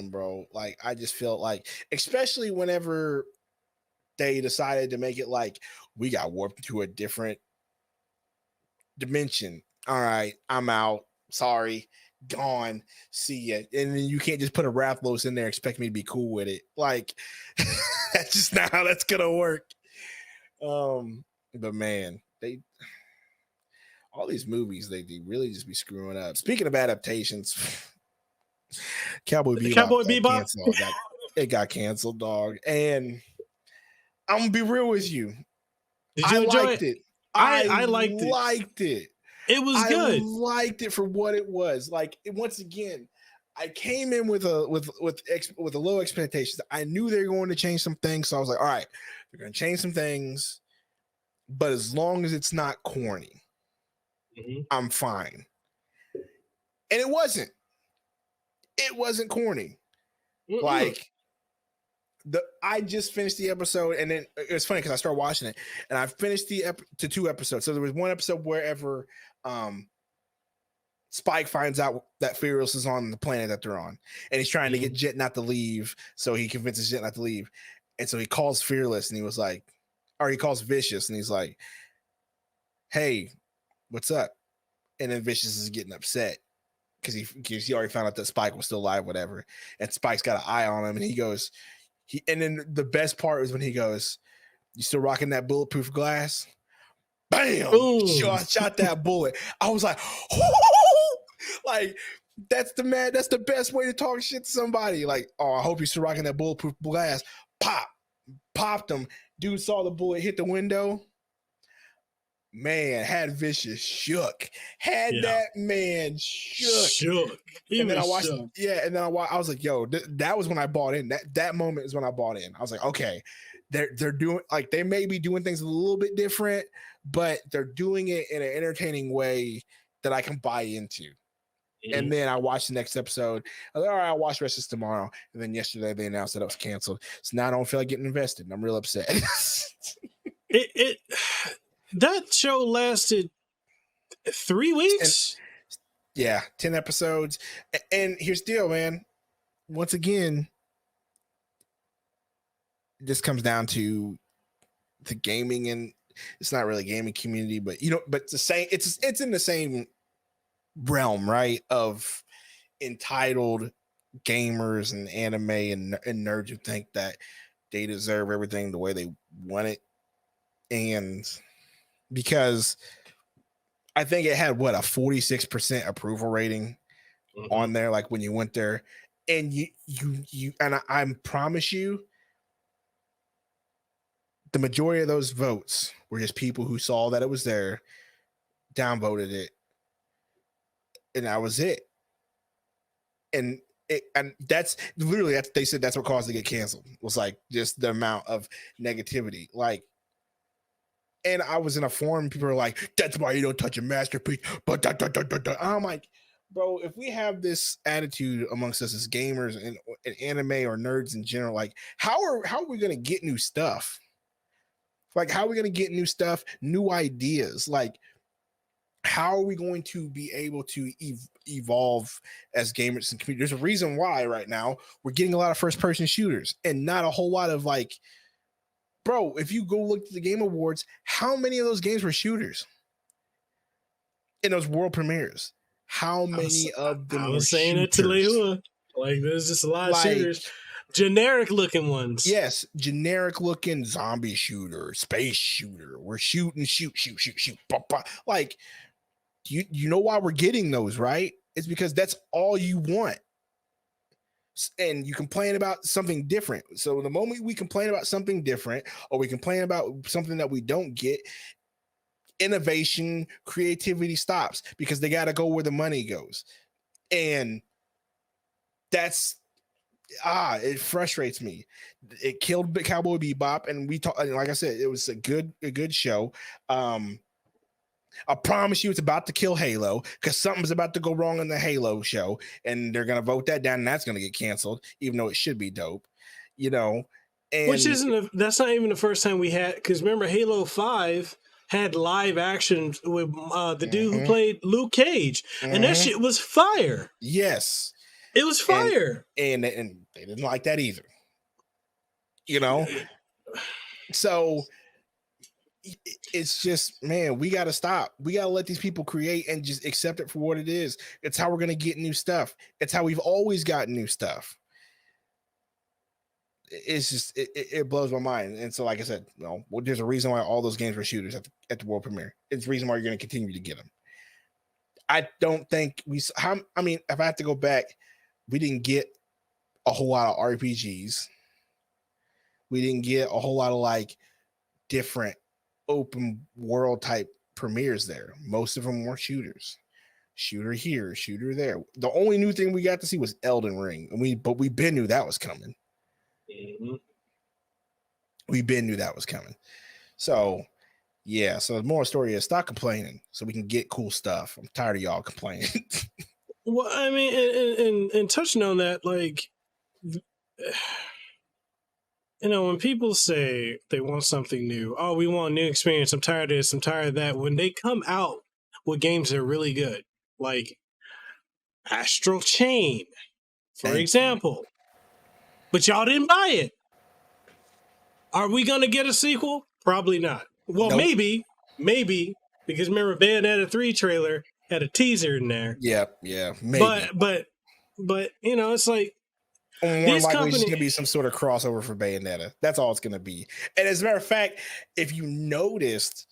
bro. Like, I just felt like, especially whenever they decided to make it like, we got warped to a different dimension. All right, I'm out. Sorry. Gone. See ya. And then you can't just put a Rathalos in there, expect me to be cool with it. Like, that's just not how that's gonna work. But man, all these movies, they really just be screwing up. Speaking of adaptations, Cowboy Bebop got canceled, dog. And I'm gonna be real with you. Did you enjoy it? I liked it. It was good. I liked it for what it was. Like, once again, I came in with a low expectations. I knew they were going to change some things, so I was like, all right, they're going to change some things, but as long as it's not corny, I'm fine. And it wasn't. It wasn't corny. Like, I just finished the episode, and then it was funny because I started watching it, and I finished to 2 episodes. So there was one episode wherever Spike finds out that Fearless is on the planet that they're on, and he's trying to get Jet not to leave, so he convinces Jet not to leave. And so he calls Fearless, and he was like, or he calls Vicious, and he's like, hey, what's up? And then Vicious is getting upset because he already found out that Spike was still alive, whatever. And Spike's got an eye on him, and he goes, and then the best part was when he goes, you still rocking that bulletproof glass? Bam! Shot that bullet. I was like, like, that's the best way to talk shit to somebody. Like, oh, I hope you're still rocking that bulletproof glass. Popped him. Dude saw the bullet hit the window. Man, had Vicious shook. That man shook. And then I watched, and then I was like, yo, that was when I bought in. That moment is when I bought in. I was like, okay, they're doing, like, they may be doing things a little bit different, but they're doing it in an entertaining way that I can buy into. And then I watched the next episode. I was like, all right, I'll watch the rest of this tomorrow. And then yesterday they announced that it was canceled. So now I don't feel like getting invested. And I'm real upset. That show lasted 3 weeks. 10 episodes. And here's the deal, man. Once again, this comes down to the gaming, and it's not really gaming community, but but it's the same. It's in the same realm, right? Of entitled gamers and anime and nerds who think that they deserve everything the way they want it. And because I think it had a 46% approval rating on there, like when you went there, and you and I promise you, the majority of those votes were just people who saw that it was there, downvoted it, and that was it. And that's literally, they said that's what caused it to get canceled, was like just the amount of negativity. Like, And I was in a forum, people are like, that's why you don't touch a masterpiece. But I'm like, bro, if we have this attitude amongst us as gamers and anime or nerds in general, like how are we gonna get new stuff? Like, how are we gonna get new stuff, new ideas? Like, how are we going to be able to evolve as gamers and community? There's a reason why right now we're getting a lot of first person shooters and not a whole lot of like, bro, if you go look at the Game Awards, how many of those games were shooters in those world premieres? How many of them were saying shooters? it to Leihua. Like, there's just a lot of shooters. Generic looking ones. Yes, generic looking zombie shooter, space shooter. We're shooting, shoot. Like, you know why we're getting those, right? It's because that's all you want. And you complain about something different. So the moment we complain about something different, or we complain about something that we don't get, innovation, creativity stops because they got to go where the money goes. And that's it frustrates me. It killed Cowboy Bebop, and we talk, like I said, it was a good show. I promise you it's about to kill Halo because something's about to go wrong in the Halo show, and they're gonna vote that down, and that's gonna get canceled, even though it should be dope, you know. And which that's not even the first time we had, because remember Halo 5 had live action with the dude who played Luke Cage, and that shit was fire. Yes, it was fire, and they didn't like that either, you know. So it's just, man, we got to stop. We got to let these people create and just accept it for what it is. It's how we're going to get new stuff. It's how we've always gotten new stuff. It's just, it blows my mind. And so, like I said, there's a reason why all those games were shooters at the world premiere. It's the reason why you're going to continue to get them. I don't think if I have to go back, we didn't get a whole lot of RPGs. We didn't get a whole lot of like different open world type premieres there. Most of them were shooters. Shooter here, shooter there. The only new thing we got to see was Elden Ring, but we been knew that was coming. We been knew that was coming. So yeah, so the moral story is stop complaining so we can get cool stuff. I'm tired of y'all complaining. Well, I mean, and touching on that, like, you know, when people say they want something new, oh, we want a new experience, I'm tired of this, I'm tired of that. When they come out with games that are really good, like Astral Chain, for example, but y'all didn't buy it. Are we going to get a sequel? Probably not. Well, nope. maybe, because remember Bayonetta 3 trailer had a teaser in there. Yeah, maybe. But you know, it's like, more likely it's going to be some sort of crossover for Bayonetta. That's all it's going to be. And as a matter of fact, if you noticed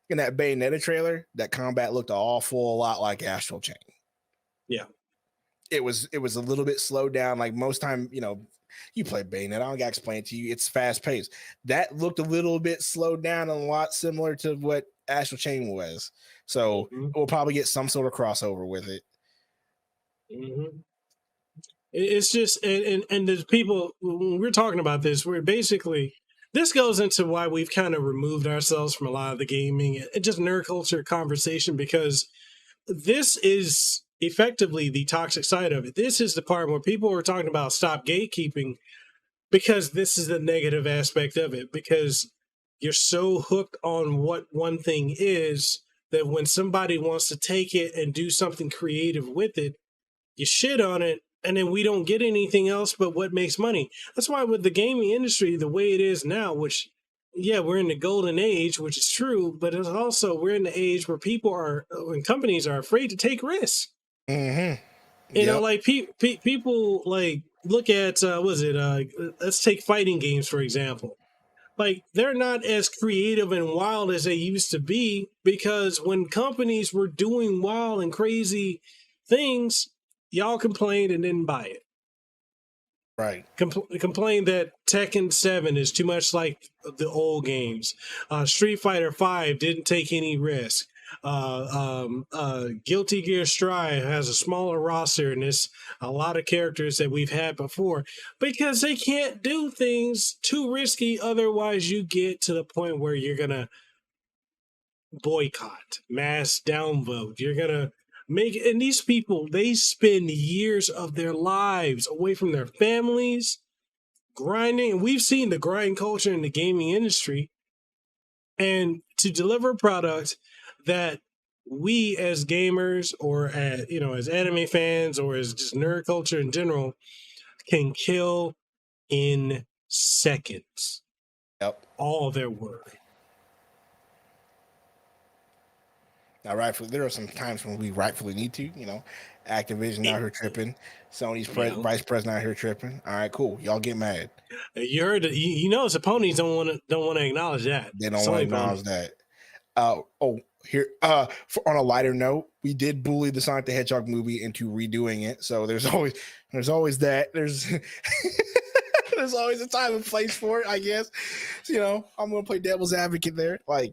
in that Bayonetta trailer, that combat looked an awful lot like Astral Chain. Yeah. It was a little bit slowed down. Like most time, you know, you play Bayonetta, I don't got to explain it to you. It's fast paced. That looked a little bit slowed down and a lot similar to what Astral Chain was. So we'll probably get some sort of crossover with it. It's just, and there's people, when we're talking about this, we're basically, this goes into why we've kind of removed ourselves from a lot of the gaming and just nerd culture conversation, because this is effectively the toxic side of it. This is the part where people are talking about stop gatekeeping, because this is the negative aspect of it, because you're so hooked on what one thing is that when somebody wants to take it and do something creative with it, you shit on it, and then we don't get anything else but what makes money. That's why with the gaming industry, the way it is now, which, yeah, we're in the golden age, which is true, but it's also, we're in the age where when companies are afraid to take risks. You know, like people like look at, let's take fighting games, for example. Like, they're not as creative and wild as they used to be, because when companies were doing wild and crazy things, y'all complained and didn't buy it. Right. Complained that Tekken 7 is too much like the old games. Street Fighter 5 didn't take any risk. Guilty Gear Strive has a smaller roster and it's a lot of characters that we've had before, because they can't do things too risky. Otherwise, you get to the point where you're gonna boycott, mass downvote. You're gonna make, and these people, they spend years of their lives away from their families, grinding. And we've seen the grind culture in the gaming industry, and to deliver a product that we as gamers or as, as anime fans or as just nerd culture in general can kill in seconds. Yep. All their work. Now, rightfully, there are some times when we rightfully need to, Activision out here tripping, Sony's vice president out here tripping. All right, cool. Y'all get mad. You heard it. You know, his opponents don't want to acknowledge that. They don't want to acknowledge that. Here, on a lighter note, we did bully the Sonic the Hedgehog movie into redoing it. So there's always that. There's there's always a time and place for it, I guess. So, I'm gonna play devil's advocate there. Like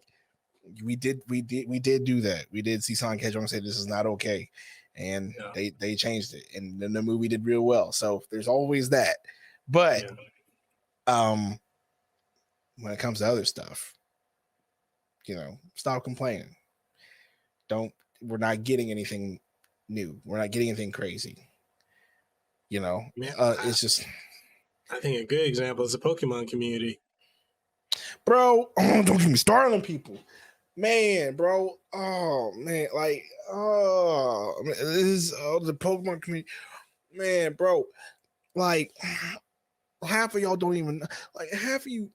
we did do that. We did see Sonic Hedgehog and say this is not okay, and they changed it, and then the movie did real well. So there's always that. But when it comes to other stuff, stop complaining. We're not getting anything new. We're not getting anything crazy. It's just. I think a good example is the Pokemon community. Bro, don't get me started on people. Man, bro. Oh, man. Like, this is the Pokemon community. Man, bro. Like, half of y'all don't even, like, half of you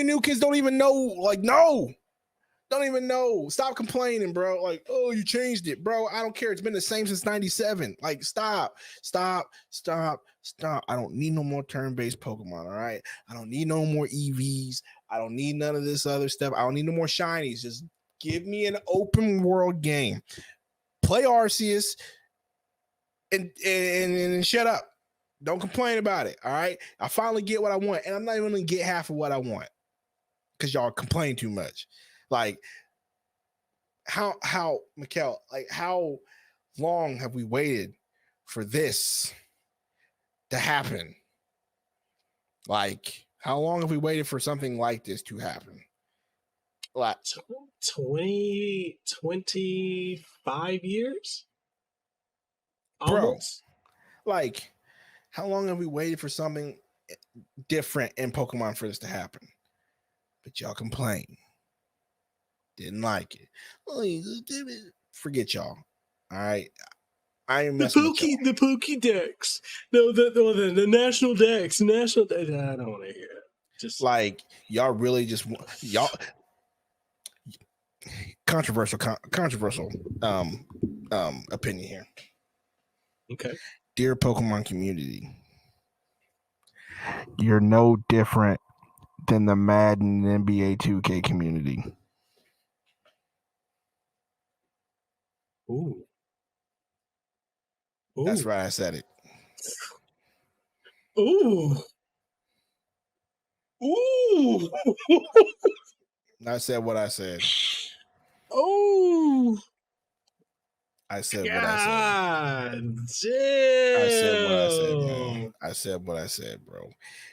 new kids don't even know, like, no. Don't even know. Stop complaining, bro. Like, oh, you changed it, bro. I don't care. It's been the same since 97. Like, stop. I don't need no more turn-based Pokemon, all right? I don't need no more EVs. I don't need none of this other stuff. I don't need no more shinies. Just give me an open world game. Play Arceus and shut up. Don't complain about it, all right? I finally get what I want, and I'm not even going to get half of what I want because y'all complain too much. Like, how, Mikkel, like, how long have we waited for this to happen? Like, how long have we waited for something like this to happen? Like 25 years? Almost. Bro, like, how long have we waited for something different in Pokemon for this to happen? But y'all complain. Didn't like it. Forget y'all. All right. I am messing with y'all. The Pokédex. No, the national Dex. National Dex. I don't want to hear it. Just like y'all really just y'all controversial opinion here. Okay. Dear Pokemon community, you're no different than the Madden NBA 2K community. Ooh. That's right. I said it. Ooh. I said what I said. Oh. I said God what I said. Damn. I said what I said, man. I said what I said, bro.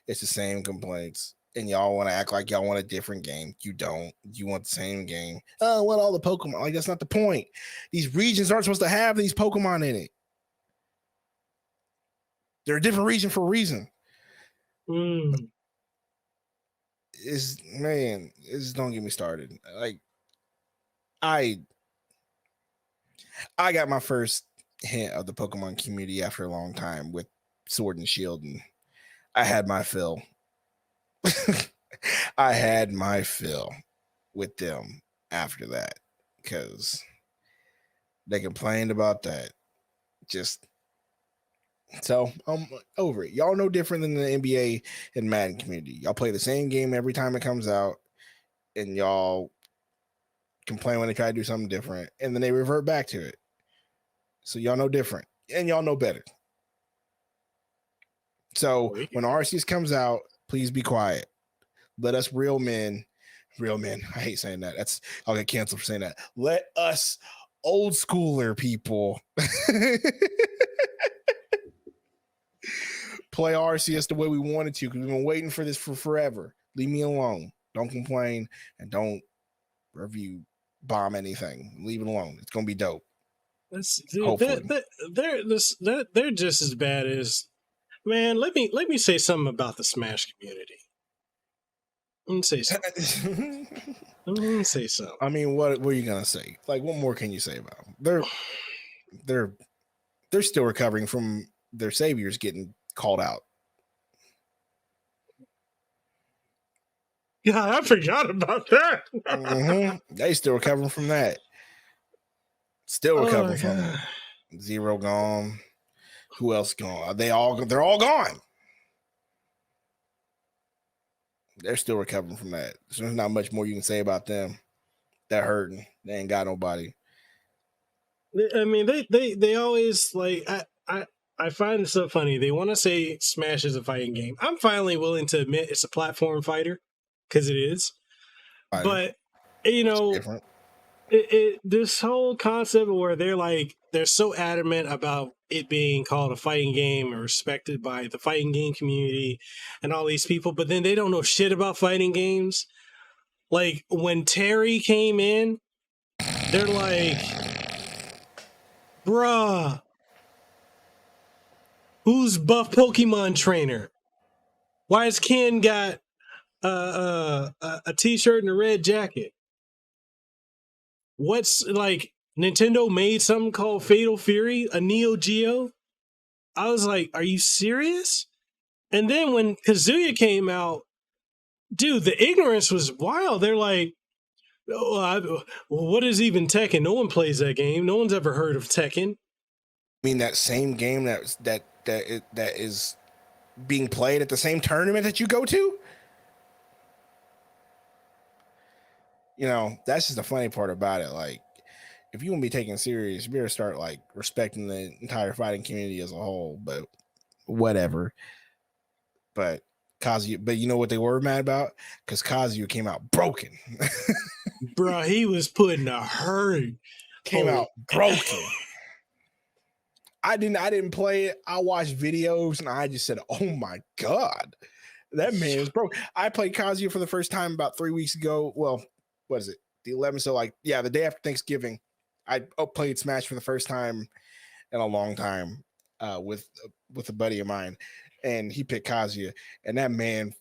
It's the same complaints. And y'all want to act like y'all want a different game. You don't. You want the same game. Oh, I want all the Pokemon. Like, that's not the point. These regions aren't supposed to have these Pokemon in it. They're a different region for a reason. Don't get me started. Like, I got my first hint of the Pokemon community after a long time with Sword and Shield, and I had my fill. I had my fill with them after that because they complained about that. So I'm over it. Y'all no different than the NBA and Madden community. Y'all play the same game every time it comes out, and y'all complain when they try to do something different, and then they revert back to it. So y'all know different, and y'all know better. So when Arceus comes out, please be quiet. Let us real men, I hate saying that. I'll get canceled for saying that. Let us old schooler people play Arceus the way we wanted to, because we've been waiting for this for forever. Leave me alone. Don't complain and don't review bomb anything. Leave it alone. It's gonna be dope. Dude, they're just as bad as, man. Let me say something about the Smash community. Let me say something. Let me say something. I mean, what are you gonna say? Like, what more can you say about them? They're still recovering from their saviors getting called out. God, I forgot about that. They still recovering from that. Still recovering from it. Zero gone. Who else gone? They're all gone. They're still recovering from that. So there's not much more you can say about them. They're hurting. They ain't got nobody. I mean, they always like. I find it so funny. They want to say Smash is a fighting game. I'm finally willing to admit it's a platform fighter because it is. But you know, different. This whole concept where they're so adamant about it being called a fighting game and respected by the fighting game community and all these people, but then they don't know shit about fighting games. Like when Terry came in, they're like, bruh, who's buff Pokemon trainer? Why has Ken got a t-shirt and a red jacket? What's like Nintendo made something called Fatal Fury, a Neo Geo? I was like, are you serious? And then when Kazuya came out, dude, the ignorance was wild. They're like, oh, what is even Tekken? No one plays that game. No one's ever heard of Tekken. I mean, that same game that is being played at the same tournament that you go to? You know, that's just the funny part about it. Like, if you want to be taken serious, you better start like respecting the entire fighting community as a whole. But whatever. But Kazuya, but you know what they were mad about? Because Kazuya came out broken. Bro, he was putting a hurt. Came out broken. I didn't play it. I watched videos and I just said, "Oh my god, that man is broke." I played Kazuya for the first time about 3 weeks ago. Well, what is it? The 11th. So like, yeah, the day after Thanksgiving, I played Smash for the first time in a long time with a buddy of mine, and he picked Kazuya, and that man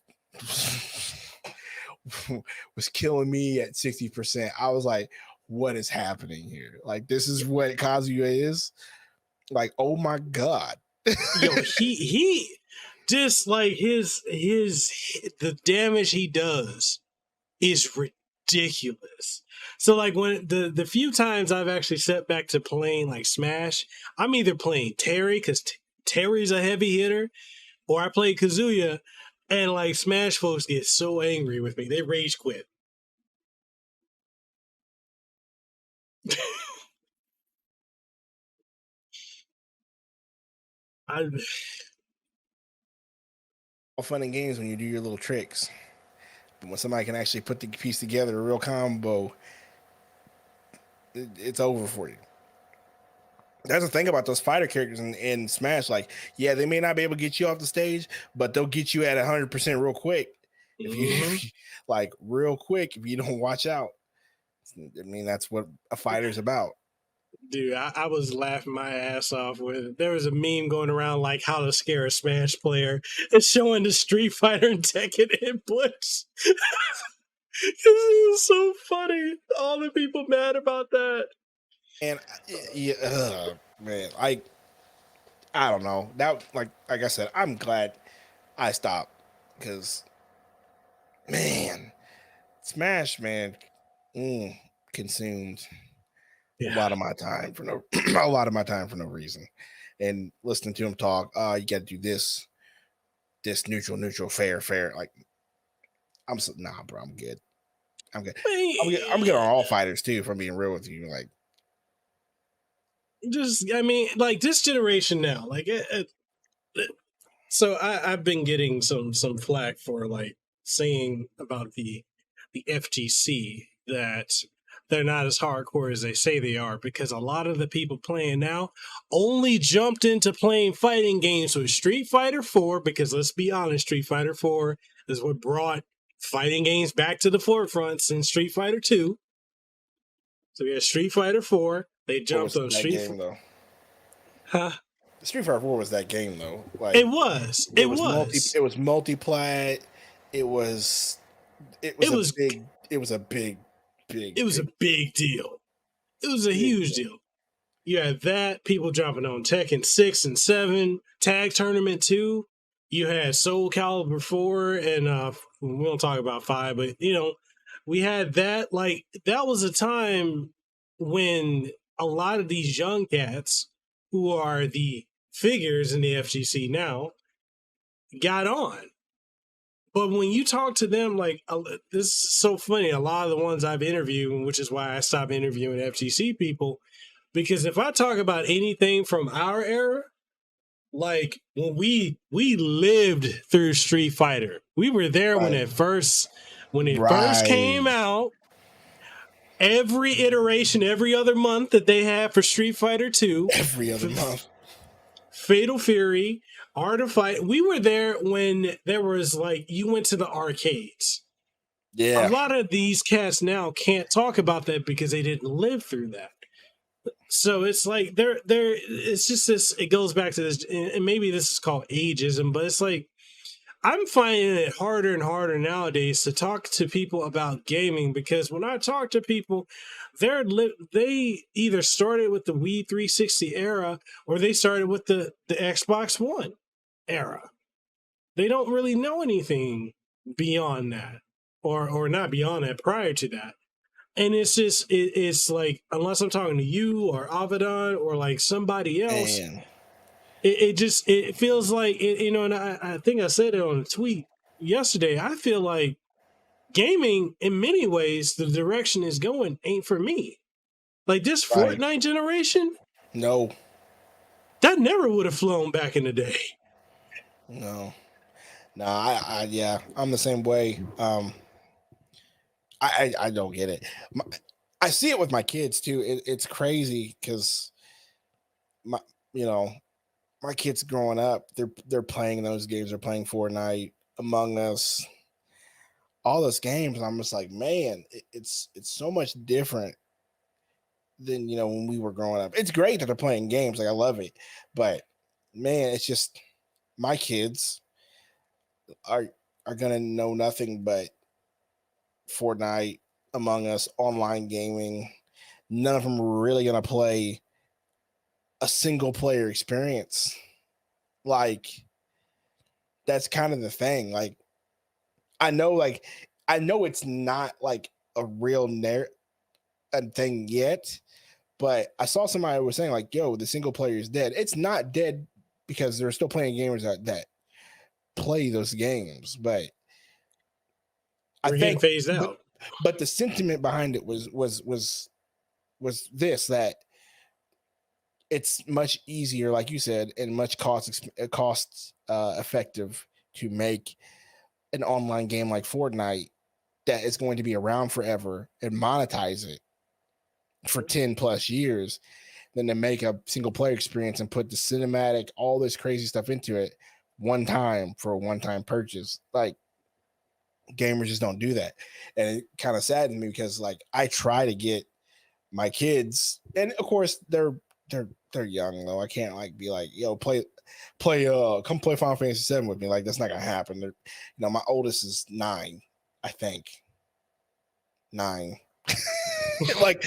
was killing me at 60%. I was like, "What is happening here? Like, this is what Kazuya is." Like, oh my god. Yo, he just like his the damage he does is ridiculous. So like when the few times I've actually set back to playing like Smash, I'm either playing Terry because Terry's a heavy hitter, or I play Kazuya, and like Smash folks get so angry with me, they rage quit. All fun and games when you do your little tricks, but when somebody can actually put the piece together, a real combo, it's over for you. That's the thing about those fighter characters in Smash. Like, yeah, they may not be able to get you off the stage, but they'll get you at 100% real quick. If you like real quick, if you don't watch out. I mean, that's what a fighter's about. Dude, I was laughing my ass off with it. There was a meme going around like how to scare a Smash player. It's showing the Street Fighter and Tekken inputs. It was so funny. All the people mad about that. And yeah, man, I don't know. That like I said, I'm glad I stopped because, man, Smash, man, consumed a lot of my time for no reason. And listening to him talk, you got to do this neutral, fair. Like, I'm so nah, bro. I'm good. I'm good on all fighters too. If I'm being real with you, like, just I mean, like this generation now, like so I've been getting some flack for like saying about the FGC that they're not as hardcore as they say they are, because a lot of the people playing now only jumped into playing fighting games with Street Fighter 4, because let's be honest, Street Fighter 4 is what brought fighting games back to the forefront since Street Fighter 2. So we had Street Fighter 4. They jumped on Street Fighter though. Huh? Street Fighter 4 was that game though. Like It was. It was. It was multiplat. It was a big It was a big deal. It was a huge deal. You had that, people jumping on Tekken 6 and 7, Tag Tournament 2. You had Soul Calibur 4, and we don't talk about 5, but, we had that. Like, that was a time when a lot of these young cats, who are the figures in the FGC now, got on. But when you talk to them, like, this is so funny. A lot of the ones I've interviewed, which is why I stopped interviewing FGC people, because if I talk about anything from our era, like when we lived through Street Fighter, we were there when it first came out. Every iteration, every other month that they had for Street Fighter 2, every other month, Fatal Fury, Art of Fight. We were there when there was like you went to the arcades. Yeah, a lot of these cats now can't talk about that because they didn't live through that. So it's like it's just this, it goes back to this, and maybe this is called ageism, but it's like I'm finding it harder and harder nowadays to talk to people about gaming, because when I talk to people, they either started with the Wii 360 era or they started with the Xbox One era. They don't really know anything beyond that, or not beyond that, prior to that. And it's just, it's like, unless I'm talking to you or Avedon or like somebody else, it feels like, and I think I said it on a tweet yesterday, I feel like gaming, in many ways, the direction is going ain't for me. Like this Fortnite generation, no, that never would have flown back in the day. No, I'm the same way. I don't get it. I see it with my kids too. It's crazy because my kids growing up, they're playing those games. They're playing Fortnite, Among Us, all those games. And I'm just like, man, it's so much different than when we were growing up. It's great that they're playing games, like I love it, but man, it's just my kids are gonna know nothing but Fortnite, Among Us, online gaming. None of them are really gonna play a single player experience. Like that's kind of the thing. Like I know it's not like a real thing yet, but I saw somebody was saying like, yo, the single player is dead. It's not dead because they're still playing gamers that play those games, but We're getting phased out. But the sentiment behind it was this, that it's much easier, like you said, and much cost effective to make an online game like Fortnite that is going to be around forever and monetize it for 10 plus years than to make a single player experience and put the cinematic, all this crazy stuff into it one time for a one-time purchase. Like gamers just don't do that. And it kind of saddens me because like I try to get my kids, and of course they're young though. I can't like be like, yo, come play Final Fantasy 7 with me. Like that's not gonna happen. They're, my oldest is 9, I think. 9. like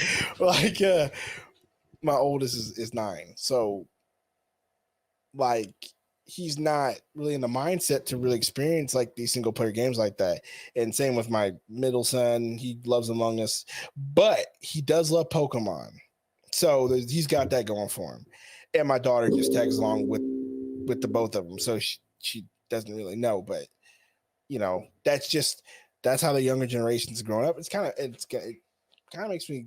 my oldest is 9. So like he's not really in the mindset to really experience like these single player games like that. And same with my middle son. He loves Among Us, but he does love Pokemon. So he's got that going for him. And my daughter just tags along with the both of them. So she doesn't really know, but that's how the younger generation's growing up. It kind of makes me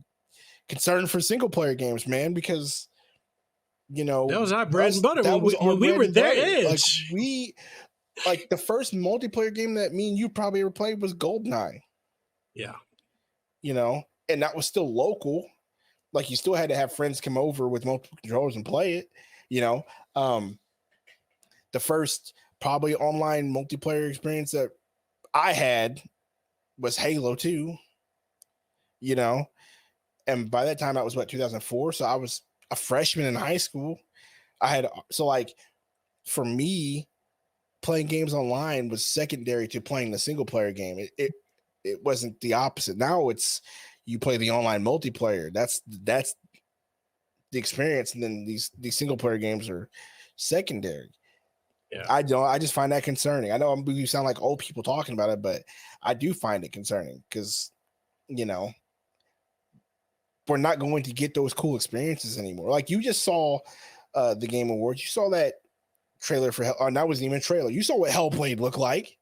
concerned for single player games, man, because that was our bread and butter when we were their age. Like the first multiplayer game that me and you probably ever played was GoldenEye. Yeah. And that was still local. Like you still had to have friends come over with multiple controllers and play it. The first probably online multiplayer experience that I had was Halo 2. And by that time, I was 2004, so I was a freshman in high school. For me, playing games online was secondary to playing the single player game. It wasn't the opposite. Now it's you play the online multiplayer. That's the experience, and then these single player games are secondary. Yeah. I just find that concerning. I know you sound like old people talking about it, but I do find it concerning because, we're not going to get those cool experiences anymore. Like you just saw the Game Awards. You saw that trailer for Hell. That wasn't even a trailer. You saw what Hellblade looked like.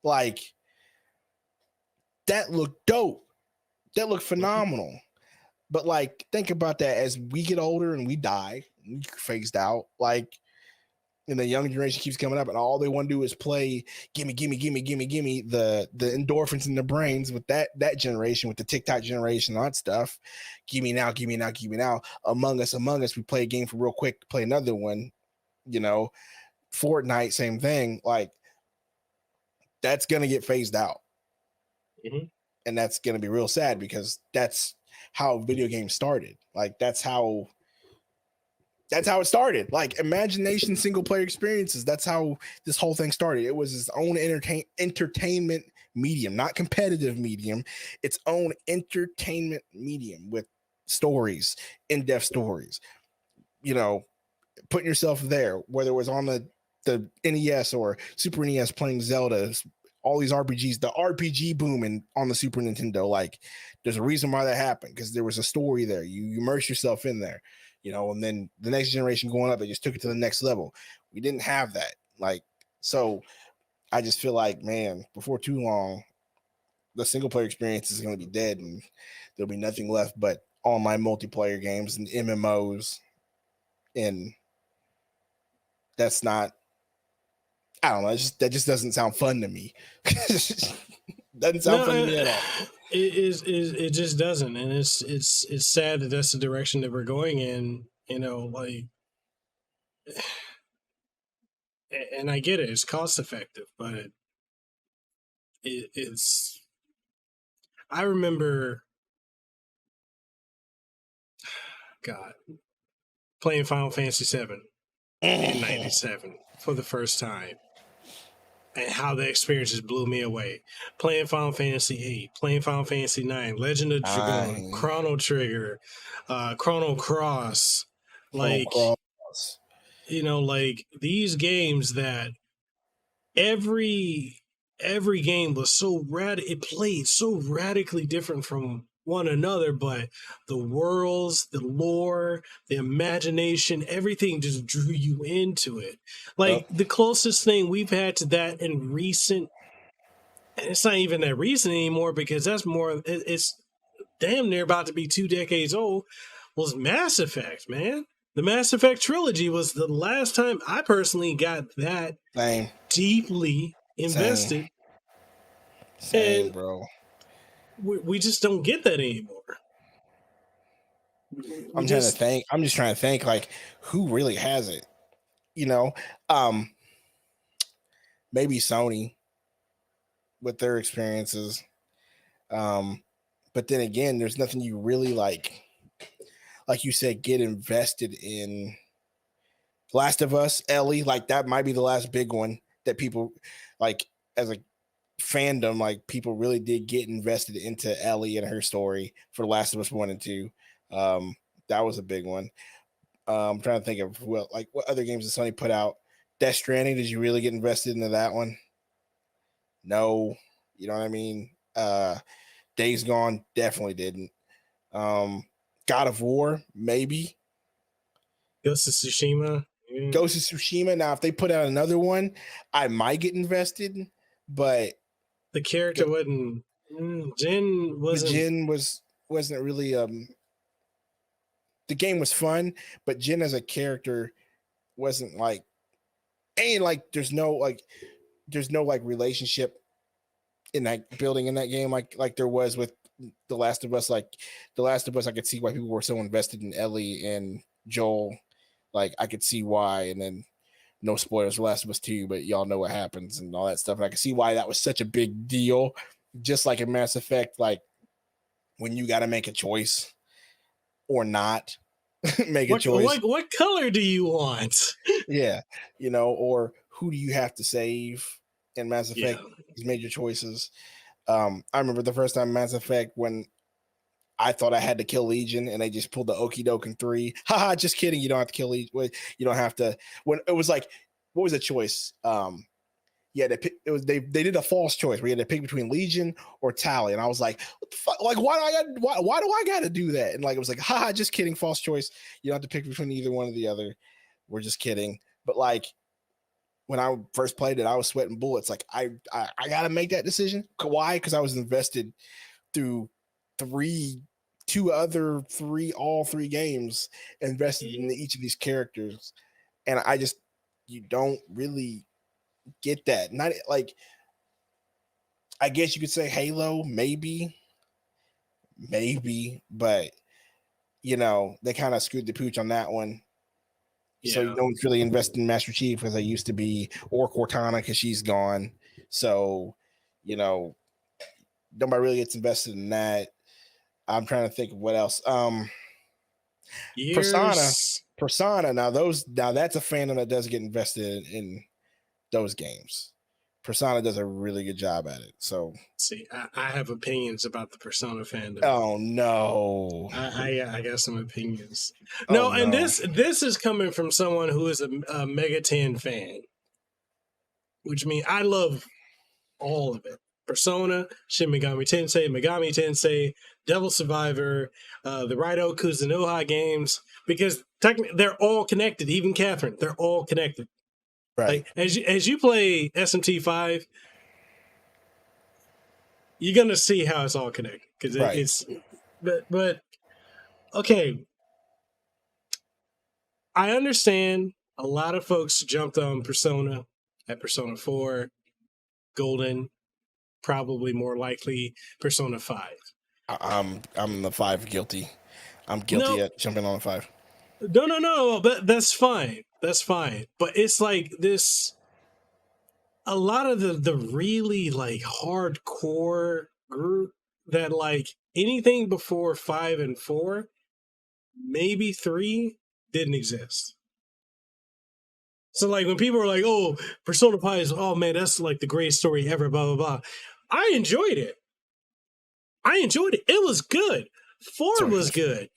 Like that looked dope. That looked phenomenal. But like, think about that as we get older and we die, we phased out. Like, and the young generation keeps coming up, and all they want to do is play gimme the endorphins in their brains with that generation, with the TikTok generation, all that stuff. Gimme now. Among Us, we play a game for real quick, play another one, Fortnite, same thing. Like, that's gonna get phased out. Mm-hmm. And that's gonna be real sad because that's how video games started. Like, that's how it started. Like, imagination single player experiences. That's how this whole thing started. It was its own entertainment medium, not competitive medium, its own entertainment medium with stories, in-depth stories, putting yourself there, whether it was on the NES or Super NES playing Zelda, all these RPGs, the RPG boom on the Super Nintendo. Like, there's a reason why that happened, because there was a story there. You immerse yourself in there. And then the next generation going up, they just took it to the next level. We didn't have that. Like, so I just feel like, man, before too long, the single player experience is going to be dead and there'll be nothing left but online multiplayer games and MMOs. And that's not, I don't know. That just doesn't sound fun to me. Doesn't sound fun to me at all. It just doesn't, and it's sad that that's the direction that we're going in. Like, and I get it; it's cost effective, but it's. I remember, God, playing Final Fantasy VII in '97 for the first time. And how the experiences blew me away. Playing Final Fantasy VIII, playing Final Fantasy IX, Legend of Dragoon, Chrono Trigger, Chrono Cross. Like, like these games that every game was so it played so radically different from one another, but the worlds, the lore, the imagination, everything just drew you into it. Like, the closest thing we've had to that in recent, and it's not even that recent anymore because that's more, it's damn near about to be 2 decades old, was Mass Effect, man. The Mass Effect trilogy was the last time I personally got that deeply invested. Same, bro. We just don't get that anymore. I'm just trying to think, like, who really has it? Maybe Sony with their experiences. But then again, there's nothing you really like you said, get invested in. Last of Us, Ellie, like, that might be the last big one that people, like, as a fandom, like, people really did get invested into Ellie and her story for The Last of Us 1 and 2. That was a big one. I'm trying to think of what other games did Sony put out. Death Stranding, did you really get invested into that one? No. You know what I mean? Days Gone, definitely didn't. God of War, maybe. Ghost of Tsushima. Ghost of Tsushima. Now, if they put out another one, I might get invested, but the character wasn't. Jin wasn't. Jin wasn't really. The game was fun, but Jin as a character wasn't like, and like there's no relationship in that building in that game like there was with The Last of Us. Like, The Last of Us, I could see why people were so invested in Ellie and Joel. Like, I could see why, and then no spoilers for Last of Us 2, but y'all know what happens and all that stuff. And I can see why that was such a big deal. Just like in Mass Effect, like, when you got to make a choice or not make a choice. What color do you want? Yeah, or who do you have to save in Mass Effect? These major choices. I remember the first time Mass Effect when I thought I had to kill Legion and they just pulled the okie doke in 3. Haha, just kidding. You don't have to kill Legion. You don't have to. When it was like, what was the choice? Yeah, they did a false choice where you had to pick between Legion or Tally, and I was like, what the fuck? Like, why do I got to do that? And like, it was like, haha, just kidding, false choice. You don't have to pick between either one or the other. We're just kidding. But like, when I first played it, I was sweating bullets. Like, I got to make that decision. Why? Because I was invested through all three games, invested in each of these characters, and you don't really get that. Not like, I guess you could say Halo, maybe, but they kind of screwed the pooch on that one. Yeah. So you don't really invest in Master Chief as I used to be, or Cortana because she's gone. So nobody really gets invested in that. I'm trying to think of what else. Persona. Now that's a fandom that does get invested in those games. Persona does a really good job at it. So see, I have opinions about the Persona fandom. Oh no, I got some opinions. No, and this is coming from someone who is a Mega 10 fan, which means I love all of it. Persona, Shin Megami Tensei, Devil Survivor, the Raito Kuzunoha games, because technically they're all connected. Even Catherine, they're all connected. Right. Like, as you play SMT5, you're gonna see how it's all connected because it's. But okay, I understand a lot of folks jumped on Persona at Persona 4, Golden, probably more likely Persona 5. I'm the 5 guilty. I'm guilty at jumping on the 5. No, but that's fine. That's fine. But it's like this, a lot of the really like hardcore group that like anything before 5 and 4, maybe 3, didn't exist. So like when people were like, oh, Persona 5 is, oh man, that's like the greatest story ever, blah, blah, blah. I enjoyed it. It was good. 4 was good.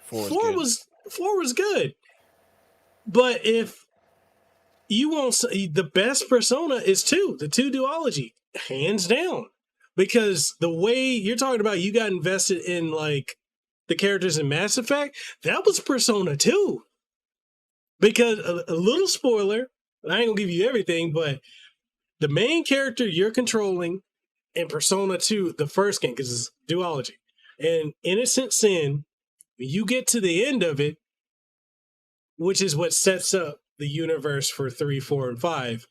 4 was good. But if you want the best Persona is 2, the 2 duology, hands down. Because the way you're talking about, you got invested in like the characters in Mass Effect, that was Persona 2. Because a little spoiler, I ain't gonna give you everything, but the main character you're controlling in Persona 2, the first game, because it's duology, and Innocent Sin, when you get to the end of it, which is what sets up the universe for 3, 4, and 5,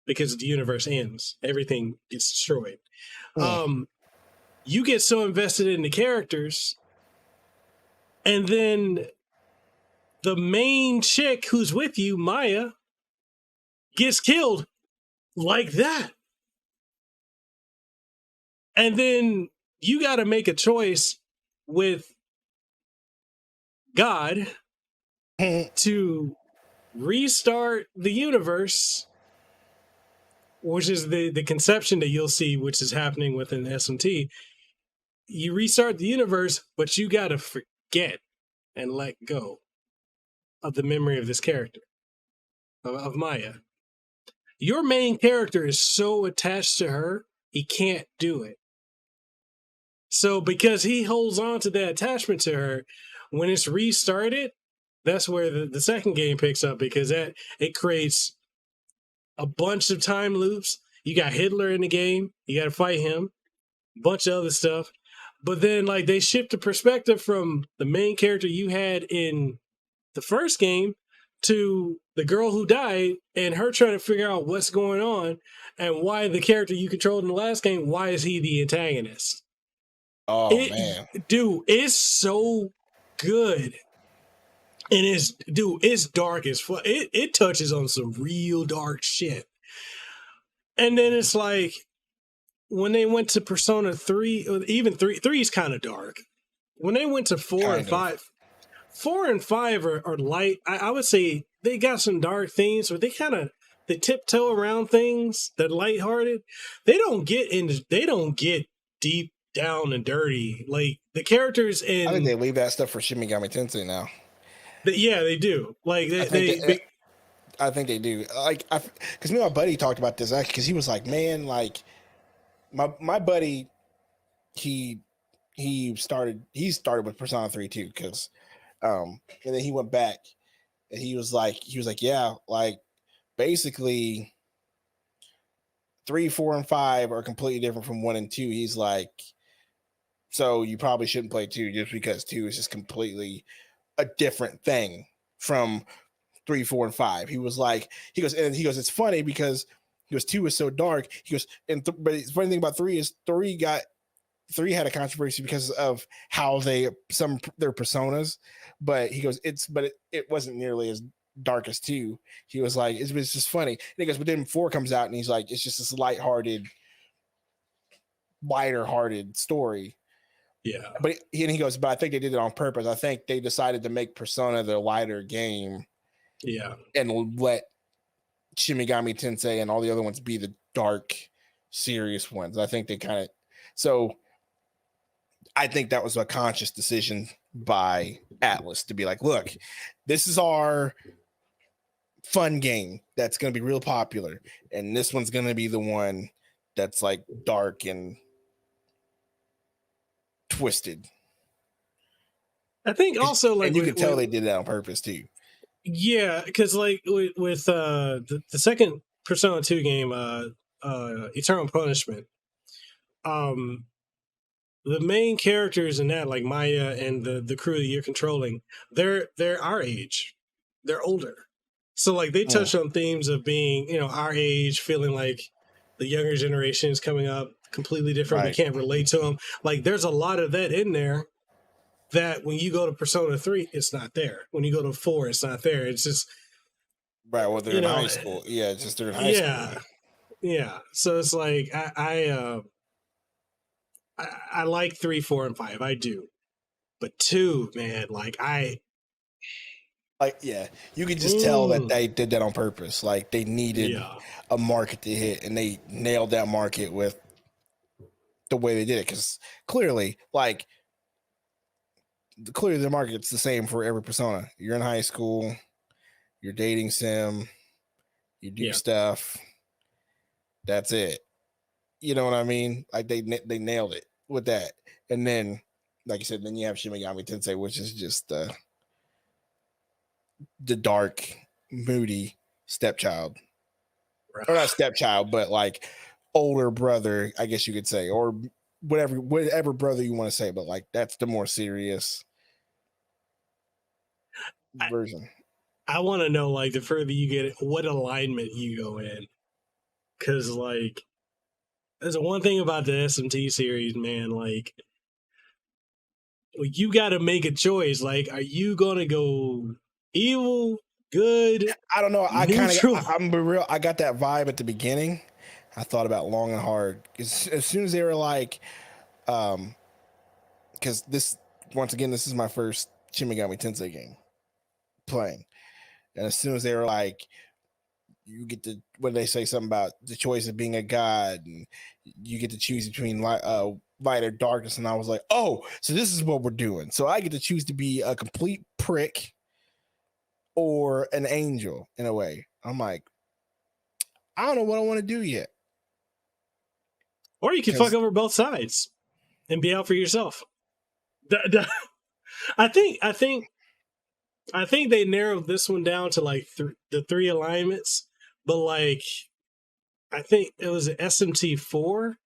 because the universe ends. Everything gets destroyed. You get so invested in the characters, and then the main chick who's with you, Maya, gets killed like that. And then you got to make a choice with God to restart the universe, which is the conception that you'll see, which is happening within SMT. You restart the universe, but you got to forget and let go of the memory of this character, of Maya. Your main character is so attached to her, he can't do it. So because he holds on to that attachment to her, when it's restarted, that's where the second game picks up, because it creates a bunch of time loops. You got Hitler in the game. You got to fight him. A bunch of other stuff. But then like they shift the perspective from the main character you had in the first game to the girl who died and her trying to figure out what's going on and why the character you controlled in the last game, why is he the antagonist? Oh, man. Dude, it's so good. And it's dark as fuck. It touches on some real dark shit. And then it's like, when they went to Persona 3, or even 3 is kind of dark. When they went to 4 and 5, 4 and 5 are light. I would say they got some dark themes, but they tiptoe around things that lighthearted. They don't get deep down and dirty. Like the characters in, I think they leave that stuff for Shin Megami Tensei now. Yeah, they do. Like I think they do. Like, because me and my buddy talked about this actually, because he was like, man, like my buddy, he started with Persona 3 too, because and then he went back and he was like, yeah, like basically 3, 4, and 5 are completely different from 1 and 2. He's like, so you probably shouldn't play 2 just because 2 is just completely a different thing from 3, 4, and 5. He goes, it's funny because 2 is so dark. He goes, but the funny thing about 3 is 3 had a controversy because of how their personas, but he goes, it wasn't nearly as dark as 2. He was like, it's just funny. And he goes, but then 4 comes out and he's like, it's just this lighter-hearted story. Yeah. But he goes, but I think they did it on purpose. I think they decided to make Persona the lighter game. Yeah. And let Shin Megami Tensei and all the other ones be the dark, serious ones. I think I think that was a conscious decision by Atlas to be like, look, this is our fun game that's going to be real popular. And this one's going to be the one that's like dark and twisted. I think also like, and you can tell they did that on purpose too. Yeah, because like with the second Persona 2 game, Eternal Punishment, the main characters in that, like Maya and the crew that you're controlling, they're our age, they're older, so like they touch on themes of being our age, feeling like the younger generation is coming up completely different. Right. We can't relate to them. Like there's a lot of that in there. That when you go to Persona 3, it's not there. When you go to 4, it's not there. It's just right. Well, they're in high school. Yeah, it's just they're in high school. Yeah. So it's like I like 3, 4, and 5. I do, but 2, man, you could just tell that they did that on purpose. Like they needed a market to hit, and they nailed that market with the way they did it. Because clearly the market's the same for every Persona. You're in high school, you're dating sim, you do stuff. That's it. You know what I mean? Like they nailed it with that. And then, like you said, then you have Shin Megami Tensei, which is just the dark, moody stepchild, or not stepchild, but like older brother, I guess you could say, or whatever brother you want to say, but like that's the more serious version. I want to know, like, the further you get it, what alignment you go in, because like there's one thing about the SMT series, man. Like, you got to make a choice. Like, are you gonna go evil, good? I don't know. I'm real. I got that vibe at the beginning. I thought about long and hard. As soon as they were like, because this is my first Shin Megami Tensei game playing, and as soon as they were like, you get to, when they say something about the choice of being a god, and you get to choose between light or darkness, and I was like, oh, so this is what we're doing. So I get to choose to be a complete prick or an angel in a way. I'm like, I don't know what I want to do yet. Or you can fuck over both sides and be out for yourself. I think they narrowed this one down to like the 3 alignments, but like I think it was SMT 4.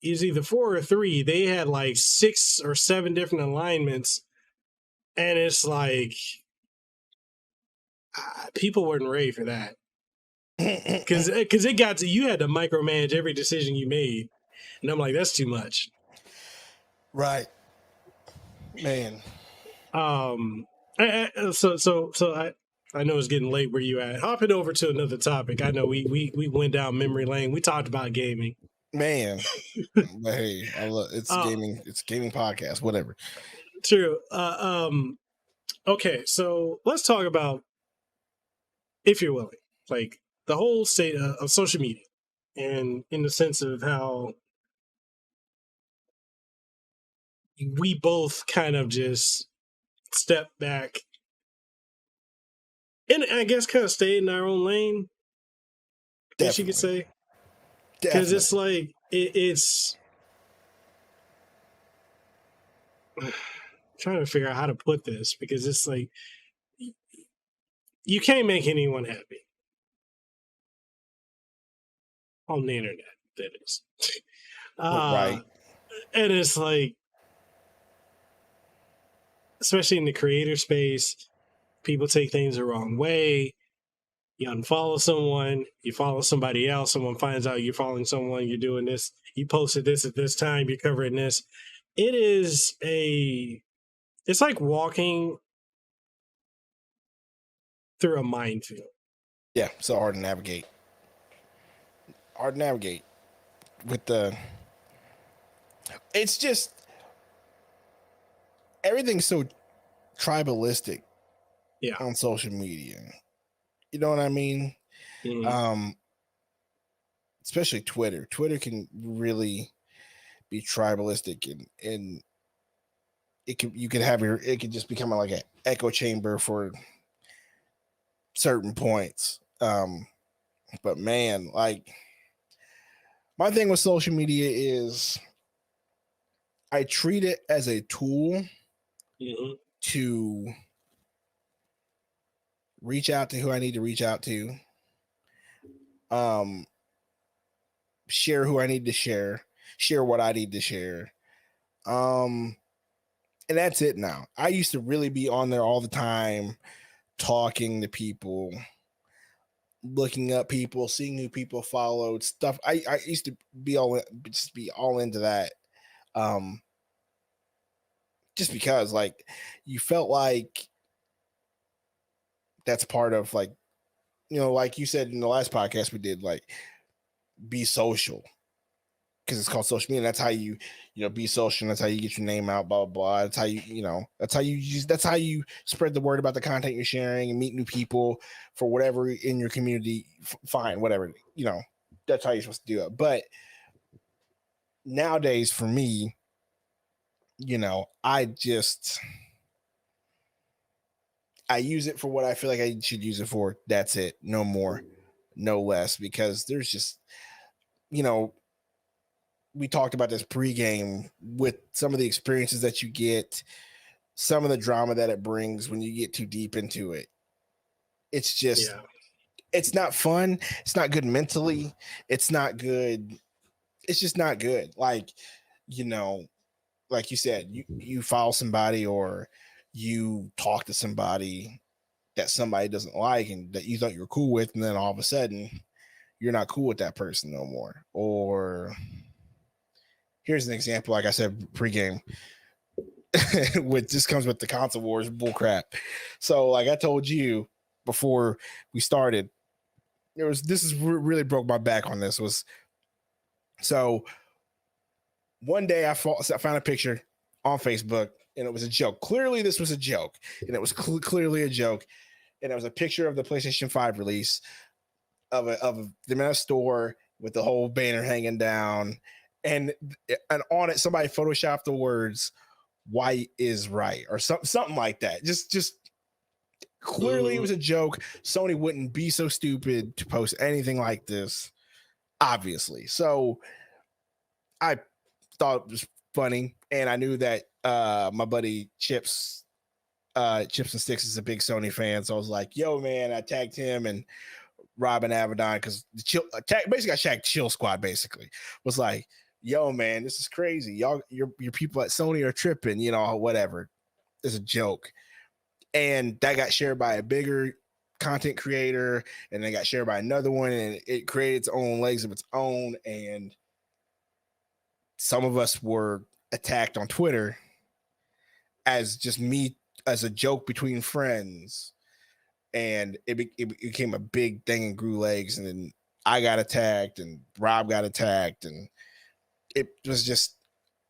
It was either 4 or 3. They had like 6 or 7 different alignments, and it's like people weren't ready for that. Because it got to, you had to micromanage every decision you made, and I'm like, that's too much. Right, man. So I know it's getting late where you at. Hopping over to another topic. I know we went down memory lane. We talked about gaming. Man, but hey, I love it's Uh, gaming. It's a gaming podcast. Whatever. True. Okay, so let's talk about, if you're willing, like the whole state of social media, and in the sense of how we both kind of just step back and I guess kind of stay in our own lane, I guess you could Definitely, say, because it's definitely. like it's trying to figure out how to put this because it's like you can't make anyone happy on the internet. That is, uh, Right. and it's like, especially in the creator space, people take things the wrong way. You unfollow someone, you follow somebody else, someone finds out you're following someone, you're doing this, you posted this at this time, you're covering this. It is it's like walking through a minefield. Yeah. So hard to navigate. Hard to navigate with the. It's just everything's so tribalistic Yeah. on social media. You know what I mean? Mhm. Especially Twitter. Twitter can really be tribalistic and you could have it could just become like an echo chamber for certain points. But man, like my thing with social media is I treat it as a tool Mhm. to reach out to who I need to reach out to, um, share who I need to share what I need to share. Um, and that's it now. I used to really be on there all the time, talking to people, looking up people, seeing who people followed, stuff. I used to be all into that. Um, just because like you felt like that's part of like, like you said in the last podcast we did, like be social because it's called social media. That's how be social. And that's how you get your name out. Blah blah blah. That's how That's how you use. That's how you spread the word about the content you're sharing and meet new people for whatever in your community. Fine, whatever. That's how you're supposed to do it. But nowadays, for me, I use it for what I feel like I should use it for. That's it. No more, no less. Because there's just you know we talked about this pregame with some of the experiences that you get, some of the drama that it brings when you get too deep into it. It's just, Yeah. it's not fun. It's not good mentally. It's not good. It's just not good. You know, like you said, you follow somebody or you talk to somebody that somebody doesn't like and that you thought you were cool with, and then all of a sudden you're not cool with that person no more. Or here's an example, like I said, pregame. With this comes with the console wars bullcrap. So, like I told you before we started, really broke my back on this. Was so one day I found a picture on Facebook and it was a joke. Clearly, this was a joke, and it was clearly a joke. And it was a picture of the PlayStation 5 release of the amount store with the whole banner hanging down, and on it somebody photoshopped the words "white is right" or something like that. Just clearly it Mhm. was a joke. Sony wouldn't be so stupid to post anything like this, obviously. So I thought it was funny, and I knew that my buddy Chips and Sticks is a big Sony fan. So I was like, yo, man, I tagged him and Robin Avedon because basically I tagged Chill Squad, basically. Was like, yo, man, this is crazy. Your people at Sony are tripping, whatever. It's a joke. And that got shared by a bigger content creator, and then got shared by another one, and it created its own legs of its own. And some of us were attacked on Twitter as just me as a joke between friends, and it became a big thing and grew legs. And then I got attacked and Rob got attacked, and it was just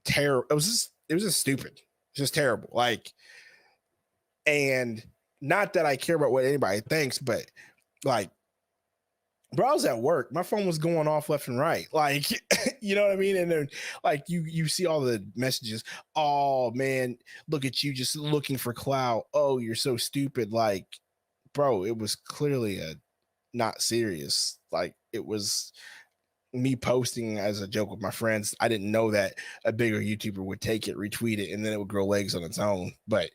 terrible. It was just stupid, just terrible. Like, and not that I care about what anybody thinks, but like, bro, I was at work. My phone was going off left and right. Like, you know what I mean? And then like you see all the messages. Oh man, look at you just looking for clout. Oh, you're so stupid. Like, bro, it was clearly a not serious. Like, it was me posting as a joke with my friends. I didn't know that a bigger YouTuber would take it, retweet it, and then it would grow legs on its own. But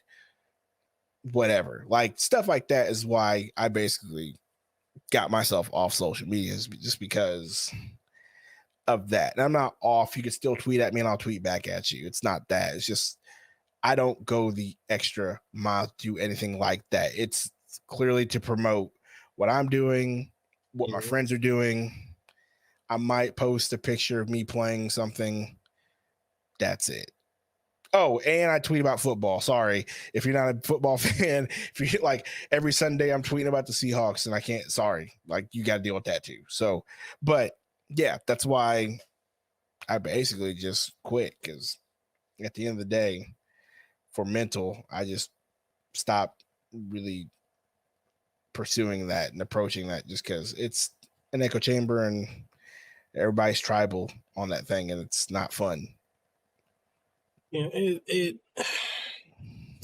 whatever, like stuff like that is why I basically got myself off social media, just because of that. And I'm not off. You can still tweet at me and I'll tweet back at you. It's not that. It's just I don't go the extra mile to do anything like that. It's clearly to promote what I'm doing, what my friends are doing. I might post a picture of me playing something. That's it. Oh, and I tweet about football. Sorry. If you're not a football fan, if you like every Sunday I'm tweeting about the Seahawks and I can't, sorry. Like, you got to deal with that too. So, but yeah, that's why I basically just quit, because at the end of the day, for mental, I just stopped really pursuing that and approaching that, just because it's an echo chamber and everybody's tribal on that thing, and it's not fun. Yeah, it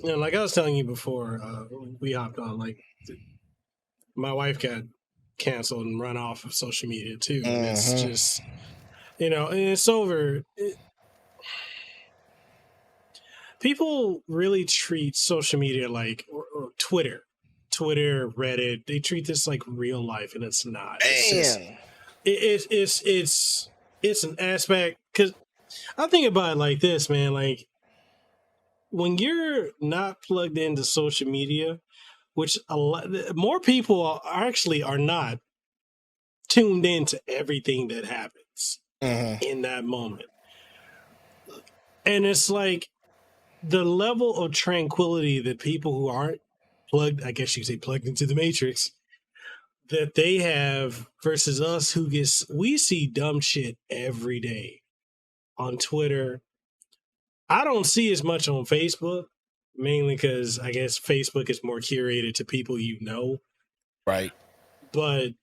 you know, like I was telling you before, we hopped on, like my wife got canceled and run off of social media too. And it's just, you know, and it's over. People really treat social media like, or Twitter, Reddit, they treat this like real life, and it's not. It's an aspect, because I think about it like this, man. Like, when you're not plugged into social media, which a lot more people are not tuned into everything that happens in that moment. And it's like the level of tranquility that people who aren't plugged, I guess you could say plugged into the matrix, that they have versus us we see dumb shit every day on Twitter. I don't see as much on Facebook, mainly because I guess Facebook is more curated to people you know. Right. But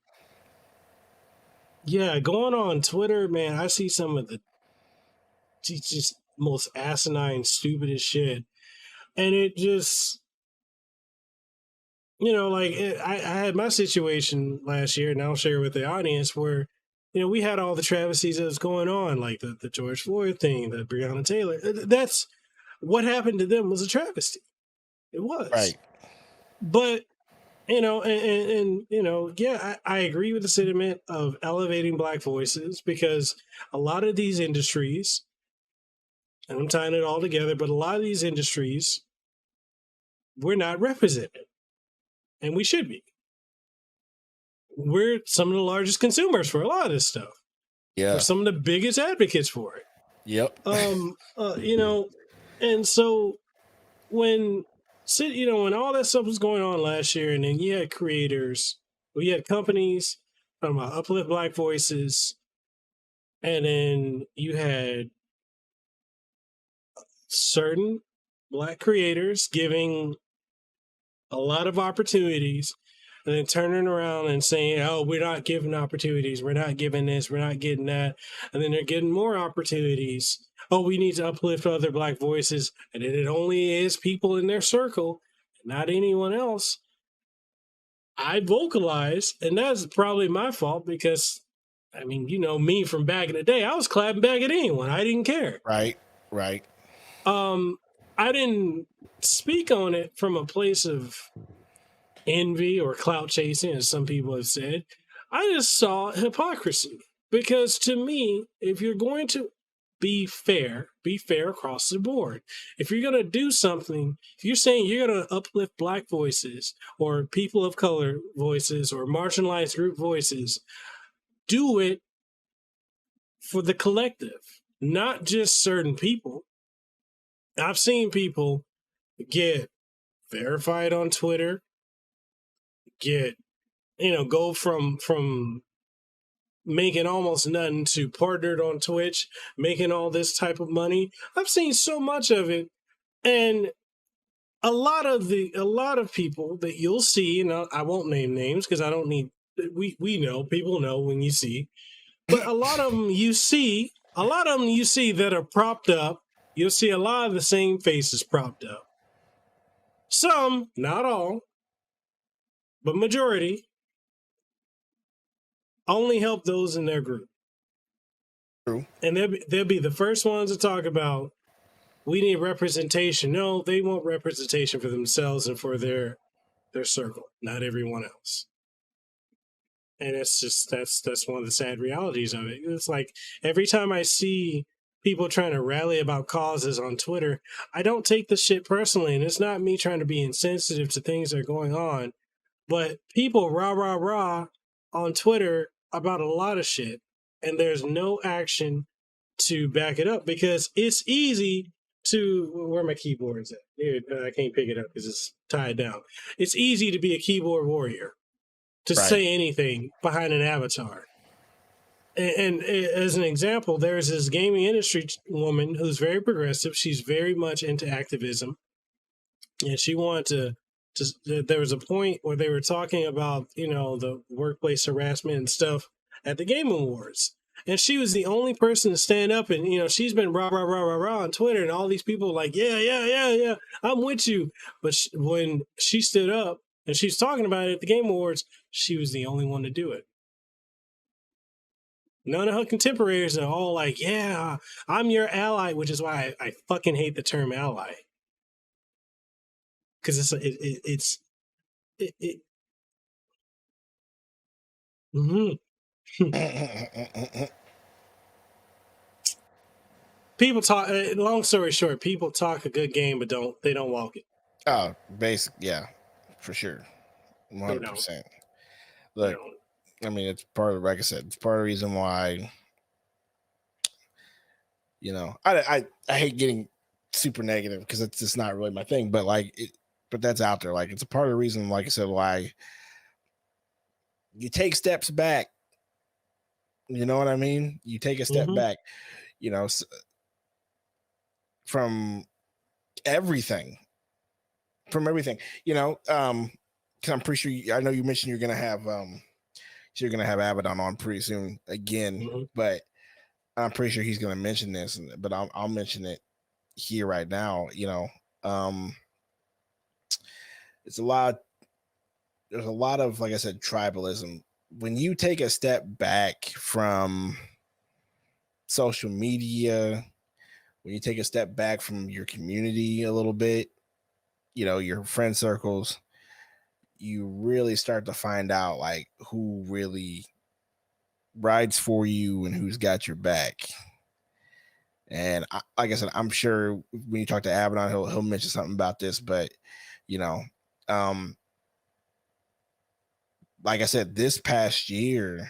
yeah, going on Twitter, man, I see some of the just most asinine, stupidest shit. And it just, you know, like I had my situation last year, and I'll share with the audience, where, you know, we had all the travesties that was going on, like the George Floyd thing, the Breonna Taylor. That's what happened to them was a travesty. It was. Right. But, you know, and you know, yeah, I agree with the sentiment of elevating Black voices, because a lot of these industries, and I'm tying it all together, but a lot of these industries, we're not represented, and we should be. We're some of the largest consumers for a lot of this stuff. Yeah. We're some of the biggest advocates for it. Yep. You know, and so when all that stuff was going on last year, and then you had creators, you had companies talking about uplift Black voices, and then you had certain Black creators giving a lot of opportunities, and then turning around and saying, oh, we're not giving opportunities, we're not giving this, we're not getting that, and then they're getting more opportunities. Oh, we need to uplift other Black voices, and then it only is people in their circle, not anyone else. I vocalize, and that's probably my fault, because, I mean, you know me from back in the day, I was clapping back at anyone. I didn't care. Right. I didn't speak on it from a place of envy or clout chasing, as some people have said. I just saw hypocrisy, because to me, if you're going to be fair across the board. If you're going to do something, if you're saying you're going to uplift Black voices or people of color voices or marginalized group voices, do it for the collective, not just certain people. I've seen people get verified on Twitter, go from making almost nothing to partnered on Twitch, making all this type of money. I've seen so much of it, and a lot of people that you'll see, and I won't name names because I don't need. We know, people know when you see, but a lot of them you see that are propped up. You'll see a lot of the same faces propped up. Some, not all, but majority only help those in their group. True. And they'll be the first ones to talk about, we need representation. No, they want representation for themselves and for their circle, not everyone else. And it's just that's one of the sad realities of it. It's like every time I see people trying to rally about causes on Twitter, I don't take the shit personally, and it's not me trying to be insensitive to things that are going on, but people rah on Twitter about a lot of shit, and there's no action to back it up because it's easy to where my keyboard is at. Dude, I can't pick it up because it's tied down. It's easy to be a keyboard warrior, to say anything behind an avatar. And as an example, there's this gaming industry woman who's very progressive. She's very much into activism, and she wanted to. There was a point where they were talking about, the workplace harassment and stuff at the Game Awards, and she was the only person to stand up. And she's been rah on Twitter, and all these people like, yeah, I'm with you. But when she stood up and she's talking about it at the Game Awards, she was the only one to do it. None of her contemporaries are all like, yeah, I'm your ally, which is why I fucking hate the term ally. Because it's people talk. Long story short, people talk a good game, but they don't walk it. Oh, basic, yeah, for sure, 100%. Look, I mean, it's part of, like I said, it's part of the reason why. I hate getting super negative because it's just not really my thing, but but that's out there. Like, it's a part of the reason, like I said, why you take steps back. You know what I mean? You take a step back, from everything. Because I'm pretty sure I know you mentioned you're gonna have Abaddon on pretty soon again, but I'm pretty sure he's gonna mention this, but I'll mention it here right now. There's a lot of, like I said, tribalism. When you take a step back from social media, when you take a step back from your community a little bit, your friend circles, you really start to find out like who really rides for you and who's got your back. And like I said, I'm sure when you talk to Abaddon, he'll mention something about this, but like I said, this past year,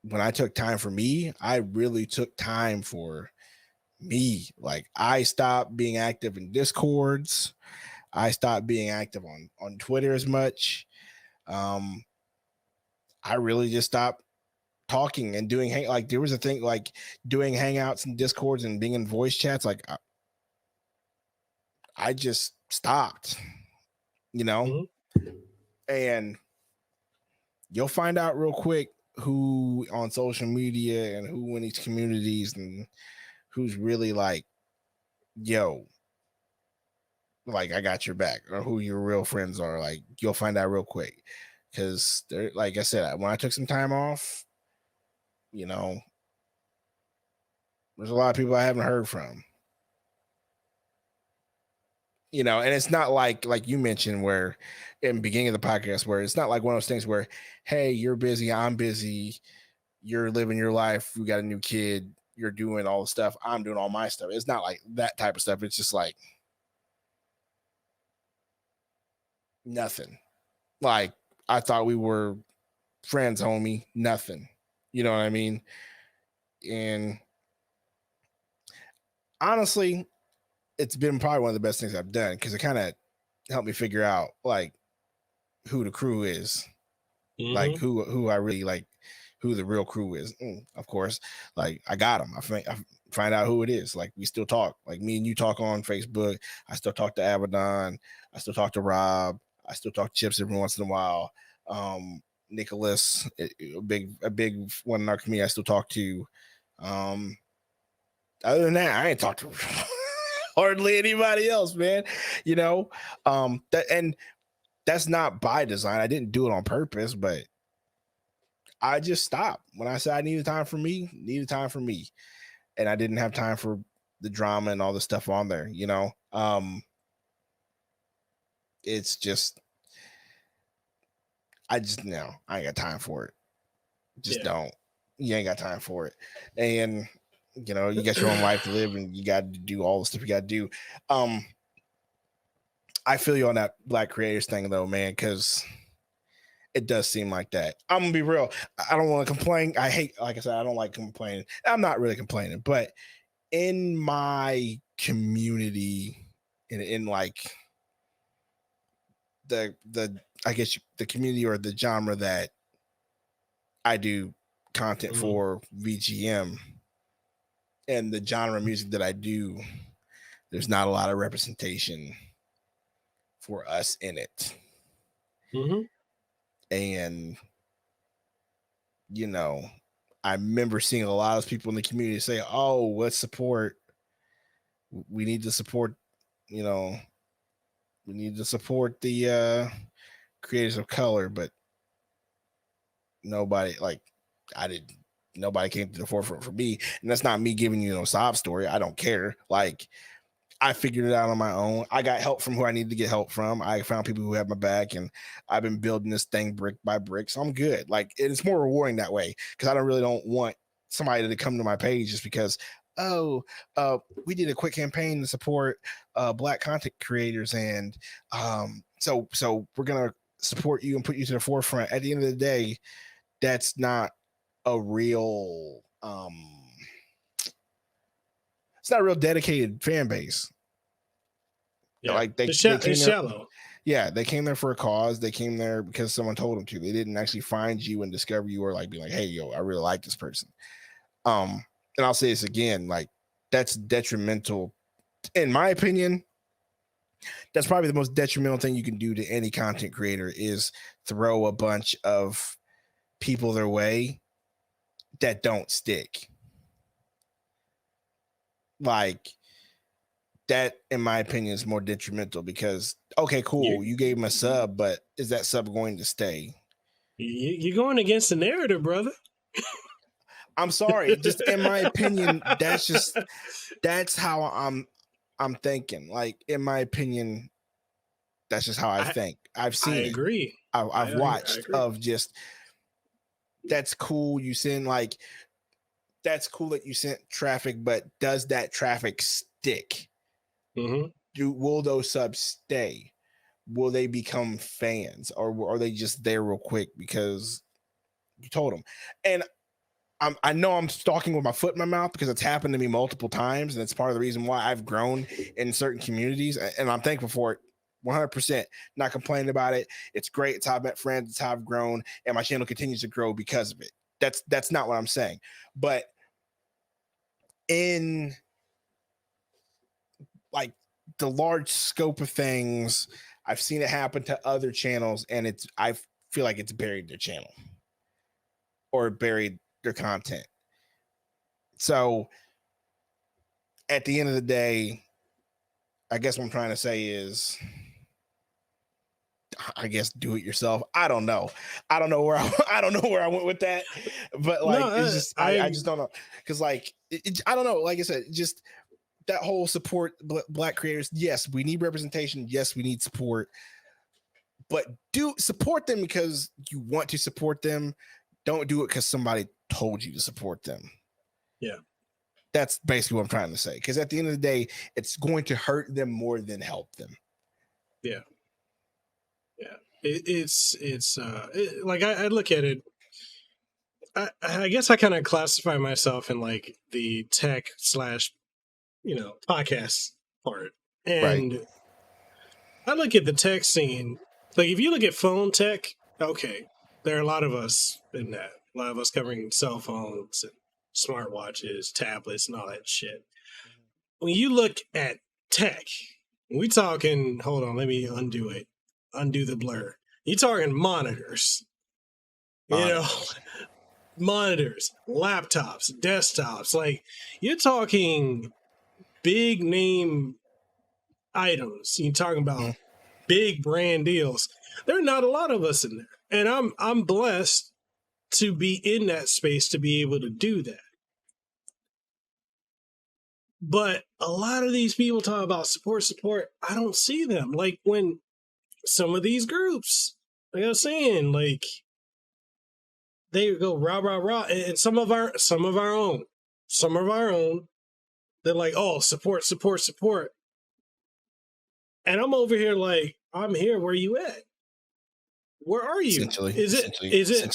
when I took time for me, I really took time for me. Like, I stopped being active in Discords. I stopped being active on Twitter as much. I really just stopped talking and doing there was a thing like doing hangouts and Discords and being in voice chats. Like, I just stopped, and you'll find out real quick who on social media and who in these communities and who's really like, yo, like, I got your back, or who your real friends are. Like, you'll find out real quick, because like I said, when I took some time off, there's a lot of people I haven't heard from, and it's not like you mentioned where in the beginning of the podcast, where it's not like one of those things where, hey, you're busy, I'm busy, you're living your life, we got a new kid, you're doing all the stuff, I'm doing all my stuff. It's not like that type of stuff. It's just like nothing. Like, I thought we were friends, homie. Nothing. You know what I mean? And honestly, it's been probably one of the best things I've done, because it kind of helped me figure out like who the crew is, like who I really like, who the real crew is. Of course, like I got them. I find out who it is. Like we still talk. Like me and you talk on Facebook. I still talk to Abaddon. I still talk to Rob. I still talk to Chips every once in a while. Nicholas, a big one in our community. I still talk to. Other than that, I ain't talked to hardly anybody else, man. You know, that's not by design. I didn't do it on purpose, but I just stopped when I said I needed time for me. And I didn't have time for the drama and all the stuff on there. You know, it's just I ain't got time for it. Just don't. You ain't got time for it, and you know you got your own life to live, and you got to do all the stuff you got to do. I feel you on that Black creators thing though, man, because it does seem like that. I'm gonna be real. I don't want to complain. I hate, like I said, I don't like complaining. I'm not really complaining, but in my community, in like the I guess the community or the genre that I do content for VGM and the genre of music that I do, there's not a lot of representation for us in it. And you know, I remember seeing a lot of people in the community say, oh, let's support, we need to support, you know, we need to support the creators of color, but nobody came to the forefront for me. And that's not me giving you no sob story. I don't care. Like, I figured it out on my own. I got help from who I needed to get help from. I found people who have my back, and I've been building this thing brick by brick. So I'm good. Like, it's more rewarding that way, because I don't want somebody to come to my page just because, we did a quick campaign to support Black content creators, and so we're gonna support you and put you to the forefront. At the end of the day, that's not a real it's not a real dedicated fan base. Yeah. Like it's shallow. Yeah, they came there for a cause. They came there because someone told them to. They didn't actually find you and discover you, or like be like, hey, yo, I really like this person. And I'll say this again, like, that's detrimental. In my opinion, that's probably the most detrimental thing you can do to any content creator, is throw a bunch of people their way that don't stick. Like, that, in my opinion, is more detrimental, because, okay, cool, you gave him a sub, but is that sub going to stay? You're going against the narrative, brother. I'm sorry, just in my opinion, that's how I'm thinking. Like, in my opinion, that's just how I think. I've seen it. Agree. I've watched of just, that's cool. You send, like, that's cool that you sent traffic, but does that traffic stick? Will those subs stay? Will they become fans, or are they just there real quick because you told them? And I know I'm stalking with my foot in my mouth, because it's happened to me multiple times, and it's part of the reason why I've grown in certain communities, and I'm thankful for it. 100%, not complaining about it. It's great. It's how I've met friends. It's how I've grown, and my channel continues to grow because of it. That's not what I'm saying. But in, like, the large scope of things, I've seen it happen to other channels, and I feel like it's buried their channel or buried their content. So at the end of the day, I guess what I'm trying to say is, I guess, do it yourself. I don't know where I went with that, but like, it's just, I just don't know. Cause like, I don't know. Like I said, just that whole support Black creators. Yes, we need representation. Yes, we need support, but do support them because you want to support them. Don't do it because somebody told you to support them. Yeah. That's basically what I'm trying to say. Because at the end of the day, it's going to hurt them more than help them. Yeah. Yeah. It's like, I look at it. I guess I kind of classify myself in like the tech / podcast part. And right. I look at the tech scene. Like, if you look at phone tech, okay, there are a lot of us in that. A lot of us covering cell phones and smartwatches, tablets, and all that shit. When you look at tech, we talking, hold on, let me undo the blur. You talking monitors, monitors, laptops, desktops. Like, you're talking big name items. You're talking about big brand deals. There are not a lot of us in there. And I'm blessed to be in that space to be able to do that. But a lot of these people talk about support. I don't see them. Like, when some of these groups, like I was saying, like, they go rah rah rah, and some of our own, they're like, oh, support. And I'm over here like, I'm here. Where you at? Where are you? Is it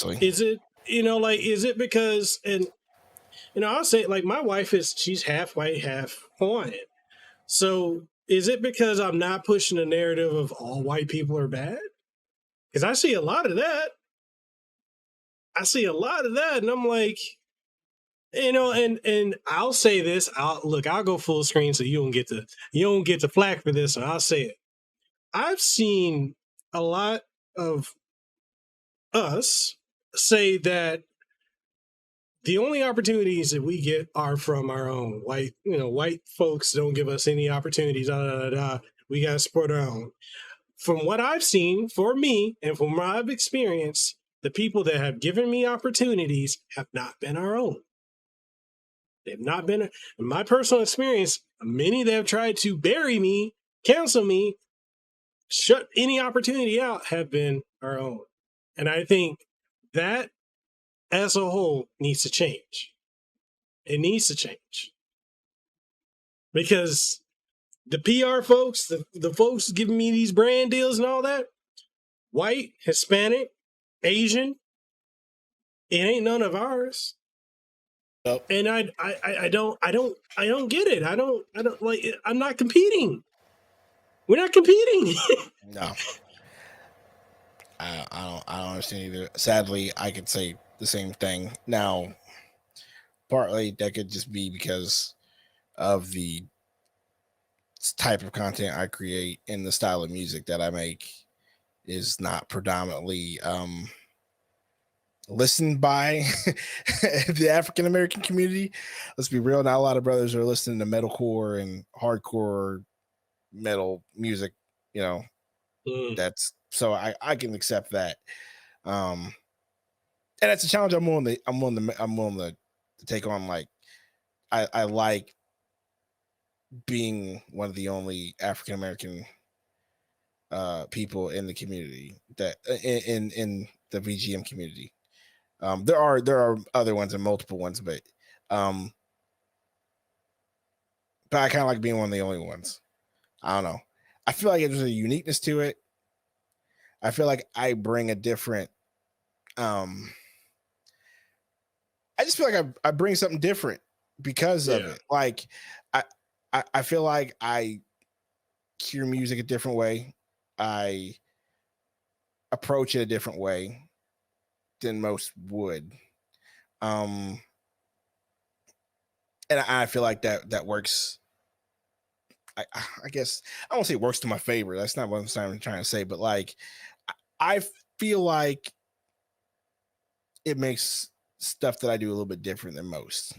like, is it because, and I'll say, like, my wife she's half white, half Hawaiian. So is it because I'm not pushing the narrative of all white people are bad? Because I see a lot of that. And I'm like, and I'll say this. I'll go full screen so you don't get the flack for this, and I'll say it. I've seen a lot of us say that the only opportunities that we get are from our own white folks don't give us any opportunities. We got to support our own. From what I've seen, for me, and from what I've experienced, the people that have given me opportunities have not been our own. They've not been, in my personal experience, many that have tried to bury me, cancel me, shut any opportunity out have been our own. And I think that as a whole needs to change. It needs to change. Because the PR folks, the folks giving me these brand deals and all that, white, Hispanic, Asian, it ain't none of ours. Nope. And I don't get it. I don't like it. I'm not competing. We're not competing. No. I don't understand either. Sadly, I could say the same thing. Now, partly that could just be because of the type of content I create and the style of music that I make is not predominantly listened by the African American community. Let's be real, not a lot of brothers are listening to metalcore and hardcore metal music, that's so I can accept that. And that's a challenge I'm willing to take on. Like, I like being one of the only African American people in the community, that in the VGM community. There are other ones and multiple ones, but I kind of like being one of the only ones. I don't know. I feel like there's a uniqueness to it. I feel like I bring a different. I just feel like I bring something different because of it. Like, I feel like I hear music a different way. I approach it a different way than most would. And I feel like that works. I guess I won't say it works to my favor. That's not what I'm trying to say, but like, I feel like it makes stuff that I do a little bit different than most,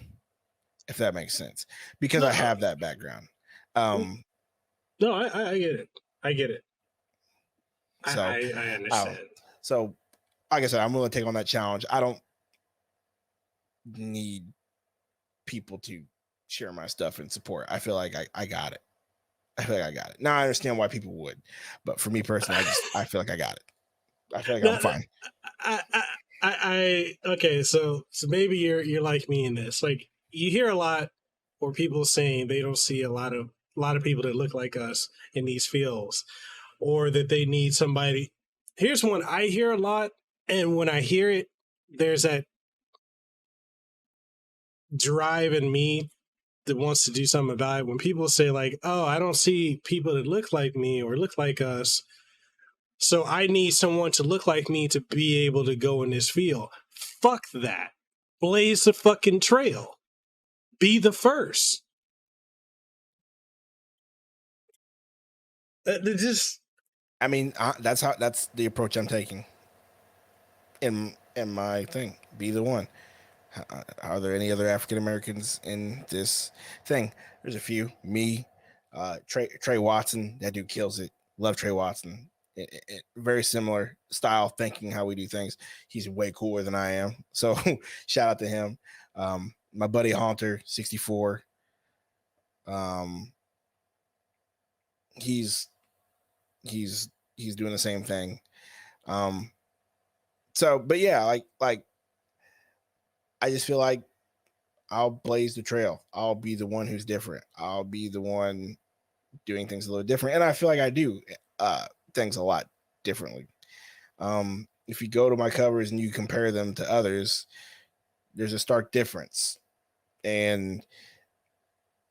if that makes sense, because I have that background. No, I get it. I get it. So I understand. So, like I said, I'm willing to take on that challenge. I don't need people to share my stuff and support. I feel like I got it. I feel like I got it. Now I understand why people would, but for me personally, I feel like I got it. I feel like I'm fine. Okay, so maybe you're like me in this. Like, you hear a lot or people saying they don't see a lot of people that look like us in these fields, or that they need somebody. Here's one I hear a lot, and when I hear it, there's that drive in me that wants to do something about it. When people say, like, oh, I don't see people that look like me or look like us, so I need someone to look like me to be able to go in this field. fuck that. Blaze the fucking trail. Be the first. Just, I mean, that's the approach I'm taking. In my thing, be the one. Are there any other African Americans in this thing? There's a few. Me, Trey Watson. That dude kills it. Love Trey Watson. Very similar style thinking, how we do things. He's way cooler than I am. So shout out to him. My buddy Haunter, 64. He's doing the same thing. So, but yeah, like I just feel like I'll blaze the trail. I'll be the one who's different. I'll be the one doing things a little different. And I feel like I do things a lot differently. If you go to my covers and you compare them to others, there's a stark difference. And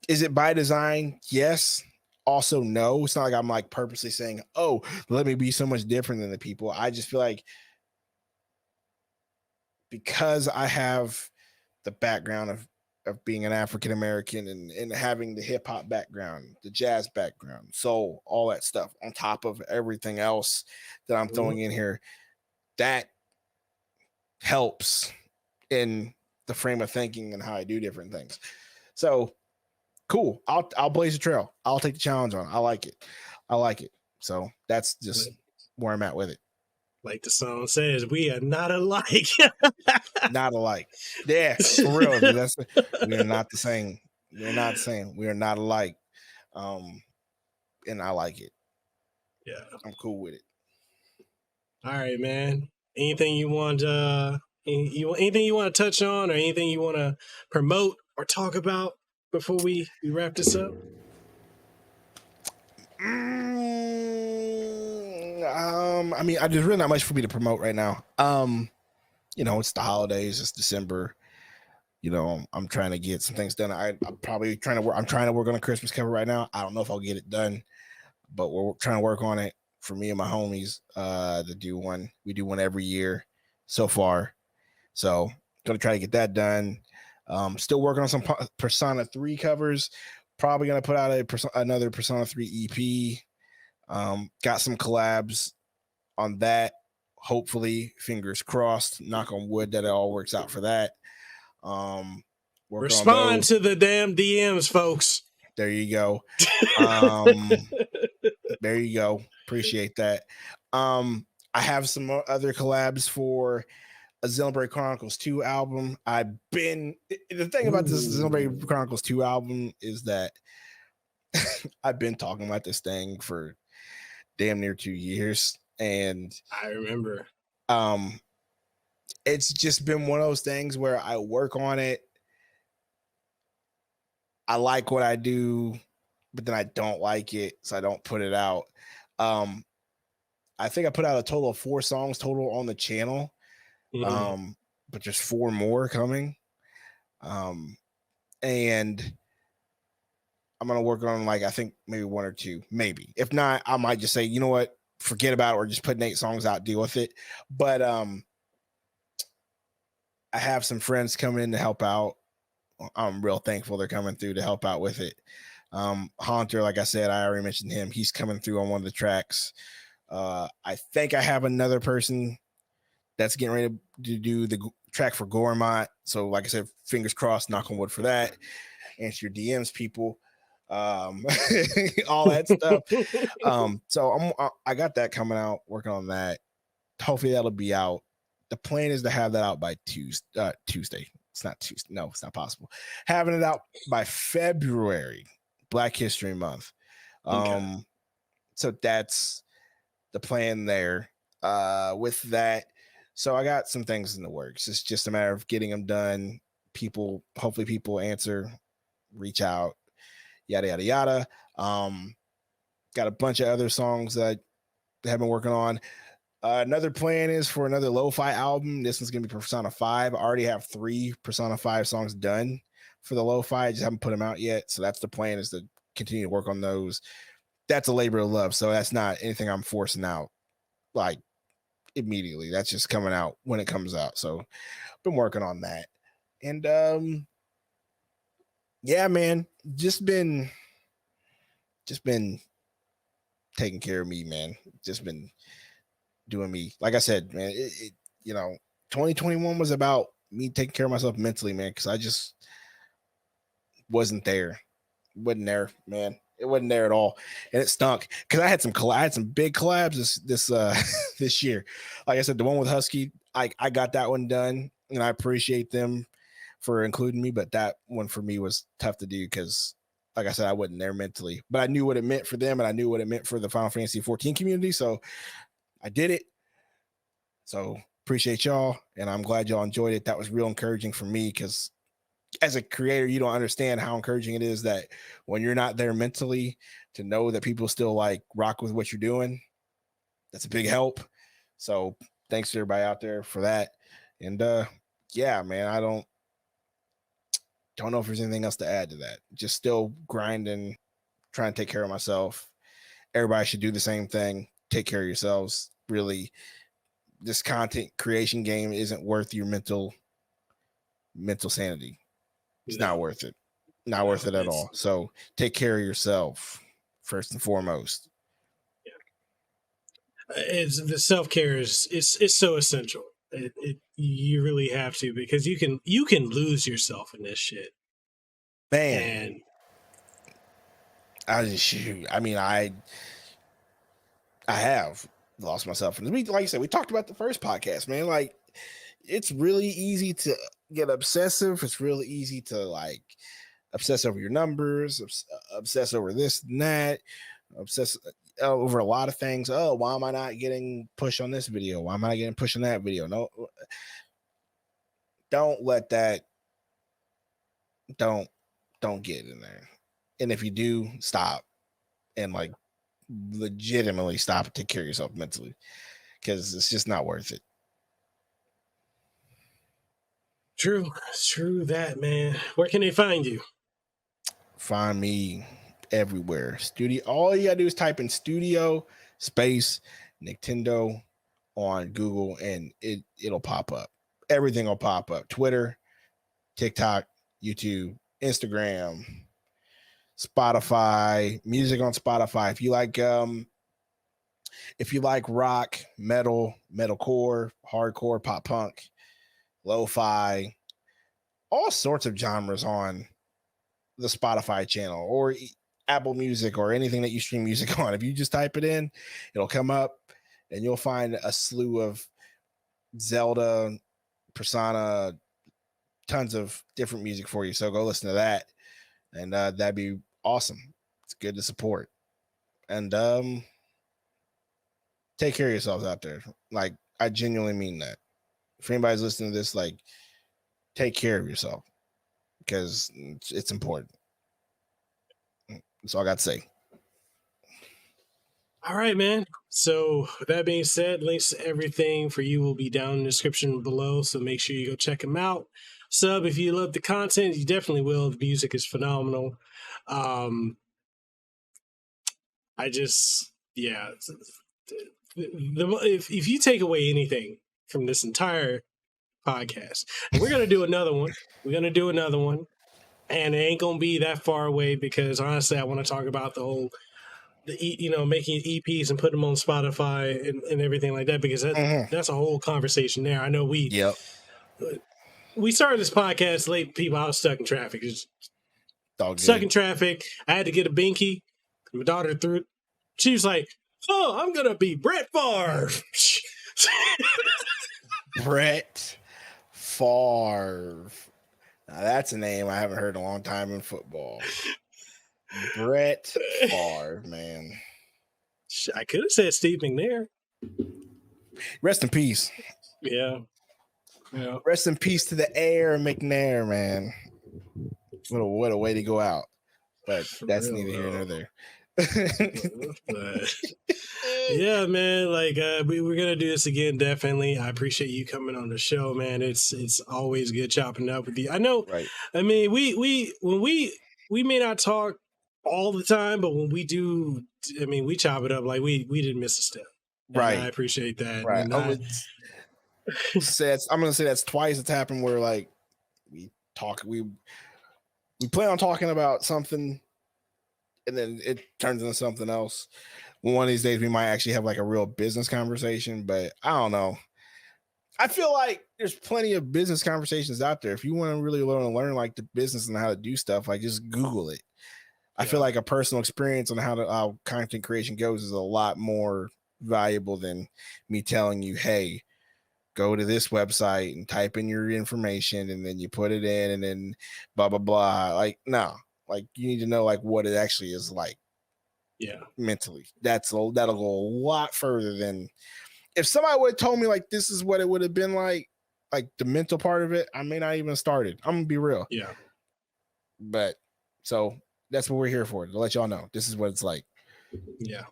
is it by design? Yes. Also, no. It's not like I'm like purposely saying, oh, let me be so much different than the people. I just feel like because I have the background of being an African American and having the hip hop background, the jazz background, soul, all that stuff on top of everything else that I'm throwing in here, that helps in the frame of thinking and how I do different things. So cool. I'll blaze a trail. I'll take the challenge on. I like it. So that's just where I'm at with it. like the song says, we are not alike. Not alike. Yeah, for real. Dude, we are not the same. We're not the same. We are not alike. And I like it. Yeah. I'm cool with it. All right, man. Anything you want anything you want to touch on, or anything you want to promote or talk about before we wrap this up? I mean, there's really not much for me to promote right now. It's the holidays, it's December. I'm trying to get some things done. I'm probably trying to work. I'm trying to work on a Christmas cover right now. I don't know if I'll get it done, but we're trying to work on it for me and my homies to do one. We do one every year so far. So going to try to get that done. Still working on some Persona 3 covers. Probably going to put out another Persona 3 EP. Got some collabs on that. Hopefully, fingers crossed, knock on wood that it all works out for that. Respond to the damn DMs, folks. There you go. There you go. Appreciate that. I have some other collabs for a Xenoblade Chronicles 2 album. The thing about this Xenoblade Chronicles 2 album is that I've been talking about this thing for damn near 2 years. And I remember. It's just been one of those things where I work on it. I like what I do, but then I don't like it, so I don't put it out. I think I put out a total of 4 songs total on the channel. But there's 4 more coming. And I'm gonna work on I think maybe 1 or 2, maybe. If not, I might just say, you know what, forget about it, or just put 8 songs out, deal with it. But I have some friends coming in to help out. I'm real thankful they're coming through to help out with it. Haunter, like I said, I already mentioned him. He's coming through on one of the tracks. I think I have another person that's getting ready to do the track for Gormont. So, like I said, fingers crossed, knock on wood for that. Answer your DMs, people. All that stuff. So I got that coming out, working on that. Hopefully that'll be out. The plan is to have that out by Tuesday. It's not Tuesday. No, it's not possible. Having it out by February, Black History Month. So that's the plan there. With that, so I got some things in the works. It's just a matter of getting them done. Hopefully people answer, reach out, yada, yada, yada. Got a bunch of other songs that I have been working on. Another plan is for another lo-fi album. This one's going to be Persona 5. I already have 3 Persona 5 songs done for the lo-fi. I just haven't put them out yet. So that's the plan, is to continue to work on those. That's a labor of love. So that's not anything I'm forcing out. immediately. That's just coming out when it comes out. So been working on that. And yeah, man, just been taking care of me, man. Just been doing me. Like I said, man, 2021 was about me taking care of myself mentally, man, because I just wasn't there. Wasn't there, man. It wasn't there at all, and it stunk because I had some big collabs this this year. Like I said, the one with Husky, I got that one done, and I appreciate them for including me. But that one for me was tough to do because, like I said, I wasn't there mentally. But I knew what it meant for them, and I knew what it meant for the Final Fantasy 14 community. So I did it. So appreciate y'all, and I'm glad y'all enjoyed it. That was real encouraging for me because as a creator, you don't understand how encouraging it is that when you're not there mentally, to know that people still like rock with what you're doing. That's a big help. So thanks to everybody out there for that. And yeah, man, I don't know if there's anything else to add to that. Just still grinding, trying to take care of myself. Everybody should do the same thing. Take care of yourselves. Really, this content creation game isn't worth your mental sanity. It's not worth it. Not worth it at all. So take care of yourself first and foremost. It's the self-care is it's so essential. You really have to, because you can lose yourself in this shit. Man, I have lost myself. And like you said, we talked about the first podcast, man. Like, it's really easy to get obsessive. It's really easy to like obsess over your numbers, obsess over this and that, obsess over a lot of things. Oh, why am I not getting push on this video? Why am I getting push on that video? No, don't let that. Don't get in there. And if you do, stop and like legitimately stop and take care of yourself mentally, because it's just not worth it. True. It's true that, man. Where can they find you? Find me everywhere. Studio. All you gotta do is type in Studio space Nicktendo on Google, and it'll pop up. Everything will pop up. Twitter, TikTok, YouTube, Instagram, Spotify, music on Spotify. If you like rock, metal, metalcore, hardcore, pop punk, lo-fi, all sorts of genres on the Spotify channel or Apple Music or anything that you stream music on. If you just type it in, it'll come up and you'll find a slew of Zelda, Persona, tons of different music for you. So go listen to that, and that'd be awesome. It's good to support. And take care of yourselves out there. Like, I genuinely mean that. If anybody's listening to this, like, take care of yourself, because it's important. That's all I got to say. All right, man. So with that being said, links to everything for you will be down in the description below. So make sure you go check them out. Sub if you love the content, you definitely will. The music is phenomenal. If you take away anything from this entire podcast, and we're gonna do another one. And it ain't gonna be that far away, because honestly, I want to talk about making EPs and put them on Spotify and everything like that, because that's a whole conversation there. I know we started this podcast late, people. I was stuck in traffic. Stuck in traffic. I had to get a binky. My daughter threw. She was like, "Oh, I'm gonna be Brett Favre." Brett Favre. Now that's a name I haven't heard in a long time in football. Brett Favre, man. I could have said Steve McNair. Rest in peace. Yeah. Rest in peace to the Air McNair, man. What a way to go out. But that's neither here nor there. Yeah, man. Like we're gonna do this again, definitely. I appreciate you coming on the show, man. It's always good chopping up with you. I know. Right. I mean, we may not talk all the time, but when we do, I mean, we chop it up like we didn't miss a step. Right. And I appreciate that. Right. And I'm gonna say that's twice it's happened where like we plan on talking about something and then it turns into something else. One of these days we might actually have like a real business conversation, but I don't know. I feel like there's plenty of business conversations out there. If you want to really learn like the business and how to do stuff, like just Google it. I feel like a personal experience on how content creation goes is a lot more valuable than me telling you, hey, go to this website and type in your information and then you put it in and then blah, blah, blah. Like, no, like you need to know like what it actually is like. Yeah. Mentally. That'll go a lot further than if somebody would have told me like this is what it would have been like the mental part of it, I may not even started. I'm gonna be real. Yeah. But so that's what we're here for, to let y'all know this is what it's like. Yeah.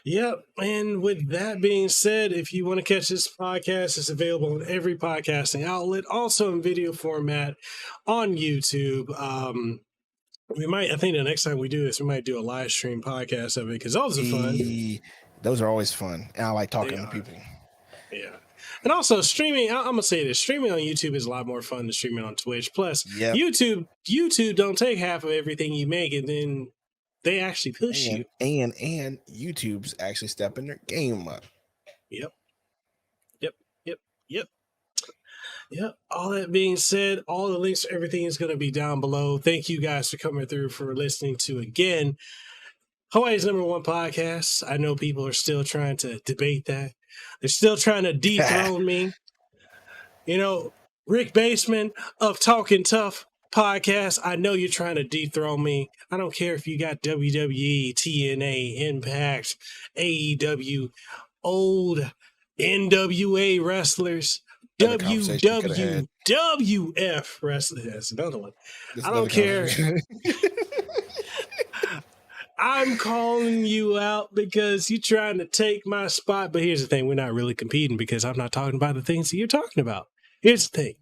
Yep. And with that being said, if you want to catch this podcast, it's available on every podcasting outlet, also in video format on YouTube. I think the next time we do this, we might do a live stream podcast of it because those are fun. Those are always fun. And I like talking to people. Yeah. And also streaming, I'm going to say this, streaming on YouTube is a lot more fun than streaming on Twitch. Plus, YouTube don't take half of everything you make and then they actually push you. And YouTube's actually stepping their game up. Yep. All that being said, all the links to everything is going to be down below. Thank you guys for coming through, for listening to, again, Hawaii's #1 podcast. I know people are still trying to debate that. They're still trying to dethrone me. You know, Rick Baseman of Talking Tough podcast, I know you're trying to dethrone me. I don't care if you got WWE, TNA, Impact, AEW, old NWA wrestlers, WWF wrestlers. That's another one. I don't care. I'm calling you out because you're trying to take my spot. But here's the thing. We're not really competing because I'm not talking about the things that you're talking about. Here's the thing.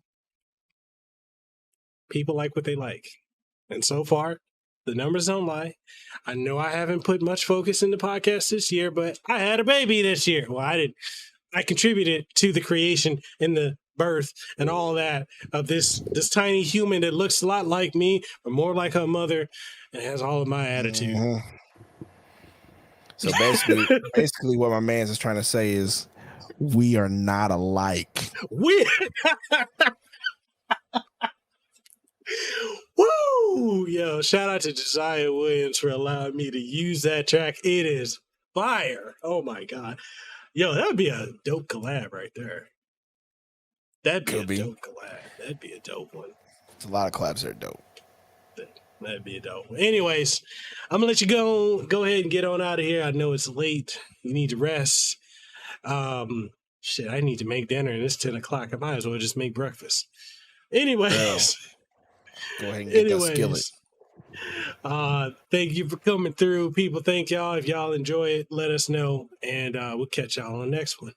People like what they like. And so far, the numbers don't lie. I know I haven't put much focus in the podcast this year, but I had a baby this year. Well, I did. I contributed to the creation and the birth and all that of this tiny human that looks a lot like me, but more like her mother, and has all of my attitude. Mm-hmm. So basically what my man's is trying to say is we are not alike. Woo! Yo, shout out to Josiah Williams for allowing me to use that track. It is fire. Oh my God. Yo, that would be a dope collab right there. That'd be dope collab. That'd be a dope one. It's a lot of collabs that are dope. That'd be a dope one. Anyways, I'm gonna let you go ahead and get on out of here. I know it's late. You need to rest. Shit, I need to make dinner and it's 10 o'clock. I might as well just make breakfast. Anyways. Go ahead and get that skillet. Thank you for coming through, people. Thank y'all. If y'all enjoy it, let us know, and we'll catch y'all on the next one.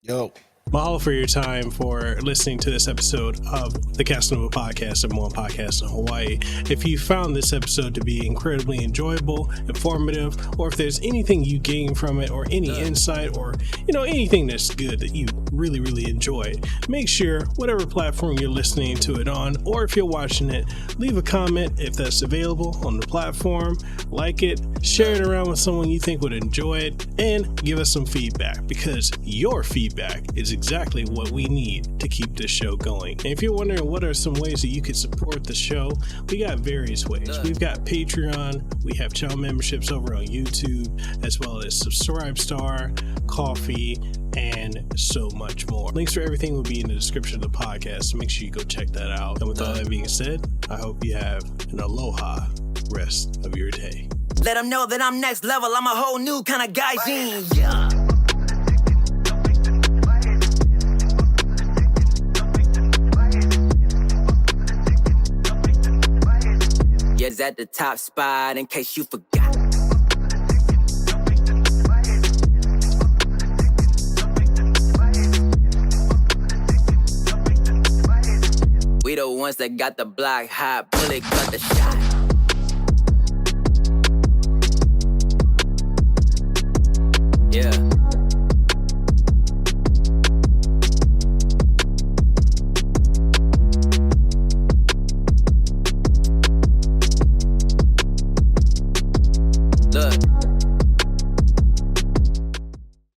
Yo. Mahalo for your time for listening to this episode of the Casanova Podcast, #1 podcast in Hawaii. If you found this episode to be incredibly enjoyable, informative, or if there's anything you gain from it, or any insight, or anything that's good that you really, really enjoyed, make sure whatever platform you're listening to it on, or if you're watching it, leave a comment if that's available on the platform, like it, share it around with someone you think would enjoy it, and give us some feedback, because your feedback is exactly what we need to keep this show going. And if you're wondering what are some ways that you could support the show, we got various ways. We've got Patreon, we have channel memberships over on YouTube, as well as Subscribestar, Coffee, and so much more. Links for everything will be in the description of the podcast, so make sure you go check that out. And with all that being said, I hope you have an aloha rest of your day. Let them know that I'm next level. I'm a whole new kind of guy. Yeah. Yes, at the top spot, in case you forgot. We the ones that got the block hot, bullet got the shot.